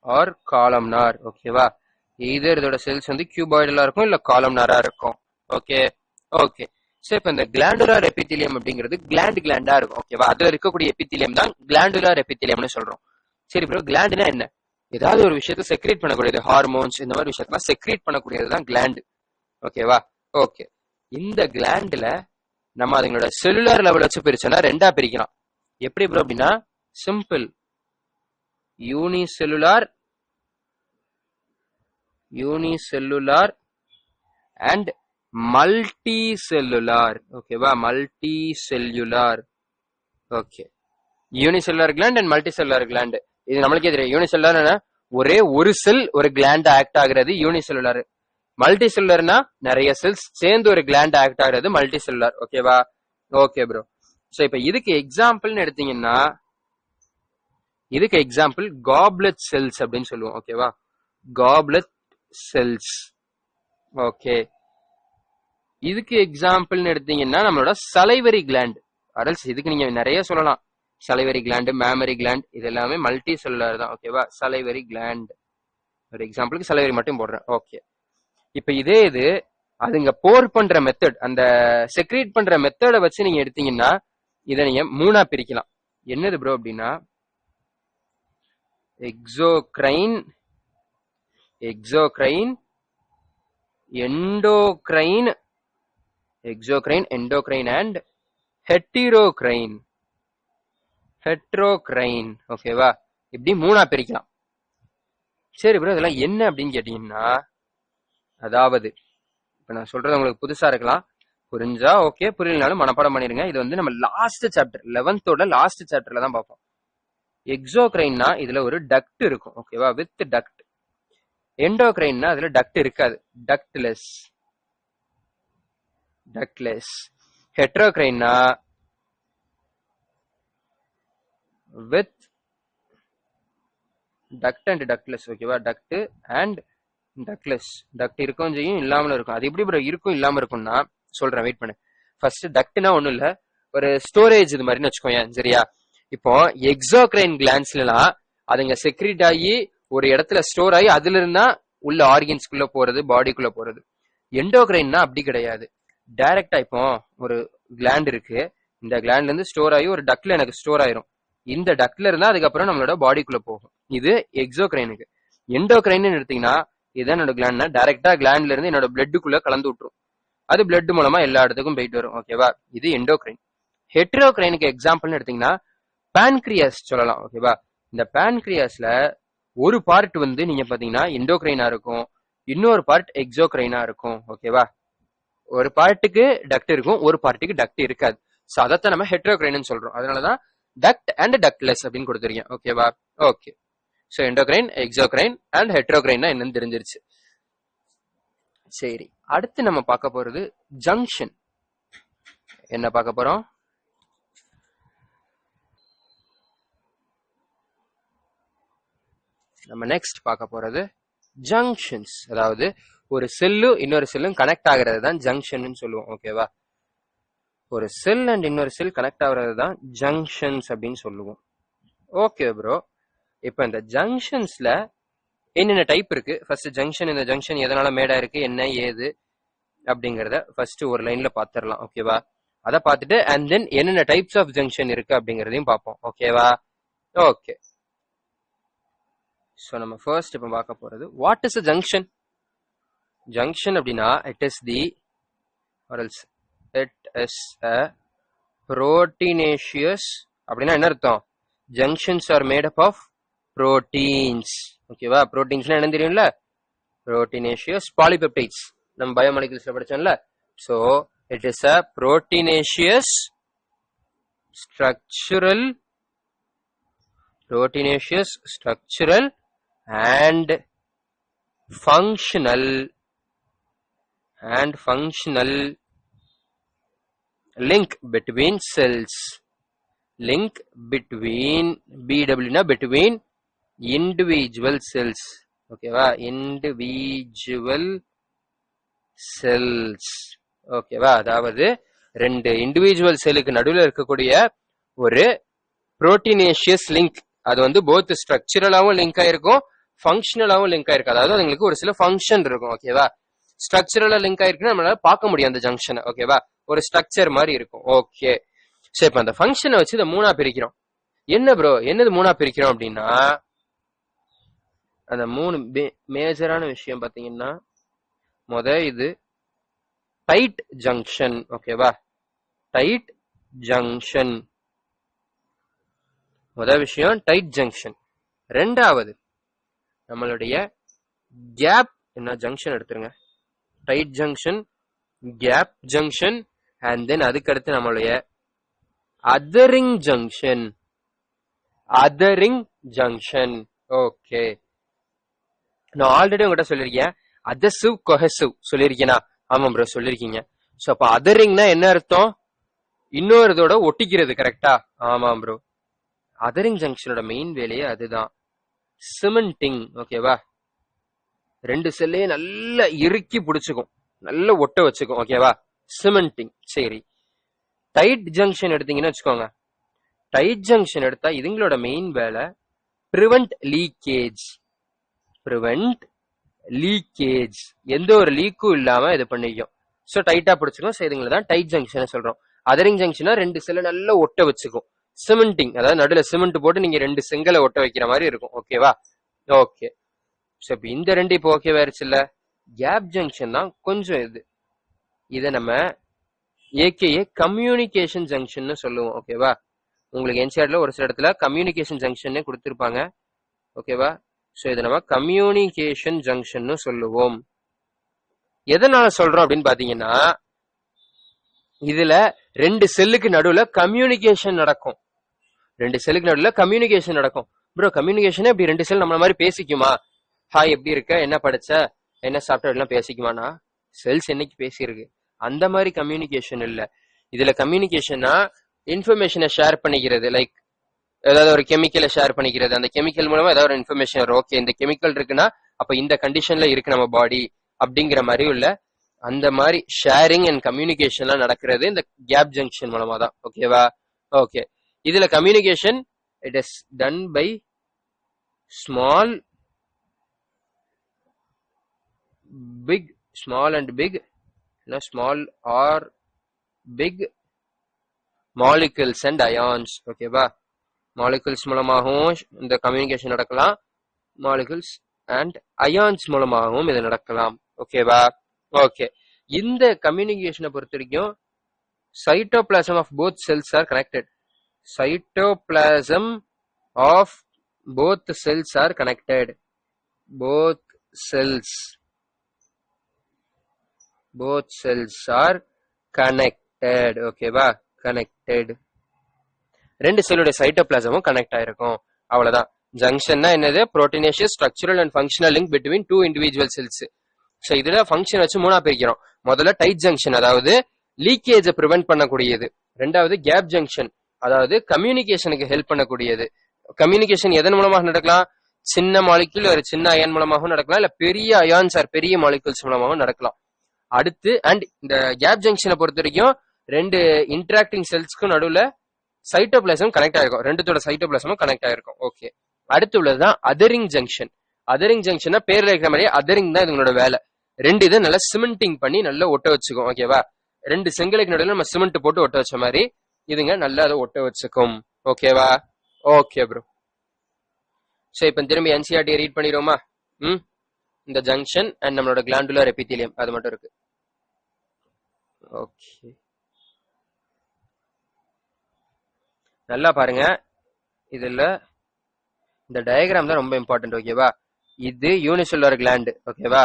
or columnar. ஓகேவா? either இதோட செல்ஸ் cuboidal இருக்கும் இல்ல columnar இருக்கும். Okay okay. சோ இப்போ இந்த கிளாண்டுலர் எபித்தீலியம் அப்படிங்கிறது கிளாண்டா இருக்கும். ஓகேவா? அதுல இருக்கக்கூடிய எபித்தீலியம் தான் கிளாண்டுலர் எபித்தீலியம்னு சொல்றோம். சரி ப்ரோ, கிளாண்டுனா என்ன? ஏதாவது ஒரு விஷயத்தை செக்ரேட் பண்ணக்கூடியது, ஹார்மோன்ஸ் இந்த மாதிரி விஷயத்தெல்லாம் செக்ரேட் பண்ணக்கூடியது தான் கிளாண்டு. ஓகேவா? ஓகே. இந்த கிளாண்டுல நம்ம அதுங்களோட செல்லுலார் லெவல் வச்சு பிரிச்சோம்னா 2ஆ பிரிக்கலாம். எப்படி ப்ரோ அப்படின்னா simple, unicellular and multi cellular. ஓகேவா? Multi cellular. Okay. Unicellular gland and multi cellular gland இது நம்மளுக்கே தெரியும். யூனிசெல்லுலார் ஒரே ஒரு செல் ஒரு கிளாண்ட் ஆக்ட் ஆகுறது யூனிசெல்லுலார். மல்டி செல்லுலார்னா நிறைய செல்ஸ் சேர்ந்து ஒரு கிளாண்ட் ஆக்ட் ஆகுறது மல்டி செல்லுலார். ஓகேவா? Okay bro. ஸோ இப்போ இதுக்கு எக்ஸாம்பிள்னு எடுத்தீங்கன்னா இதுக்கு எக்ஸாம்பிள் காப்லெட் செல்ஸ் அப்படின்னு சொல்லுவோம். ஓகேவா, காப்லெட் செல்ஸ். ஓகே, இதுக்கு எக்ஸாம்பிள்னு எடுத்தீங்கன்னா நம்மளோட சலைவரி கிளாண்ட். அரல்ஸ் இதுக்கு நீங்க நிறைய சொல்லலாம். சலைவரி கிளாண்ட், மேமரி கிளாண்ட், இது எல்லாமே மல்டி செல்லுலர் தான். ஓகேவா, சலைவரி கிளாண்ட் ஒரு எக்ஸாம்பிளுக்கு சலைவரி மட்டும் போடுறேன். ஓகே, இப்ப இதே இது அதுங்க போர் பண்ற மெத்தட், அந்த செக்ரீட் பண்ற மெத்தடை வச்சு நீங்க எடுத்தீங்கன்னா இதை நீங்க மூணா பிரிக்கலாம். என்னது ப்ரோ அப்படின்னா exocrine, exocrine, endocrine, exocrine, endocrine and heterocrine, heterocrine. ஓகேவா, இப்படி மூணா பிரிக்கலாம். சரி ப்ரோ, இதெல்லாம் என்ன அப்படின்னு கேட்டீங்கன்னா, அதாவது இப்ப நான் சொல்றது உங்களுக்கு புதுசா இருக்கலாம், புரிஞ்சா ஓகே, புரியலனாலும் மனப்பாடம் பண்ணிருங்க. இது வந்து நம்ம லாஸ்ட் சாப்டர் 11th லாஸ்ட் சாப்டர்ல தான் பார்ப்போம். எக்ஸோக்ரைன்னா இதுல ஒரு டக்ட் இருக்கும். ஓகேவா, வித் டக்ட். எண்டோக்ரைன்னா அதுல டக்ட் இருக்காது, டக்ட்லெஸ், டக்ட்லெஸ். ஹெட்ரோக்ரைன்னா வித் டக்ட் அண்ட் டக்ட்லெஸ். ஓகேவா, டக்ட் அண்ட் டக்ட்லெஸ். டக்ட் இருக்கும் செய்யும், இல்லாமலும் இருக்கும். அது எப்படி ப்ரோ இருக்கும் இல்லாம இருக்கும்னா சொல்றேன், வெயிட் பண்ணு. ஃபர்ஸ்ட் டக்ட்னா ஒண்ணும் இல்ல, ஒரு ஸ்டோரேஜ் இது மாதிரின்னு வச்சுக்கோங்க. சரியா, இப்போ எக்ஸோக்ரைன் கிளான்ஸ்லாம் அதுங்க செக்ரீட் ஆகி ஒரு இடத்துல ஸ்டோர் ஆகி அதுல இருந்தா உள்ள ஆர்கன்ஸ்குள்ள போறது, பாடிக்குள்ள போறது. எண்டோக்ரைன்னா அப்படி கிடையாது, டைரக்டா இப்போ ஒரு கிளாண்ட் இருக்கு, இந்த கிளாண்ட்ல இருந்து ஸ்டோர் ஆகி ஒரு டக்ட்ல எனக்கு ஸ்டோர் ஆயிரும். இந்த டக்ட்ல இருந்தா அதுக்கப்புறம் நம்மளோட பாடிக்குள்ள போகும். இது எக்ஸோக்ரைனுக்கு. எண்டோக்ரைன்னு எடுத்தீங்கன்னா இதுதான் என்னோட கிளாண்ட்னா டைரக்டா கிளாண்ட்ல இருந்து என்னோட பிளட்டுக்குள்ள கலந்து விட்டுரும், அது பிளட் மூலமா எல்லா இடத்துக்கும் போயிட்டு வரும். ஓகேவா, இது எண்டோக்ரைன். ஹெட்ரோக்ரைனுக்கு எக்ஸாம்பிள்னு எடுத்தீங்கன்னா பான்கிரியாஸ் சொல்லலாம். ஓகேவா, இந்த பான்கிரியாஸ்ல ஒரு பார்ட் வந்து நீங்க பாத்தீங்கன்னா எண்டோக்ரைனா இருக்கும், இன்னொரு பார்ட் எக்ஸோக்ரைனா இருக்கும். ஓகேவா, ஒரு பார்ட்டுக்கு டக்ட் இருக்கும், ஒரு பார்ட்டுக்கு டக்ட் இருக்காது. சோ அதைத்தான் நம்ம ஹெட்ரோக்ரைன் சொல்றோம். அதனாலதான் டக்ட் அண்ட் டக்ட்லெஸ் அப்படின்னு கொடுத்துருக்கேன். ஓகேவா, okay. So endocrine, exocrine and heterocrine என்னன்னு தெரிஞ்சிருச்சு. சரி, அடுத்து நம்ம பார்க்க போறது ஜங்ஷன். என்ன பார்க்க போறோம்? நம்ம நெக்ஸ்ட் பார்க்க போறது ஜங்ஷன்ஸ். அதாவது ஒரு செல்லு இன்னொரு செல்லும் கனெக்ட் ஆகிறது தான் ஜங்ஷன் சொல்லுவோம். ஓகேவா, ஒரு செல் அண்ட் இன்னொரு செல் கனெக்ட் ஆகுறது தான் ஜங்ஷன்ஸ் அப்படின்னு சொல்லுவோம். ஓகே ப்ரோ, இப்ப இந்த ஜங்ஷன்ஸ்ல என்னென்ன டைப் இருக்கு, ஃபர்ஸ்ட் ஜங்ஷன், இந்த ஜங்ஷன் எதனால மேடா இருக்கு, என்ன ஏது அப்படிங்கறத ஃபர்ஸ்ட் ஒரு லைன்ல பாத்துரலாம். ஓகேவா, அதை பார்த்துட்டு அண்ட் தென் என்னென்ன டைப்ஸ் ஆஃப் ஜங்ஷன் இருக்கு அப்படிங்கறதையும் பார்ப்போம். ஓகேவா, ஓகே. சோ நம்ம ஃபர்ஸ்ட் இப்ப பார்க்க போறது what is a junction. Junction அப்படின்னா it is the or else it is a proteinaceous. அப்படின்னா என்ன அர்த்தம்? Junctions are made up of proteins. ஓகேவா, புரோட்டீன்ஸ்னா என்ன தெரியும்ல, புரோட்டீனேஷியஸ் பாலிபெப்டைட்ஸ், நம்ம பயோமாலிகுல்ஸ்ல படிச்சோம்ல. So it is a proteinaceous structural, proteinaceous structural and functional link between cells. Link between BW na between individual cells. ஓகேவா, individual cells. ஓகேவா, அதாவது ரெண்டு இண்டிவிஜுவல் செல்லுக்கு நடுவில் இருக்கக்கூடிய ஒரு புரோட்டீனேஷியஸ் லிங்க். அது வந்து போத் ஸ்ட்ரக்சரலாவும் லிங்க் ஆயிருக்கும், ஃபங்க்ஷனலாவும் லிங்க் ஆயிருக்கும். அதாவது அதுங்களுக்கு ஒரு சில ஃபங்க்ஷன் இருக்கும். ஓகேவா, ஸ்ட்ரக்சரலா லிங்க் ஆயிருக்குன்னா நம்மளால பார்க்க முடியும் அந்த ஜங்ஷனை. ஓகேவா, ஒரு ஸ்ட்ரக்சர் மாதிரி இருக்கும். ஓகே, சரி, இப்ப அந்த ஃபங்க்ஷனை வச்சு இதை மூணா பிரிக்கிறோம். என்ன ப்ரோ, என்னது மூணா பிரிக்கிறோம் அப்படின்னா, அந்த மூணு மேஜரான விஷயம் பாத்தீங்கன்னா, இது டைட் ஜங்ஷன். ஓகேவா, டைட் ஜங்ஷன் முதல் விஷயம், டைட் ஜங்ஷன். ரெண்டாவது நம்மளுடைய கேப் என்ன ஜங்ஷன் எடுத்துருங்க, tight junction, gap junction, and then அதுக்கு அடுத்து நம்மளுடைய adhering junction. Adhering junction. Okay, நான் ஆல்ரெடி உங்ககிட்ட சொல்லிருக்கேன் அதசிவ் கொஹசிவ் சொல்லிருக்கேனா? ஆமா ப்ரோ, சொல்லிருக்கீங்க. சோ அப்ப அதரிங்னா என்ன அர்த்தம்? இன்னொருதோட ஒட்டிக்கிறது. கரெக்டா? ஆமா ப்ரோ, அதரிங் ஜங்ஷனோட மெயின் வேலையே அதுதான், சிமெண்டிங். ஓகேவா, ரெண்டு செல்லையும் நல்லா இறுக்கி பிடிச்சுக்கும், நல்லா ஒட்ட வச்சுக்கும். ஓகேவா, சிமெண்டிங். சரி, டைட் ஜங்ஷன் எடுத்தீங்கன்னு வச்சுக்கோங்க. டைட் ஜங்ஷன் எடுத்தா இதுங்களோட மெயின் வேலை ப்ரிவென்ட் லீக்கேஜ். ப்ரிவென்ட் லீக்கேஜ், எந்த ஒரு லீக்கும் இல்லாம இது பண்ணிக்கும். ஸோ டைட்டா பிடிச்சிக்கும். ஸோ இதுங்களை தான் டைட் ஜங்ஷன் சொல்றோம். அதரிங் ஜங்ஷனா ரெண்டு செல்லை நல்லா ஒட்ட வச்சுக்கும். சிமெண்டிங், அதாவது நடுவில் சிமெண்ட் போட்டு நீங்க ரெண்டு செங்கலை ஒட்ட வைக்கிற மாதிரி இருக்கும். ஓகேவா, ஓகே. ஸோ இப்போ இந்த ரெண்டு இப்போ ஓகே ஆயிடுச்சு இல்ல. கேப் ஜங்ஷன் தான் கொஞ்சம் இது, இதை நம்ம ஏகேஏ கம்யூனிகேஷன் ஜங்ஷன் சொல்லுவோம். ஓகேவா, உங்களுக்கு என்சிஆர்ல ஒரு சில இடத்துல கம்யூனிகேஷன் ஜங்ஷன் கொடுத்துருப்பாங்க. ஓகேவா, ஸோ இதை நம்ம கம்யூனிகேஷன் ஜங்ஷன் சொல்லுவோம். எதனால சொல்றோம் அப்படின்னு பாத்தீங்கன்னா, இதுல ரெண்டு செல்லுக்கு நடுவுல கம்யூனிகேஷன் நடக்கும். ரெண்டு செல்லுக்கு நடுவுல கம்யூனிகேஷன் நடக்கும். ப்ரோ, கம்யூனிகேஷன் இப்படி ரெண்டு செல் நம்மள மாதிரி பேசிக்குமா? ஹாய், எப்படி இருக்க, என்ன படிச்ச, என்ன சாப்பிட்ட, எல்லாம் பேசிக்குமானா? செல்ஸ் என்னைக்கு பேசியிருக்கு? அந்த மாதிரி கம்யூனிகேஷன் இல்ல. இதுல கம்யூனிகேஷன்னா இன்ஃபர்மேஷனை ஷேர் பண்ணிக்கிறது. லைக் ஏதாவது ஒரு கெமிக்கலை ஷேர் பண்ணிக்கிறது. அந்த கெமிக்கல் மூலமா ஏதாவது ஒரு இன்ஃபர்மேஷன் வரும். ஓகே, இந்த கெமிக்கல் இருக்குன்னா அப்ப இந்த கண்டிஷன்ல இருக்கு நம்ம பாடி அப்படிங்கிற மாதிரி உள்ள அந்த மாதிரி ஷேரிங் அண்ட் கம்யூனிகேஷன்லாம் நடக்கிறது இந்த கேப் ஜங்ஷன் மூலமா தான். ஓகேவா, ஓகே. இதுல communication it is done by small big, small and big, small or big molecules and ions. ஓகேவா, மாலிகுல்ஸ் மூலமாகவும் இந்த கம்யூனிகேஷன் நடக்கலாம், மாலிகுல்ஸ் அண்ட் அயான்ஸ் மூலமாகவும் இது நடக்கலாம். ஓகேவா, ஓகே. இந்த கம்யூனிகேஷனை பொறுத்த வரைக்கும் cytoplasm of both cells are connected. Cytoplasm of both cells are connected. Both cells are connected. ஓகேவா, கனெக்டட். ரெண்டு செல்லுடைய சைட்டோபிளாசமும் கனெக்ட் ஆயிருக்கும். அவ்வளவுதான். ஜங்ஷன்னா என்னது? Proteinaceous structural and functional link between two individual cells. So இதுல ஃபங்க்ஷன் வச்சு மூணா பிரிக்கிறோம். முதல்ல டைட் ஜங்ஷன், அதாவது லீக்கேஜை ப்ரிவென்ட் பண்ணக்கூடியது. ரெண்டாவது கேப் ஜங்ஷன், அதாவது கம்யூனிகேஷனுக்கு ஹெல்ப் பண்ணக்கூடியது. கம்யூனிகேஷன் எதன் மூலமாக நடக்கலாம்? சின்ன மாலிகுல் ஒரு சின்ன அயான் மூலமாகவும் நடக்கலாம், இல்ல பெரிய அயான்ஸ் ஆர் பெரிய மாலிகுல்ஸ் மூலமாகவும் நடக்கலாம். அடுத்து அண்ட் இந்த கேப் ஜங்ஷனை பொறுத்த வரைக்கும் ரெண்டு இன்டராக்டிங் செல்ஸ்க்கும் நடுவுல சைட்டோபிளாசம் கனெக்ட் ஆயிருக்கும். ரெண்டுத்தோட சைட்டோபிளாசமும் கனெக்ட் ஆயிருக்கும். ஓகே. அடுத்து உள்ளதுதான் அதரிங் ஜங்ஷன். அதரிங் ஜங்ஷன்னா பேர்ல இருக்கிற மாதிரி அதரிங் தான் இதனோட வேலை. ரெண்டு இதை நல்லா சிமெண்டிங் பண்ணி நல்லா ஒட்ட வச்சுக்கும். ஓகேவா, ரெண்டு செங்கலுக்கு நடுவில் நம்ம சிமெண்ட் போட்டு ஒட்ட வச்ச மாதிரி இதுங்க நல்லா அதை ஒட்ட வச்சுக்கும். ஓகேவா, ஓகே ப்ரோ. ஸோ இப்போ திரும்பி என்சிஆர்டி ரீட் பண்ணிடுவோமா? இந்த ஜங்ஷன் அண்ட் நம்மளோட கிளாண்டுலர் எபித்தீலியம் அது மட்டும் இருக்கு. ஓகே, நல்லா பாருங்க. இதுல இந்த டயக்ராம் தான் ரொம்ப இம்பார்ட்டன்ட். ஓகேவா, இது யூனிசெல்லுலர் கிளாண்ட். ஓகேவா,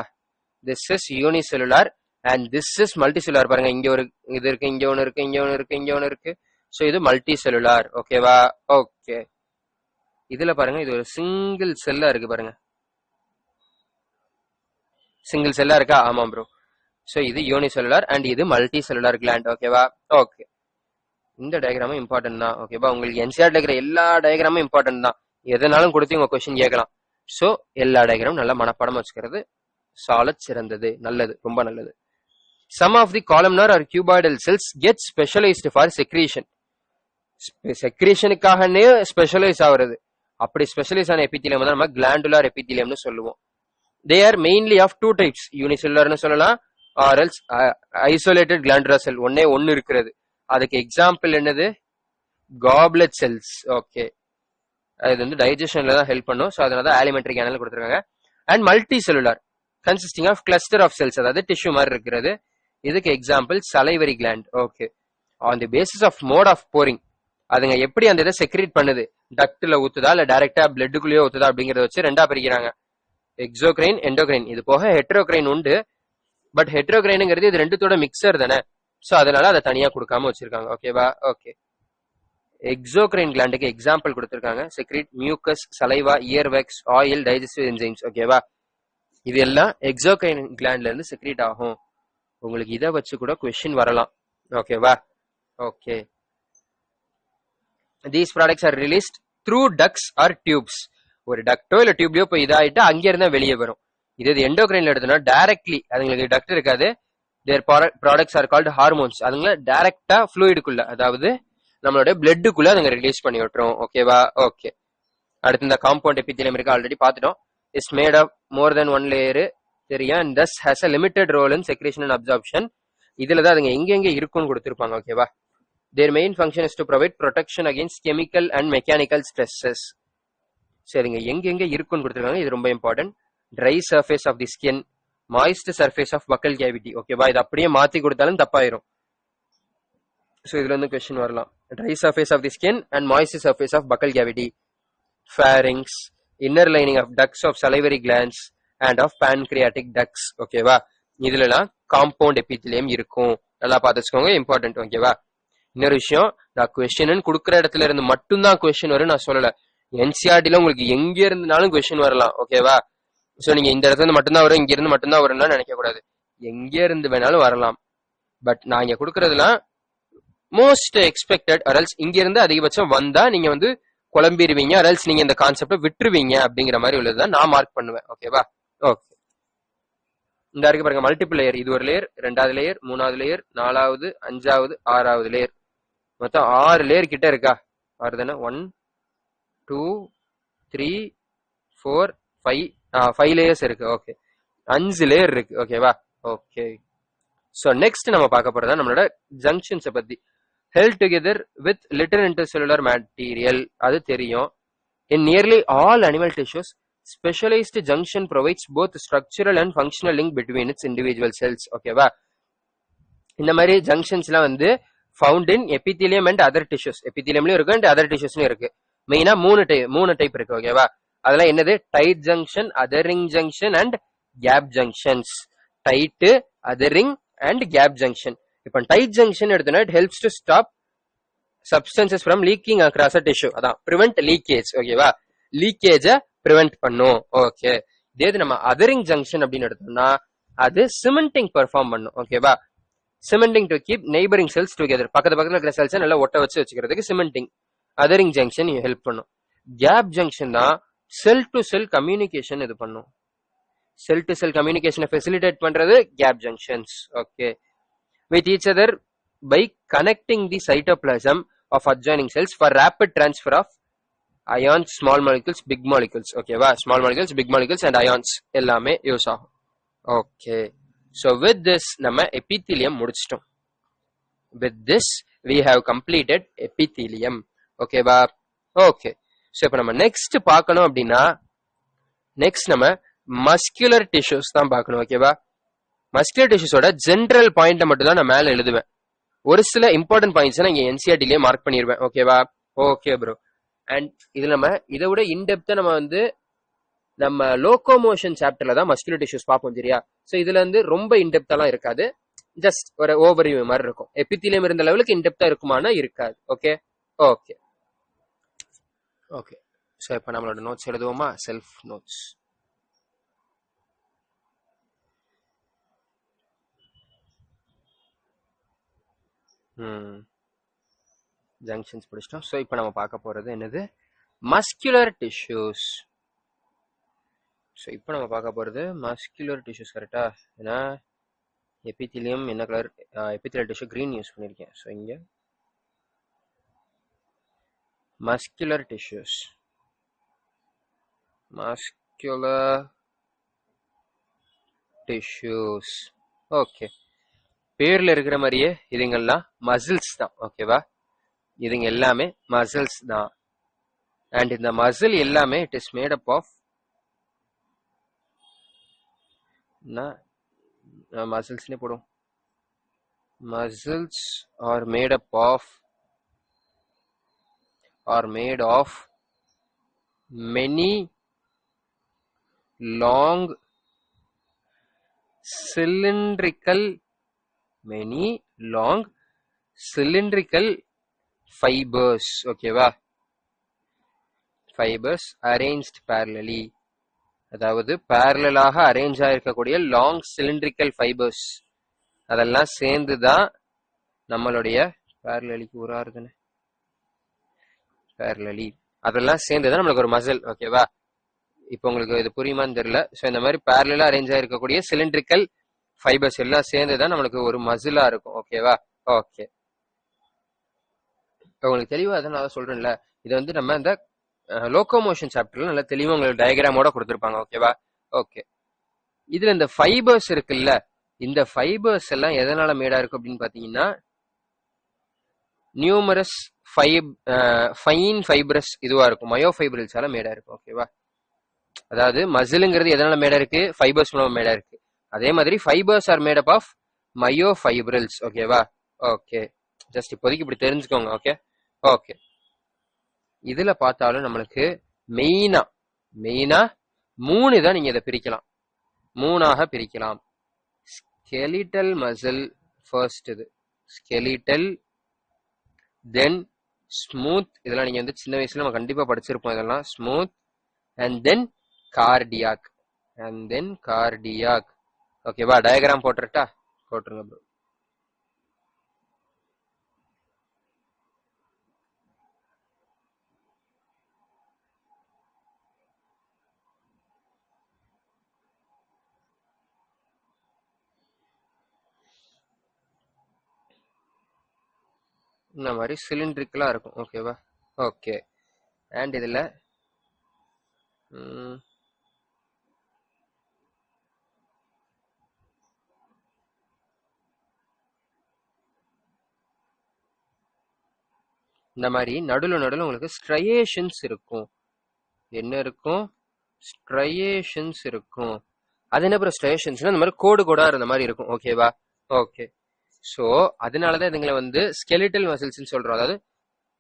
this is unicellular and this is multi cellular. பாருங்க, இங்க ஒரு இது இருக்கு, இங்க ஒன்னு இருக்கு, இங்க ஒன்னு இருக்கு, இங்க ஒன்னு இருக்கு. ஸோ இது மல்டி செல்லுலார். ஓகேவா, ஓகே. இதுல பாருங்க, இது ஒரு சிங்கிள் செல்லா இருக்கு. பாருங்க, சிங்கிள் செல்லா இருக்கா? ஆமா ப்ரோ. ஸோ இது யூனிசெல்லுலார் அண்ட் இது மல்டி செல்லுலார் கிளாண்ட். ஓகேவா, ஓகே. இந்த டயக்ராமும் இம்பார்ட்டன்ட் தான். ஓகேவா, உங்களுக்கு என்சிஆர்ல இருக்கிற எல்லா டயக்ராமும் இம்பார்ட்டன்ட் தான். எதனாலும் கொடுத்து உங்க கொஸ்டின் கேட்கலாம். ஸோ எல்லா டயக்ராமும் நல்லா மனப்பாடம் வச்சுக்கிறது சாலட் சிறந்தது, நல்லது, ரொம்ப நல்லது. Some of the columnar or cuboidal cells get specialised for secretion. செக்ரீஷனுக்காகனே ஸ்பெஷலைஸ் ஆகுறது. அப்படி ஸ்பெஷலைஸ் ஆன எபித்தீலியம் தான் நம்ம கிளாண்டுலார் எபித்தீலியம்னு சொல்லுவோம். They are mainly of two types. யூனிசெல்லுலர்னு சொல்லலாம், or else isolated glandular cell, ஒன்னே ஒன்னு இருக்கிறது. அதுக்கு எக்ஸாம்பிள் என்னது? Goblet cells. ஓகே, அது வந்து டைஜஷன்ல தான் ஹெல்ப் பண்ணும். ஸோ அதனால தான் ஆலிமெண்ட்ரி கேனல் கொடுத்துருக்காங்க. And multi cellular consisting of cluster of cells, அதாவது டிஷ்யூ மாதிரி இருக்கிறது. இதுக்கு example salivary gland. Okay, on the basis of mode of pouring, அதுங்க எப்படி அந்த இதை செக்ரீட் பண்ணுது, டக்ட்ல ஊத்துதா இல்ல டைரக்டா பிளட்டுக்குள்ளேயே ஊத்துதா அப்படிங்கறத வச்சு ரெண்டா பிரிக்கிறாங்க. Exocrine, endocrine. இது போக ஹெட்ரோக்ரைன் உண்டு. பட் ஹெட்ரோக்ரைனுங்கிறது இது ரெண்டுத்தோட மிக்சர் தானே. ஸோ அதனால அதை தனியா கொடுக்காம வச்சிருக்காங்க. ஓகேவா, ஓகே. எக்ஸோக்ரைன் கிளாண்டுக்கு எக்ஸாம்பிள் கொடுத்திருக்காங்க. Secrete mucus, saliva, ear wax, oil, digestive enzymes. ஓகேவா, இது எல்லாம் எக்ஸோக்ரைன் கிளாண்ட்ல இருந்து செக்ரீட் ஆகும். உங்களுக்கு இதை வச்சு கூட கொஸ்டின் வரலாம். ஓகேவா, okay. These products are released through ducts or tubes. ஒரு டக்டோ இல்ல டியூப்லயோ போய் இதாயிட்டு அங்க இருந்தா வெளியே வரும். இது எண்டோகிரைன்ல எடுத்தோம்னா டைரக்ட்லி அதுங்களுக்கு டக்ட் இருக்காது. Their products are called hormones. அதுங்கள டைரக்டா ஃப்ளூயிடுக்குள்ள, அதாவது நம்மளோட பிளட்டுக்குள்ள அதுங்க ரிலீஸ் பண்ணி விட்டுரும். ஓகேவா? ஓகே. அடுத்து இந்த காம்பவுண்ட் எபித்தீலியம் இருக்கு, ஆல்ரெடி பார்த்துட்டோம். Is made of more than one layer சரியா, and thus has a limited role in secretion and absorption. இதுல தான் அதுங்க எங்க இருக்குன்னு கொடுத்திருப்பாங்க. ஓகேவா? their main function is to provide protection against chemical and mechanical stresses. சரிங்க, எங்க இருக்குன்னு கொடுத்திருக்காங்க, இது ரொம்ப important. Dry surface of the skin, moist surface of buccal cavity. ஓகேவா? இது அப்படியே மாத்தி கொடுத்தாலும் தப்பாயிரும். ஸோ இதுல இருந்து கொஸ்டின் வரலாம். Dry surface of the skin and moist surface of buccal cavity, pharynx, inner lining of ducts of salivary glands and of pancreatic ducts. ஓகேவா? இதுலலாம் காம்பவுண்ட் எபித்தீலியம் இருக்கும். நல்லா பார்த்துக்கோங்க, இம்பார்ட்டன்ட். ஓகேவா? இன்னொரு விஷயம், நான் கொஸ்டின் கொடுக்குற இடத்துல இருந்து மட்டும்தான் கொஸ்டின் வரும் நான் சொல்லல. என்சிஆர்டில உங்களுக்கு எங்க இருந்தாலும் கொஸ்டின் வரலாம். ஓகேவா? சோ நீங்க இந்த இடத்துல இருந்து மட்டும்தான் வரும், இங்க இருந்து மட்டும்தான் வரும்னு நினைக்க கூடாது. எங்க இருந்து வேணாலும் வரலாம். பட் நான் இங்க கொடுக்கறதுலாம் மோஸ்ட் எக்ஸ்பெக்டட், அரல்ஸ் இங்க இருந்து அதிகபட்சம் வந்தா நீங்க வந்து குழம்பிடுவீங்க, அரல்ஸ் நீங்க இந்த கான்செப்டை விட்டுருவீங்க அப்படிங்கிற மாதிரி உள்ளதுதான் நான் மார்க் பண்ணுவேன். ஓகேவா? ஓகே. இந்த இருக்கு பாருங்க, மல்டிபிள் லேயர். இது ஒரு லேயர், ரெண்டாவது லேயர், மூணாவது லேயர், நாலாவது, அஞ்சாவது, ஆறாவது லேயர். மொத்தம் 6 லேயர் கிட்ட இருக்கா? 6 தானே? 1 2 3 4 5 லேயர்ஸ் இருக்கு. ஓகே, 5 லேயர் இருக்கு. ஓகேவா? ஓகே. சோ நெக்ஸ்ட் நம்ம பார்க்க போறதா நம்மளோட ஜங்ஷன்ஸை பத்தி. Held together with little intercellular material, அது தெரியும். In nearly all animal tissues specialized junction provides both structural and functional link between its individual cells. ஓகேவா? இந்த மாதிரி ஜங்ஷன்ஸ்லாம் வந்து found in epithelium and other tissues. எபித்தீலியம்லயும் இருக்கு அண்ட் அதர் டிஷ்யூஸ்லயும் இருக்கு. மெயினா மூணு டைப் இருக்கு. ஓகேவா? அதெல்லாம் என்னது? Tight junction, adhering junction and gap junctions. Tight, adhering and gap junction. இப்போ டைட் ஜங்ஷன் எடுத்தோம்னா it helps to stop substances from leaking across a tissue. அதான் prevent leakage. ஓகேவா? லீக்கேஜ ப்ரிவென்ட் பண்ணும். ஓகே. இதே நம்ம அதரிங் ஜங்ஷன் அப்படின்னு எடுத்தோம்னா அது சிமெண்டிங் பெர்ஃபார்ம் பண்ணும். ஓகேவா? Cementing to keep neighbouring cells together, பக்கத்துல இருக்கிற செல்ஸ் நல்லா ஒட்ட வச்சுக்கிறதுக்கு சிமெண்டிங். அதரிங் ஜங்ஷன் ஹெல்ப் பண்ணும். கேப் ஜங்ஷன் தான் செல் டு செல் கம்யூனிகேஷன் இது பண்ணும். செல் டு செல் கம்யூனிகேஷனை ஃபெசிலிட்டேட் பண்றது gap junctions. Okay. With each other by connecting the cytoplasm of adjoining cells for rapid transfer of ions, small molecules, big molecules. ஓகேவா? small molecules, big molecules and ions எல்லாமே use ஆகும். Okay. so with this நம்ம epithelium முடிச்சிட்டோம். with this we have completed epithelium. ஓகேவா? Okay. so இப்போ நம்ம next பார்க்கணும் அப்படின்னா நெக்ஸ்ட் நம்ம மஸ்குலர் டிஷ்யூஸ் தான் பார்க்கணும். ஓகேவா? மஸ்குலர் டிஷ்யூஸோட ஜென்ரல் பாயிண்ட் மட்டும் தான் நான் மேல எழுதுவேன். ஒரு சில இம்பார்ட்டன்ட் பாயிண்ட்ஸ் நான் இங்க என்சிஆர்டிலேயே மார்க் பண்ணிடுவேன். ஓகேவா? Okay bro. அண்ட் இதுல நம்ம இதை விட இன்டெப்தா நம்ம வந்து நம்ம லோகோமோஷன் சாப்டர்ல தான் மஸ்குலர் டிஷ்யூஸ் பார்ப்போம். சரியா? ஸோ இதுல வந்து ரொம்ப இன்டெப்தாலாம் இருக்காது, ஜஸ்ட் ஒரு ஓவர்வியூ மாதிரி இருக்கும். எபித்தீலியம் இருந்த லெவலுக்கு இன்டெப்தா இருக்குமானா இருக்காது. ஓகே. ஓகே. ஓகே. ஸோ இப்போ நம்மளோட நோட்ஸ் எழுதுவோமா? Self notes. ஜங்ஷன்ஸ் படிச்சிட்டோம். ஸோ இப்போ நம்ம பார்க்க போறது என்னது? Muscular tissues. ஸோ இப்போ நம்ம பார்க்க போறது மஸ்குலர் டிஷ்யூஸ். கரெக்டா? ஏன்னா எபித்தீலியம் என்ன colour? Epithelial tissue green use பண்ணியிருக்கேன். ஸோ இங்கே muscular tissues, muscular tissues. Okay. பேர்ல இருக்கிற மாதிரியே இதுங்கெல்லாம் மசில்ஸ் தான். ஓகேவா? இதுங்க எல்லாமே மசில்ஸ் தான். அண்ட் இந்த மசில் எல்லாமே it is made up of மசில்ஸ்னே போடும். Muscles are made up of many long cylindrical fibers. ஓகேவா? ஃபைபர்ஸ் அரேஞ்ச்ட் parallelly, அதாவது parallel-ஆக அரேஞ்ச் ஆயிருக்கக்கூடிய லாங் சிலிண்ட்ரிக்கல் ஃபைபர்ஸ் அதெல்லாம் சேர்ந்துதான் நம்மளுடைய parallelly ஒரு ஆறுதானே parallelly அதெல்லாம் சேர்ந்துதான் நம்மளுக்கு ஒரு மசில். ஓகேவா? இப்போ உங்களுக்கு இது புரியுமான்னு தெரியல. ஸோ இந்த மாதிரி பேரலா அரேஞ்ச் ஆயிருக்கக்கூடிய சிலிண்ட்ரிக்கல் ஃபைபர்ஸ் எல்லாம் சேர்ந்துதான் நம்மளுக்கு ஒரு மசிலா இருக்கும். ஓகேவா? ஓகே, உங்களுக்கு தெளிவா அதை நான் சொல்றேன்ல. இது வந்து நம்ம இந்த லோகோமோஷன் சாப்டர்ல நல்லா தெளிவா உங்களுக்கு டயக்ராமோட கொடுத்துருப்பாங்க. ஓகேவா? ஓகே, இதுல இந்த ஃபைபர்ஸ் இருக்குல்ல, இந்த ஃபைபர்ஸ் எல்லாம் எதனால மேடா இருக்கு அப்படின்னு பாத்தீங்கன்னா நியூமரஸ் ஃபைன் ஃபைபரஸ் இதுவா இருக்கும், மயோ ஃபைப்ரில்ஸால மேடா இருக்கும். ஓகேவா? அதாவது மசிலுங்கிறது எதனால மேடா இருக்கு? ஃபைபர்ஸ் மூலமா மேடா இருக்கு. அதே மாதிரி fibres are made up of myofibrils. ஓகேவா? ஓகே, ஜஸ்ட் இப்போதைக்கு இப்படி தெரிஞ்சுக்கோங்க. ஓகே ஓகே, இதுல பார்த்தாலும் நம்மளுக்கு மெயினா 3 தான் நீங்க இதை பிரிக்கலாம், 3ஆக பிரிக்கலாம். ஸ்கெலிட்டல் மசில் ஃபர்ஸ்ட், இது ஸ்கெலிட்டல், தென் ஸ்மூத், இதெல்லாம் நீங்க வந்து சின்ன வயசுல நம்ம கண்டிப்பா படிச்சிருப்போம் இதெல்லாம், ஸ்மூத், அண்ட் தென் கார்டியாக், ஓகேவா? டயக்ராம் போட்டுருங்க ப்ரோ. இந்த மாதிரி சிலிண்ட்ரிக்கலா இருக்கும். ஓகேவா? ஓகே, அண்ட் இதுல இந்த மாதிரி நடுவில் உங்களுக்கு ஸ்ட்ரையேஷன்ஸ் இருக்கும். என்ன இருக்கும்? ஸ்ட்ரையேஷன்ஸ் இருக்கும். அது என்ன ப்ரோ ஸ்ட்ரையேஷன்ஸ்னா இந்த மாதிரி கோடா இருந்த மாதிரி இருக்கும். ஓகேவா? ஓகே, ஸோ அதனாலதான் இதுங்களை வந்து ஸ்கெலிட்டல் மசில்ஸ் சொல்றோம். அதாவது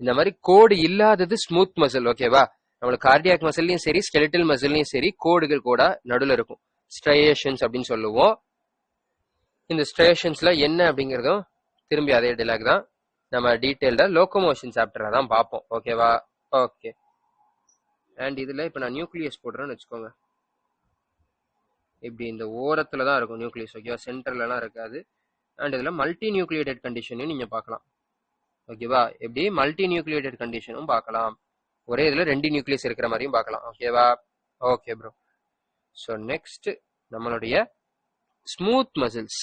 இந்த மாதிரி கோடு இல்லாதது ஸ்மூத் மசில். ஓகேவா? நம்மளுக்கு கார்டியாக் மசில்லையும் சரி ஸ்கெலிட்டல் மசில்லையும் சரி கோடுகள் கூட நடுவில் இருக்கும், ஸ்ட்ரையேஷன்ஸ் அப்படின்னு சொல்லுவோம். இந்த ஸ்ட்ரையேஷன்ஸ்ல என்ன அப்படிங்கிறதும் திரும்பி அதே டைலாக் தான் நம்ம டீடைல்டா லோகோமோஷன் சாப்டர்ல தான் பார்ப்போம். ஓகேவா? ஓகே, அண்ட் இதுல இப்ப நான் நியூக்ளியஸ் போடுறேன்னு வச்சுக்கோங்க. இப்படி இந்த ஓரத்துல தான் இருக்கும் நியூக்ளியஸ். ஓகேவா? சென்டர்லாம் இருக்காது. அண்ட் இதுல மல்டி நியூக்ளியேட்டட் கண்டிஷனையும் நீங்க பார்க்கலாம். ஓகேவா? எப்படி மல்டி நியூக்ளியேட்டட் கண்டிஷனும் பார்க்கலாம், ஒரே இதுல 2 நியூக்ளியஸ் இருக்கிற மாதிரியும் பார்க்கலாம். ஓகேவா? Okay bro. ஸோ நெக்ஸ்ட் நம்மளுடைய ஸ்மூத் மசில்ஸ்.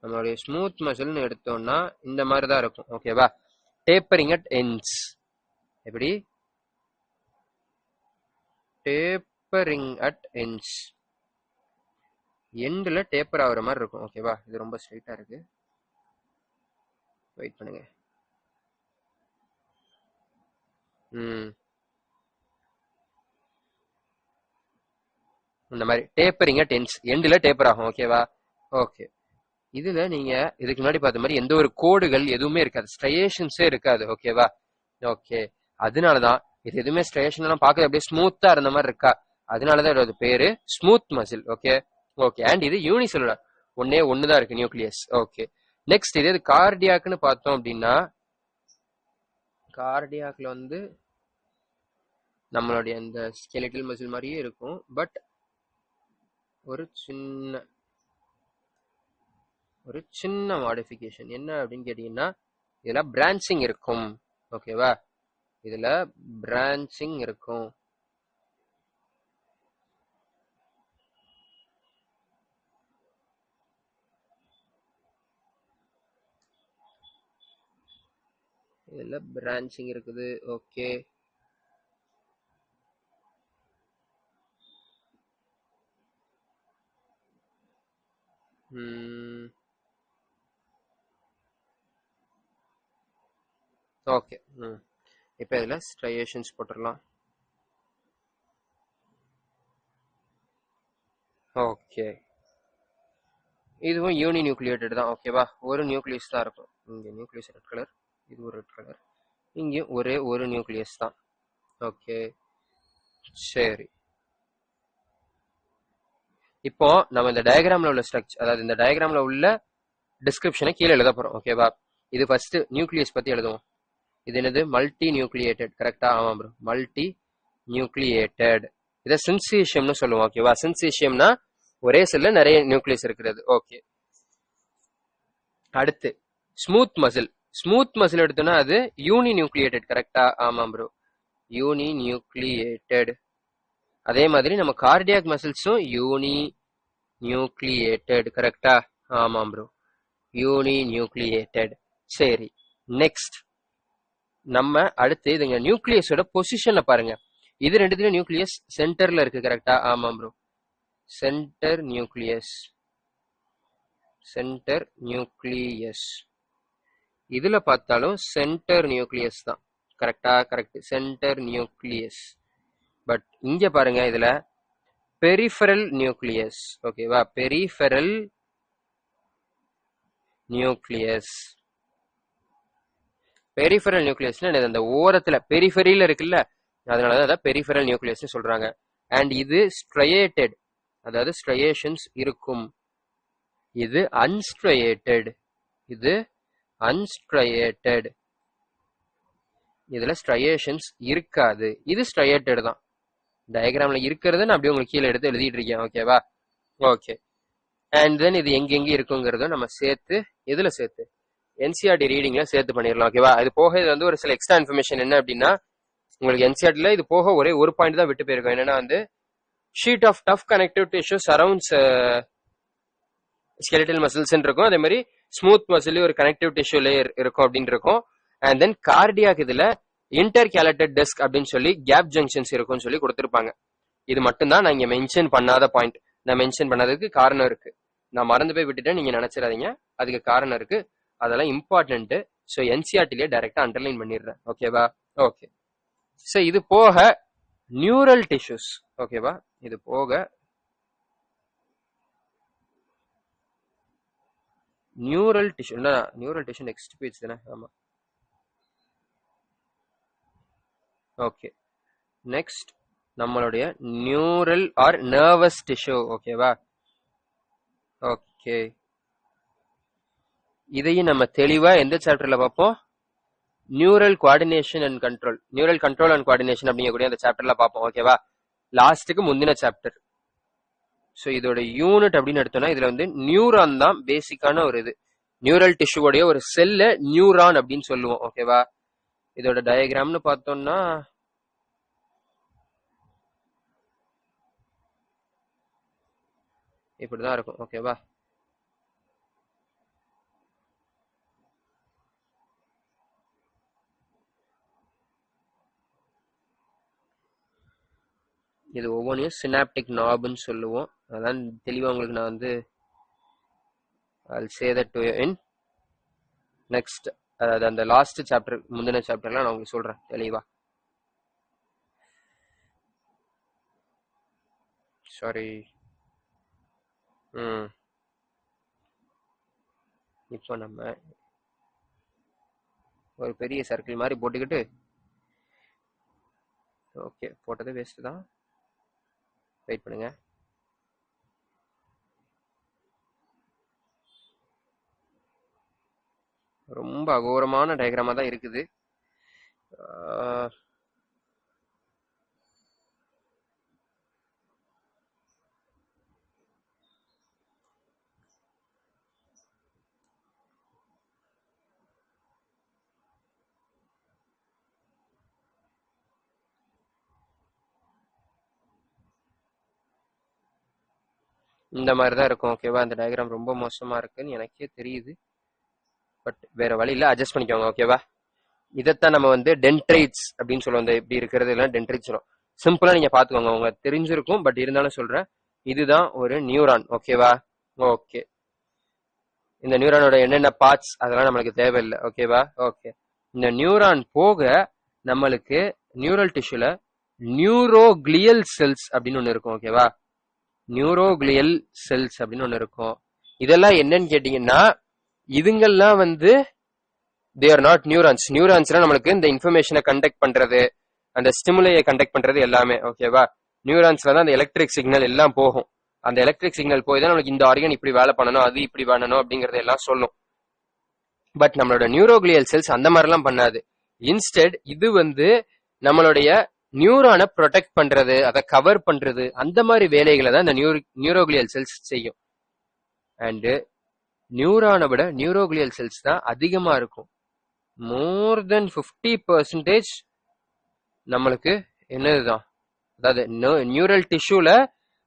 நம்மளுடைய ஸ்மூத் மசில்னு எடுத்தோம்னா இந்த மாதிரி தான் இருக்கும். ஓகேவா? Tapering at ends. எப்படி? டேப்பரிங் அட் எண்ட்ஸ், எண்ட்ல டேப்பர் ஆகுற மாதிரி இருக்கும். ஓகேவா? இது ரொம்ப ஸ்ட்ரைட்டா இருக்கு, வெயிட் பண்ணுங்க. இந்த மாதிரி டேப்பரிங் அட் எண்ட்ஸ், எண்ட்ல டேப்பர் ஆகும். ஓகேவா? ஓகே, இதுல நீங்க இதுக்கு முன்னாடி பார்த்த மாதிரி எந்த ஒரு கோடுகள் எதுவுமே இருக்காது, ஸ்ட்ரையேஷன்ஸே இருக்காது. ஓகேவா? ஓகே, அதனாலதான் இது எதுவுமே ஸ்ட்ரையேஷன் எல்லாம் பார்க்க அப்படியே ஸ்மூத்தா இருந்த மாதிரி இருக்கா, அதனாலதான் இதோட பேரு smooth muscle. Okay okay, and இது யூனிசெல்லுலர், ஒண்ணுதான் இருக்கு நியூக்ளியஸ். ஓகே, நெக்ஸ்ட் இது கார்டியாக்னு பார்த்தோம் அப்படின்னா கார்டியாக்ல வந்து நம்மளுடைய இந்த ஸ்கெலிட்டல் மசில் மாதிரியே இருக்கும், பட் ஒரு சின்ன மாடிஃபிகேஷன் என்ன அப்படின்னு கேட்டீங்கன்னா இதுல பிரான்ச்சிங் இருக்கும். ஓகேவா? இதுல பிரான்ச்சிங் இருக்கும். இதுல பிரான்ச்சிங் இருக்குது. Okay, okay. இப்போ இதுல ஸ்ட்ரையேஷன்ஸ் போட்டுடலாம். ஓகே, இதுவும் யூனி நியூக்ளியேட்டட் தான். ஓகேவா? ஒரு நியூக்ளியஸ் தான் இருக்கும். இங்க நியூக்ளியஸ் ரெட் கலர், இது ஒரு ரெட் கலர், இங்கேயும் ஒரே ஒரு நியூக்ளியஸ் தான். ஓகே, சரி. இப்போ நம்ம இந்த டயக்ராம்ல உள்ள ஸ்ட்ரக்சர், அதாவது இந்த டயக்ராம்ல உள்ள டிஸ்கிரிப்ஷனை கீழே எழுத போறோம். ஓகேவா? இது ஃபர்ஸ்ட் நியூக்ளியஸ் பத்தி எழுதுவோம். இது என்னது? Multi nucleated. கரெக்டா? ஆமா ப்ரோ, மல்டி நியூக்ளியேட்டட். இதை சின்சிஷியம்னு சொல்லுவோம். ஓகேவா? சின்சிஷியம்னா ஒரே செல்ல நிறைய நியூக்ளியஸ் இருக்கிறது. ஓகே, அடுத்து ஸ்மூத் மசில். ஸ்மூத் மசில் எடுத்தோம்னா அது யூனி நியூக்ளியேட்டட். கரெக்டா? ஆமா ப்ரோ, யூனி நியூக்ளியேட்டட். அதே மாதிரி நம்ம கார்டியாக் மசில்ஸும் யூனி நியூக்ளியேட்டட். கரெக்டா? ஆமாம் ப்ரோ, யூனி நியூக்ளியேட்டட். சரி, நெக்ஸ்ட் நம்ம அடுத்து இதுங்க நியூக்ளியஸோட பொசிஷன்ல பாருங்க. இது ரெண்டுத்துலயும் நியூக்ளியஸ் சென்டர்ல இருக்கு. கரெக்டா? ஆமாம் bro, centre nucleus. Centre nucleus. இதுல பார்த்தாலும் சென்டர் நியூக்ளியஸ் தான். கரெக்டா? Correct, centre nucleus. பட் இங்க பாருங்க, இதுல பெரிஃபரல் நியூக்ளியஸ். ஓகேவா? Peripheral nucleus. பெரிஃபரல் நியூக்ளியஸ்னா அந்த ஓரத்துல பெரிஃபரியில இருக்குல்ல, அதனாலதான் அதை பெரிஃபரல் நியூக்ளியஸ் சொல்றாங்க. அண்ட் இது ஸ்ட்ரையேட்டட், அதாவது ஸ்ட்ரையேஷன்ஸ் இருக்கும். இது அன்ஸ்ட்ரையேட்டட். இது அன்ஸ்ட்ரையேட்டட். இதுல ஸ்ட்ரையேஷன்ஸ் இருக்காது. இது ஸ்ட்ரையேட்டட் தான். டயக்ராம்ல இருக்கிறது நான் அப்படியே உங்களுக்கு கீழே எடுத்து எழுதிட்டு இருக்கேன். ஓகேவா? ஓகே. அண்ட் தென் இது எங்கெங்க இருக்குங்கிறத நம்ம சேர்த்து எதுல சேர்த்து என்சிஆர்டி ரீடிங்ல சேர்த்து பண்ணிடலாம். ஓகேவா? இது போக இது வந்து ஒரு சில எக்ஸ்ட்ரா இன்ஃபர்மேஷன் என்ன அப்படின்னா, உங்களுக்கு என்சிஆர்டில இது போக ஒரே ஒரு பாயிண்ட் தான் விட்டு போயிருக்கும். என்னன்னா வந்து sheet of tough connective tissue surrounds skeletal muscles இருக்கும். அதே மாதிரி ஸ்மூத் மசில் ஒரு கனெக்டிவ் டிஷ்யூ லேயர் இருக்கும் அப்படின்னு இருக்கும். அண்ட் தென் கார்டியாக் இதுல இன்டர் கேலட்டட் டிஸ்க் அப்படின்னு சொல்லி கேப் ஜங்ஷன்ஸ் இருக்கும்னு சொல்லி கொடுத்திருப்பாங்க. இது மட்டும்தான் நான் இங்க மென்ஷன் பண்ணாத பாயிண்ட். நான் மென்ஷன் பண்ணதுக்கு காரணம் இருக்கு. நான் மறந்து போய் விட்டுட்டேன், நீங்க நினைச்சிடாதீங்க. அதுக்கு காரணம் இருக்கு. அதெல்லாம் இம்பார்ட்டன்ட். ஸோ என்சிஆர்டிலேயே டைரக்டா அண்டர்லைன் பண்ணிடுறேன். ஓகேவா? ஓகே. ஸோ இது போக நியூரல் டிஷ்யூஸ். ஓகேவா? இது போக neural tissue. Neural tissue next page தானே? ஆமா. ஓகே, நெக்ஸ்ட் நம்மளுடைய நியூரல் ஆர் நர்வஸ் டிஷ்யூ. ஓகேவா? ஓகே, இதையும் நம்ம தெளிவா எந்த சாப்டர்ல பார்ப்போம்? Neural coordination and control. Neural control and coordination அப்படிங்கக்கூடிய அந்த சாப்டர்ல பார்ப்போம். ஓகேவா? லாஸ்ட்டுக்கு முந்தின சாப்டர். ஸோ இதோட யூனிட் அப்படின்னு எடுத்தோம்னா இதுல வந்து நியூரான் தான் பேசிக்கான ஒரு இது. நியூரல் டிஷ்யூவோடைய ஒரு செல்ல நியூரான் அப்படின்னு சொல்லுவோம். ஓகேவா? இதோட டயக்ராம்னு பார்த்தோம்னா இப்படிதான் இருக்கும். ஓகேவா? இது ஒவ்வொன்றையும் சினாப்டிக் நாப்னு சொல்லுவோம். அதான் தெளிவா உங்களுக்கு நான் வந்து I'll say that to you in next, அதாவது அந்த லாஸ்ட் சாப்டர் முந்தின சாப்டர்லாம் நான் உங்களுக்கு சொல்றேன் தெளிவா. சாரி. இப்போ நம்ம ஒரு பெரிய சர்க்கிள் மாதிரி போட்டுக்கிட்டு, ஓகே போட்டது வேஸ்ட் தான். வெயிட் பண்ணுங்க. ரொம்ப அகோரமான டயக்ராமா தான் இருக்குது. இந்த மாதிரி தான் இருக்கும். ஓகேவா? அந்த டயக்ராம் ரொம்ப மோசமா இருக்குன்னு எனக்கே தெரியுது. பட் வேற வழியில அட்ஜஸ்ட் பண்ணிக்கோங்க. ஓகேவா? இதைத்தான் நம்ம வந்து டென்ட்ரைட்ஸ் அப்படின்னு சொல்லுவோம். இந்த இப்படி இருக்கிறது எல்லாம் டென்ட்ரைட்ஸ் சொல்லுவோம். சிம்பிளா நீங்க பாத்துக்கோங்க, உங்களுக்கு தெரிஞ்சிருக்கும். பட் இருந்தாலும் சொல்றேன், இதுதான் ஒரு நியூரான். ஓகேவா? ஓகே. இந்த நியூரானோட என்னென்ன பார்ட்ஸ் அதெல்லாம் நம்மளுக்கு தேவையில்லை. ஓகேவா? ஓகே. இந்த நியூரான் போக நம்மளுக்கு நியூரல் டிஷ்யூல நியூரோக்ளியல் செல்ஸ் அப்படின்னு ஒண்ணு இருக்கும். ஓகேவா? நியூரோக்ளியல் செல்ஸ் அப்படின்னு ஒண்ணு இருக்கும். இதெல்லாம் என்னன்னு கேட்டீங்கன்னா, இதுங்கெல்லாம் வந்து they are not neurons. நியூரான்ஸ்னா நம்மளுக்கு இந்த இன்ஃபர்மேஷனை கண்டக்ட் பண்றது, அந்த ஸ்டிமுலையை கண்டக்ட் பண்றது எல்லாமே. ஓகேவா? நியூரான்ஸ்ல தான் அந்த எலக்ட்ரிக் சிக்னல் எல்லாம் போகும். அந்த எலக்ட்ரிக் சிக்னல் போய் தான் நம்மளுக்கு இந்த ஆர்கன் இப்படி வேலை பண்ணணும், அது இப்படி பண்ணணும் அப்படிங்கறது எல்லாம் சொல்லும். பட் நம்மளோட நியூரோக்ளியல் செல்ஸ் அந்த மாதிரிலாம் பண்ணாது. இன்ஸ்டெட் இது வந்து நம்மளுடைய நியூரானை ப்ரொடெக்ட் பண்றது, அதை கவர் பண்றது, அந்த மாதிரி வேலைகளை தான் இந்த நியூரோக்ளியல் செல்ஸ் செய்யும். அண்டு நியூரானை விட நியூரோக்ளியல் செல்ஸ் தான் அதிகமா இருக்கும். மோர் தென் 50% நம்மளுக்கு என்னதுதான், அதாவது நியூரல் டிஷ்யூல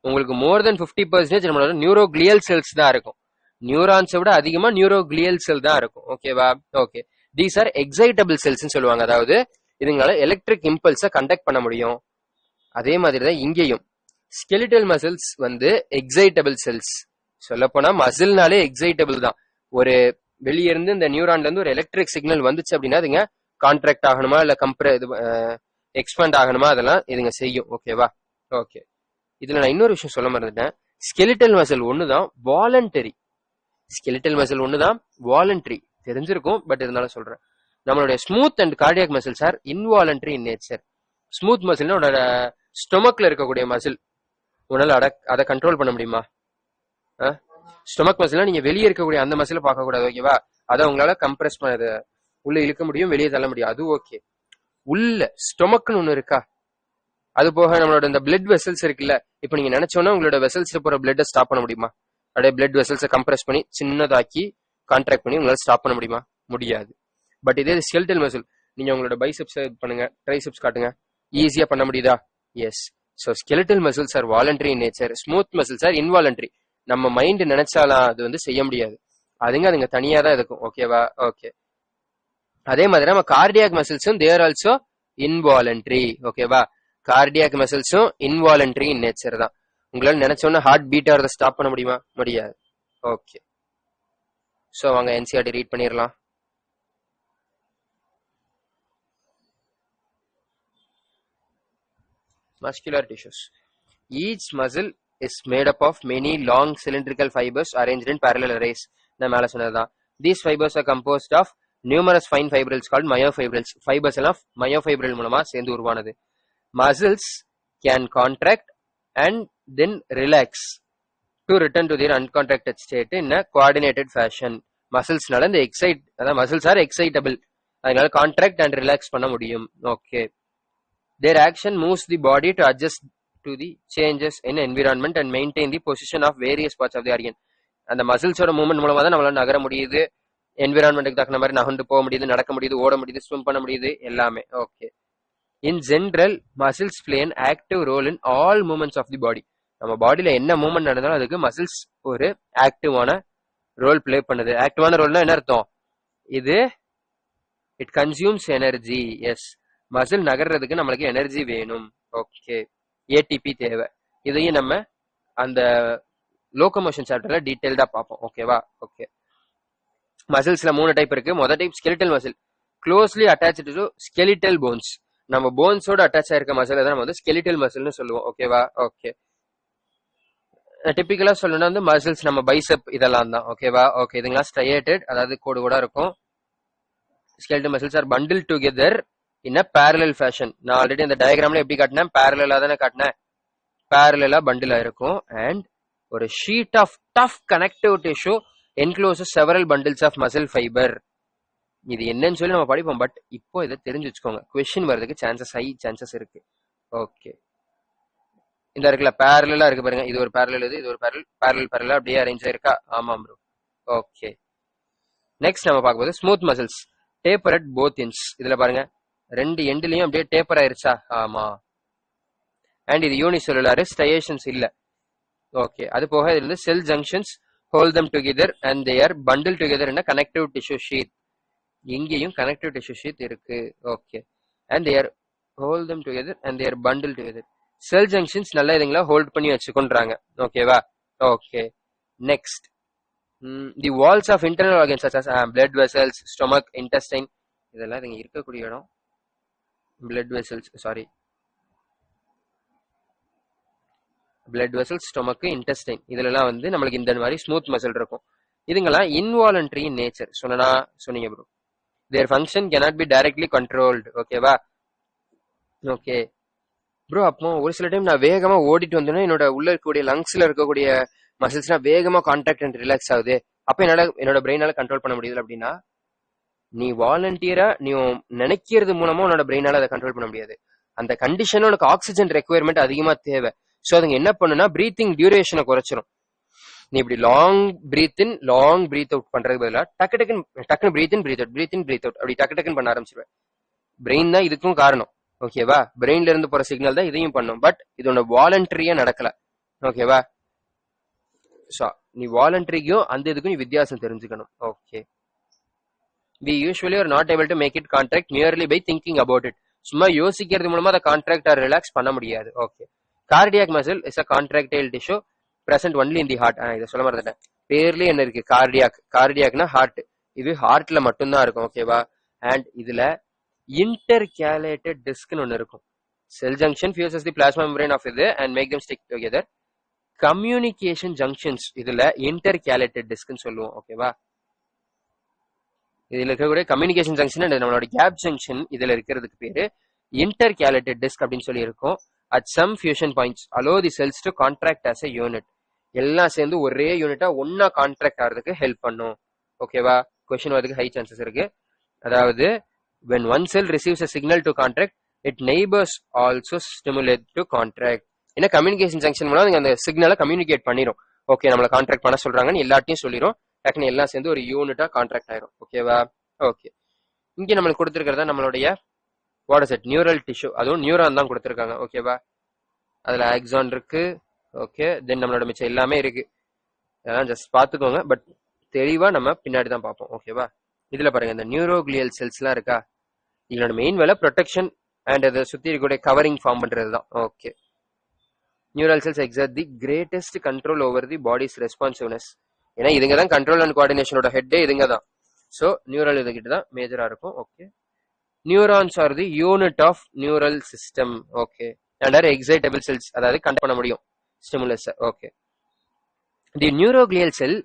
உங்களுக்கு மோர் தென் 50% நம்மளோட நியூரோக்ளியல் செல்ஸ் தான் இருக்கும். நியூரான்ஸை விட அதிகமா நியூரோக்ளியல் செல் தான் இருக்கும். ஓகேவா? Okay. These are excitable cells சொல்லுவாங்க. அதாவது இதுங்களால எலக்ட்ரிக் இம்பல்ஸை கண்டக்ட் பண்ண முடியும். அதே மாதிரி தான் இங்கேயும் ஸ்கெலிட்டல் மசில்ஸ் வந்து எக்ஸைட்டபிள் செல்ஸ். சொல்ல போனா மசில்னாலே எக்ஸைட்டபிள் தான். ஒரு வெளியே இருந்து இந்த நியூரான்ல இருந்து ஒரு எலக்ட்ரிக் சிக்னல் வந்துச்சு அப்படின்னா அதுங்க கான்ட்ராக்ட் ஆகணுமா இல்ல எக்ஸ்பேண்ட் ஆகணுமா அதெல்லாம் இதுங்க செய்யும். ஓகேவா? ஓகே. இதுல நான் இன்னொரு விஷயம் சொல்ல மறந்துட்டேன். ஸ்கெலிட்டல் மசில் ஒண்ணுதான் வாலண்டரி. ஸ்கெலிட்டல் மசில் ஒண்ணுதான் வாலண்டரி. தெரிஞ்சிருக்கும், பட் இருந்தாலும் சொல்றேன். நம்மளுடைய smooth and cardiac muscles are involuntary in nature. Smooth மசில்னா உன்னோட ஸ்டொமக்ல இருக்கக்கூடிய மசில். உன்னால அதை கண்ட்ரோல் பண்ண முடியுமா? ஸ்டொமக் மசில்னா நீங்க வெளியே இருக்கக்கூடிய அந்த மசில பார்க்க கூடாது. ஓகேவா? அதை உங்களால கம்ப்ரெஸ் பண்ண உள்ள இழுக்க முடியும், வெளியே தள்ள முடியும். அது ஓகே. உள்ள ஸ்டொமக்னு ஒண்ணு இருக்கா? அது போக நம்மளோட இந்த பிளட் வெசல்ஸ் இருக்குல்ல, இப்ப நீங்க நினைச்சோன்னா உங்களோட வெசல்ஸ்ல போற பிளட்டை ஸ்டாப் பண்ண முடியுமா? அப்படியே பிளட் வெசல்ஸை கம்ப்ரெஸ் பண்ணி சின்னதாக்கி கான்ட்ராக்ட் பண்ணி உங்களால ஸ்டாப் பண்ண முடியுமா? முடியாது. பட் இதே ஸ்கெலிட்டல் மசில் நீங்க உங்களோட பைசெப்ஸ் பண்ணுங்க, ட்ரைசெப்ஸ் காட்டுங்க, ஈஸியா பண்ண முடியுதா? Yes. So skeletal muscles are voluntary in nature, smooth muscles are involuntary. நம்ம மைண்ட் நினைச்சாலாம் அது வந்து செய்ய முடியாது. அதுங்க தனியா தான் இருக்கும். ஓகேவா? ஓகே. அதே மாதிரி நம்ம கார்டியாக் மசில்ஸும் தேர் ஆல்சோ இன்வாலண்டரி. ஓகேவா? கார்டியாக் மசில்ஸும் இன்வாலண்டரி இன் நேச்சர் தான். உங்களால நினைச்சோன்னா ஹார்ட் பீட் ஆகிறத ஸ்டாப் பண்ண முடியுமா? முடியாது. ஓகே. ஸோ வாங்க என்சிஆர்டி ரீட் பண்ணிடலாம். Muscular tissues. Each muscle is made up of many long cylindrical fibers arranged in parallel arrays. நான் மேல சொன்னதுதான். These fibers are composed of numerous fine fibrils called myofibrils. Fibers எல்லாம் myofibril மூலமா சேர்ந்து உருவானது. Muscles can contract and then relax to return to their uncontracted state in a coordinated fashion. Musclesனால இந்த அதாவது muscles are excitable. அதனால contract and relax பண்ண முடியும். Okay. Their action moves the body to adjust to the changes in environment and maintain the position of various parts of the organ. அந்த மசில்ஸோட movement மூலமா தான் நம்மளால நகர முடியுது, என்விரான்மெண்ட்டுக்கு தகுந்த மாதிரி நகர்ந்து போக முடியுது, நடக்க முடியுது, ஓட முடியுது, ஸ்விம் பண்ண முடியுது, எல்லாமே. Okay. In general muscles play an active role in all movements of the body. நம்ம பாடியில என்ன மூவ்மெண்ட் நடந்தாலும் அதுக்கு மசில்ஸ் ஒரு ஆக்டிவான ரோல் பிளே பண்ணுது. ஆக்டிவான ரோல்னா என்ன அர்த்தம்? இது it consumes energy. Yes. Muscle நகர்றதுக்கு நம்மளுக்கு எனர்ஜி வேணும். ஓகே. ஏடிபி தேவை. இதையும் நம்ம அந்த லோகோமோஷன் சாப்டர்ல டீடைல்டா பார்ப்போம். ஓகேவா? ஓகே. மசில்ஸ்ல 3 டைப் இருக்கு. முதல் type skeletal muscle, closely attached to skeletal bones. நம்ம போன்ஸோட அட்டாச் ஆயிருக்க மசில் தான் நம்ம வந்து ஸ்கெலிட்டல் மசில்னு சொல்லுவோம். ஓகேவா? ஓகே. டிபிக்கலா சொல்லணும்னா வந்து மசில்ஸ் நம்ம பைசெப் இதெல்லாம் தான். ஓகேவா? ஓகே. இதுங்களாம் ஸ்ட்ரையேட்டட், அதாவது கோடு கூட இருக்கும். Skeletal muscles R bundle together இன் அ parallel fashion. நான் ஆல்ரெடி இந்த டயக்ராம்ல எப்படி காட்டினேன்? பேரலா தானே காட்டினேன். பேரலா பண்டிலா இருக்கும். அண்ட் ஒரு sheet of tough connective tissue encloses several bundles of muscle fibre. இது என்னன்னு சொல்லி நம்ம படிப்போம். பட் இப்போ இதை தெரிஞ்சு வச்சுக்கோங்க, கொஸ்டின் வர்றதுக்கு ஹை சான்சஸ் இருக்கு. ஓகே. இந்த இருக்குல்ல பேரலா இருக்கு பாருங்க, இது ஒரு பேரலல், இது ஒரு பேரலா அப்படியே அரேஞ்ச் ஆயிருக்கா? ஆமாம் ப்ரோ. ஓகே. நெக்ஸ்ட் நம்ம பார்க்க போது smooth muscles taper at both ends. இதுல பாருங்க ரெண்டு எண்ட்லயும் அப்படியே டேப்பர் ஆயிருச்சா? ஆமா. அண்ட் இது யூனிசெல்லுலார், ஸ்ட்ரையேஷன்ஸ் இல்ல. ஓகே. அது போக இதுல இருந்து cell junctions hold them together and they are bundle together in connective tissue sheath. இங்கேயும் கனெக்டிவ் டிஷ்யூ ஷீத் இருக்கு. Okay. And they are hold them together and they are bundle together. Cell junctions நல்ல இதுங்களா hold பண்ணி வச்சுக்கொண்டாங்க. ஓகேவா? ஓகே. Next the walls of internal organs such as blood vessels, stomach, intestine, இதெல்லாம் இதுங்க இருக்கக்கூடிய இடம். blood vessels, blood vessels, stomach, intestine, இதெல்லாம் வந்து நம்மளுக்கு இந்த மாதிரி ஸ்மூத் மசில் இருக்கும். இதுங்கெல்லாம் இன்வாலண்டரி இன் நேச்சர். சொன்னீங்க bro. their function cannot be directly controlled. ஓகேவா? Okay bro. அப்போ ஒரு சில டைம் நான் வேகமா ஓடிட்டு வந்தேன்னா என்னோட உள்ள இருக்கக்கூடிய லங்ஸ்ல இருக்கக்கூடிய மசில்ஸ்னா வேகமா கான்ட்ராக்ட் அண்ட் ரிலாக்ஸ் ஆகுது. அப்ப என்னோட பிரெயினால கண்ட்ரோல் பண்ண முடியுது அப்படின்னா, நீ வாலண்டியரா நீ நினைக்கிறது மூலமா உன்னோட பிரெயினால அதை கண்ட்ரோல் பண்ண முடியாது. அந்த கண்டிஷன்ல உனக்கு ஆக்சிஜன் ரெக்குயர்மெண்ட் அதிகமா தேவை. ஸோ அதுங்க என்ன பண்ணுனா பிரீத்திங் டியூரேஷனை குறைச்சிரும். நீ இப்படி லாங் பிரீத் அவுட் பண்றதுக்கு பதிலா டக்குன்னு பிரீத் இன் பிரீத் அவுட் அப்படி டக்குன்னு பண்ண ஆரம்பிச்சிருவேன். பிரெயின் தான் இதுக்கும் காரணம். ஓகேவா? பிரெயின்ல இருந்து போற சிக்னல் தான் இதையும் பண்ணும். பட் இது ஒன்னு வாலண்டரியா நடக்கல. ஓகேவா? நீ வாலண்டரிக்கும் அந்த இதுக்கும் நீ வித்தியாசம் தெரிஞ்சுக்கணும். Okay. we usually are not able to make it contract merely by thinking about it. சும்மா யோசிக்கிறது மூலமா அதை கான்ட்ராக்ட் ஆர் ரிலாக்ஸ் பண்ண முடியாது. Okay. Cardiac muscle is a contractile tissue present only in the heart. இதை சொல்ல மறந்துட்டேன். பேர்லயே என்ன இருக்கு? கார்டியாக்னா ஹார்ட். இது ஹார்ட்ல மட்டும்தான் இருக்கும். ஓகேவா? அண்ட் இதுல இன்டர்கேலேட்டட் டிஸ்க்னு ஒன்னு இருக்கும். Cell junction fuses the plasma membrane of இது and make them stick together. Communication junctions இதுல இன்டர்கேலேட்டட் டிஸ்க்னு சொல்லுவோம். ஓகேவா? இதுல இருக்கக்கூடிய கம்யூனிகேஷன் ஜங்ஷன் நம்மளோட கேப் ஜங்ஷன் இதுல இருக்கிறதுக்கு பேரு இன்டர்கேலேட்டட் டிஸ்க் அப்படின்னு சொல்லி இருக்கும். At some fusion points allow the cells to contract as a unit. எல்லாம் சேர்ந்து ஒரே யூனிட்டா ஒன்னா கான்ட்ராக்ட் ஆகிறதுக்கு ஹெல்ப் பண்ணும். ஓகேவா? கொஸ்டின் வரதுக்கு ஹை சான்சஸ் இருக்கு. அதாவது when one cell receives a signal to contract, it neighbors also stimulate to contract. ஏன்னா கம்யூனிகேஷன் ஜங்ஷன் மூலம் அந்த சிக்னலை கம்யூனிகேட் பண்ணிரும். ஓகே, நம்மளை கான்ட்ராக்ட் பண்ண சொல்றாங்கன்னு எல்லாத்தையும் சொல்லிரும். டக்குன்னு எல்லாம் சேர்ந்து ஒரு யூனிட்டா கான்ட்ராக்ட் ஆயிரும். ஓகேவா? ஓகே. இங்க நம்மளுக்கு கொடுத்துருக்கிறதா நம்மளுடைய what is it neural tissue. அதுவும் நியூரான் தான் கொடுத்துருக்காங்க. ஓகேவா? அதுல ஆக்சான் இருக்கு. ஓகே. தென் நம்மளோட மிச்சம் எல்லாமே இருக்கு. அதெல்லாம் ஜஸ்ட் பாத்துக்கோங்க. பட் தெளிவா நம்ம பின்னாடி தான் பார்ப்போம். ஓகேவா? இதுல பாருங்க, இந்த நியூரோக்ளியல் செல்ஸ் எல்லாம் இருக்கா, இதோட மெயின் வேலை ப்ரொடெக்ஷன் அண்ட் அதை சுத்தி இருக்கக்கூடிய கவரிங் ஃபார்ம் பண்றது தான். Okay. Neural cells exert the greatest control over the body's responsiveness. ஏன்னா இதுங்க தான் கண்ட்ரோல் அண்ட் கோஆர்டினேஷனோட ஹெட்டே இதுங்க தான். ஸோ நியூரல் இதுகிட்ட தான் மேஜரா இருக்கும். Okay. Neurons are the unit of neural system. Okay. And are excitable cells, அதாவது கண்ட் பண்ண முடியும் stimulus. Okay. The neuroglial cell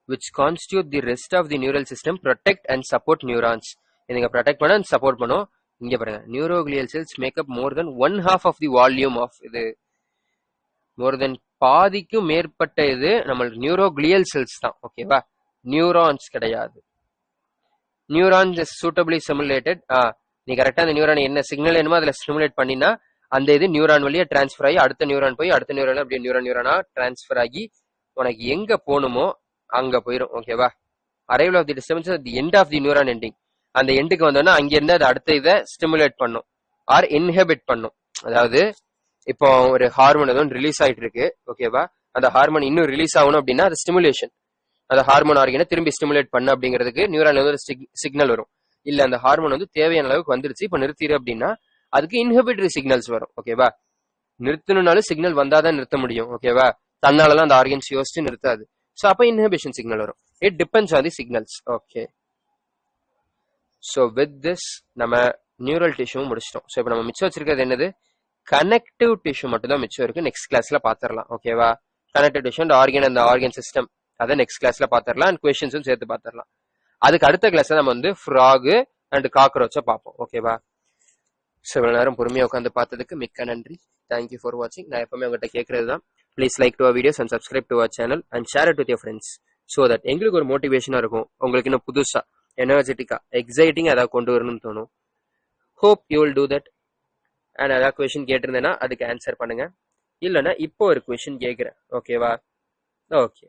which constitute the rest of the neural system protect and support neurons. இதுங்க protect பண்ண and support பண்ணும். இங்க பாருங்க, neuroglial cells make up more than 1/2 of the volume of இது. மோர் தென் பாதிக்கும் மேற்பட்ட இது நம்ம நியூரோக்ளியல் செல்ஸ் தான். ஓகேவா? நியூரான்ஸ் கிடையாது. Neurons is சூட்டபிளி stimulated. நீ கரெக்டா அந்த நியூரான் என்ன சிக்னல் என்னமோ அதுல ஸ்டிமுலேட் பண்ணினா அந்த இது நியூரான் வழியா டிரான்ஸ்ஃபர் ஆகி அடுத்த நியூரான் போய் அடுத்த நியூரான் அப்படியே நியூரானா டிரான்ஸ்ஃபர் ஆகி உனக்கு எங்க போகணுமோ அங்க போயிடும். ஓகேவா? Arrival of the disturbance at the end of the neuron ending. அந்த எண்டுக்கு வந்தோம்னா அங்க இருந்து அது அடுத்த இதை ஸ்டிமுலேட் பண்ணும் ஆர் இன்ஹிபிட் பண்ணும். அதாவது இப்போ ஒரு ஹார்மோன் எதுவும் ரிலீஸ் ஆயிட்டு இருக்கு. ஓகேவா? அந்த ஹார்மோன் இன்னும் ரிலீஸ் ஆகணும் அப்படின்னா அது ஸ்டிமுலேஷன். அந்த ஹார்மோன் ஆர்கனை திரும்பி ஸ்டிமுலேட் பண்ணு அப்படிங்கிறதுக்கு நியூரான்ல ஒரு சிக்னல் வரும். இல்ல அந்த ஹார்மோன் வந்து தேவையான அளவுக்கு வந்துருச்சு, இப்ப நிறுத்திடு அப்படின்னா அதுக்கு இன்ஹிபிட்டரி சிக்னல்ஸ் வரும். ஓகேவா? நிறுத்தணும்னாலும் சிக்னல் வந்தாதான் நிறுத்த முடியும். ஓகேவா? தன்னாலலாம் அந்த ஆர்கன்ஸ் யோசிச்சு நிறுத்தாது. ஸோ அப்போ இன்ஹிபிஷன் சிக்னல் வரும். It depends on the signals. Okay. So with this நம்ம நியூரல் டிஷ்யூ முடிச்சிட்டோம். ஸோ இப்போ நம்ம மிச்சம் வச்சிருக்கிறது என்னது? கனெக்டிவ் டிஷ்யூ மட்டும் தான் மிச்சம் இருக்கு. நெக்ஸ்ட் கிளாஸ்ல பாத்திரலாம். ஓகேவா? கனெக்டிவ் டிஷ்யூ அண்ட் ஆர்கன் அந்த ஆர்கன் சிஸ்டம் அதை நெக்ஸ்ட் கிளாஸ்ல பாத்திரலாம். அண்ட் கொஸ்டின்ஸும் சேர்த்து பாத்திரலாம். அதுக்கு அடுத்த கிளாஸ்ல நம்ம வந்து ஃப்ராக் அண்ட் காக்ரோச்சை பார்ப்போம். ஓகேவா? ஸோ இவ்வளவு நேரம் பொறுமையா உட்காந்து பார்த்ததுக்கு மிக்க நன்றி. தேங்க்யூ ஃபார் வாட்சிங். நான் எப்பவுமே உங்கள்கிட்ட கேட்கறது தான், please like to our videos and subscribe to our channel and share it with your friends so that எங்களுக்கு ஒரு மோட்டிவேஷனா இருக்கும், உங்களுக்கு இன்னும் புதுசா எனர்ஜெட்டிக்கா எக்ஸைட்டிங் ஏதாவது கொண்டு வரணும்னு தோணும். Hope you will do that. And ஏதாவது கொஸ்டின் கேட்டிருந்தேன்னா அதுக்கு ஆன்சர் பண்ணுங்க. இல்லைன்னா இப்போ ஒரு கொஸ்டின் கேட்குறேன். ஓகேவா? ஓகே.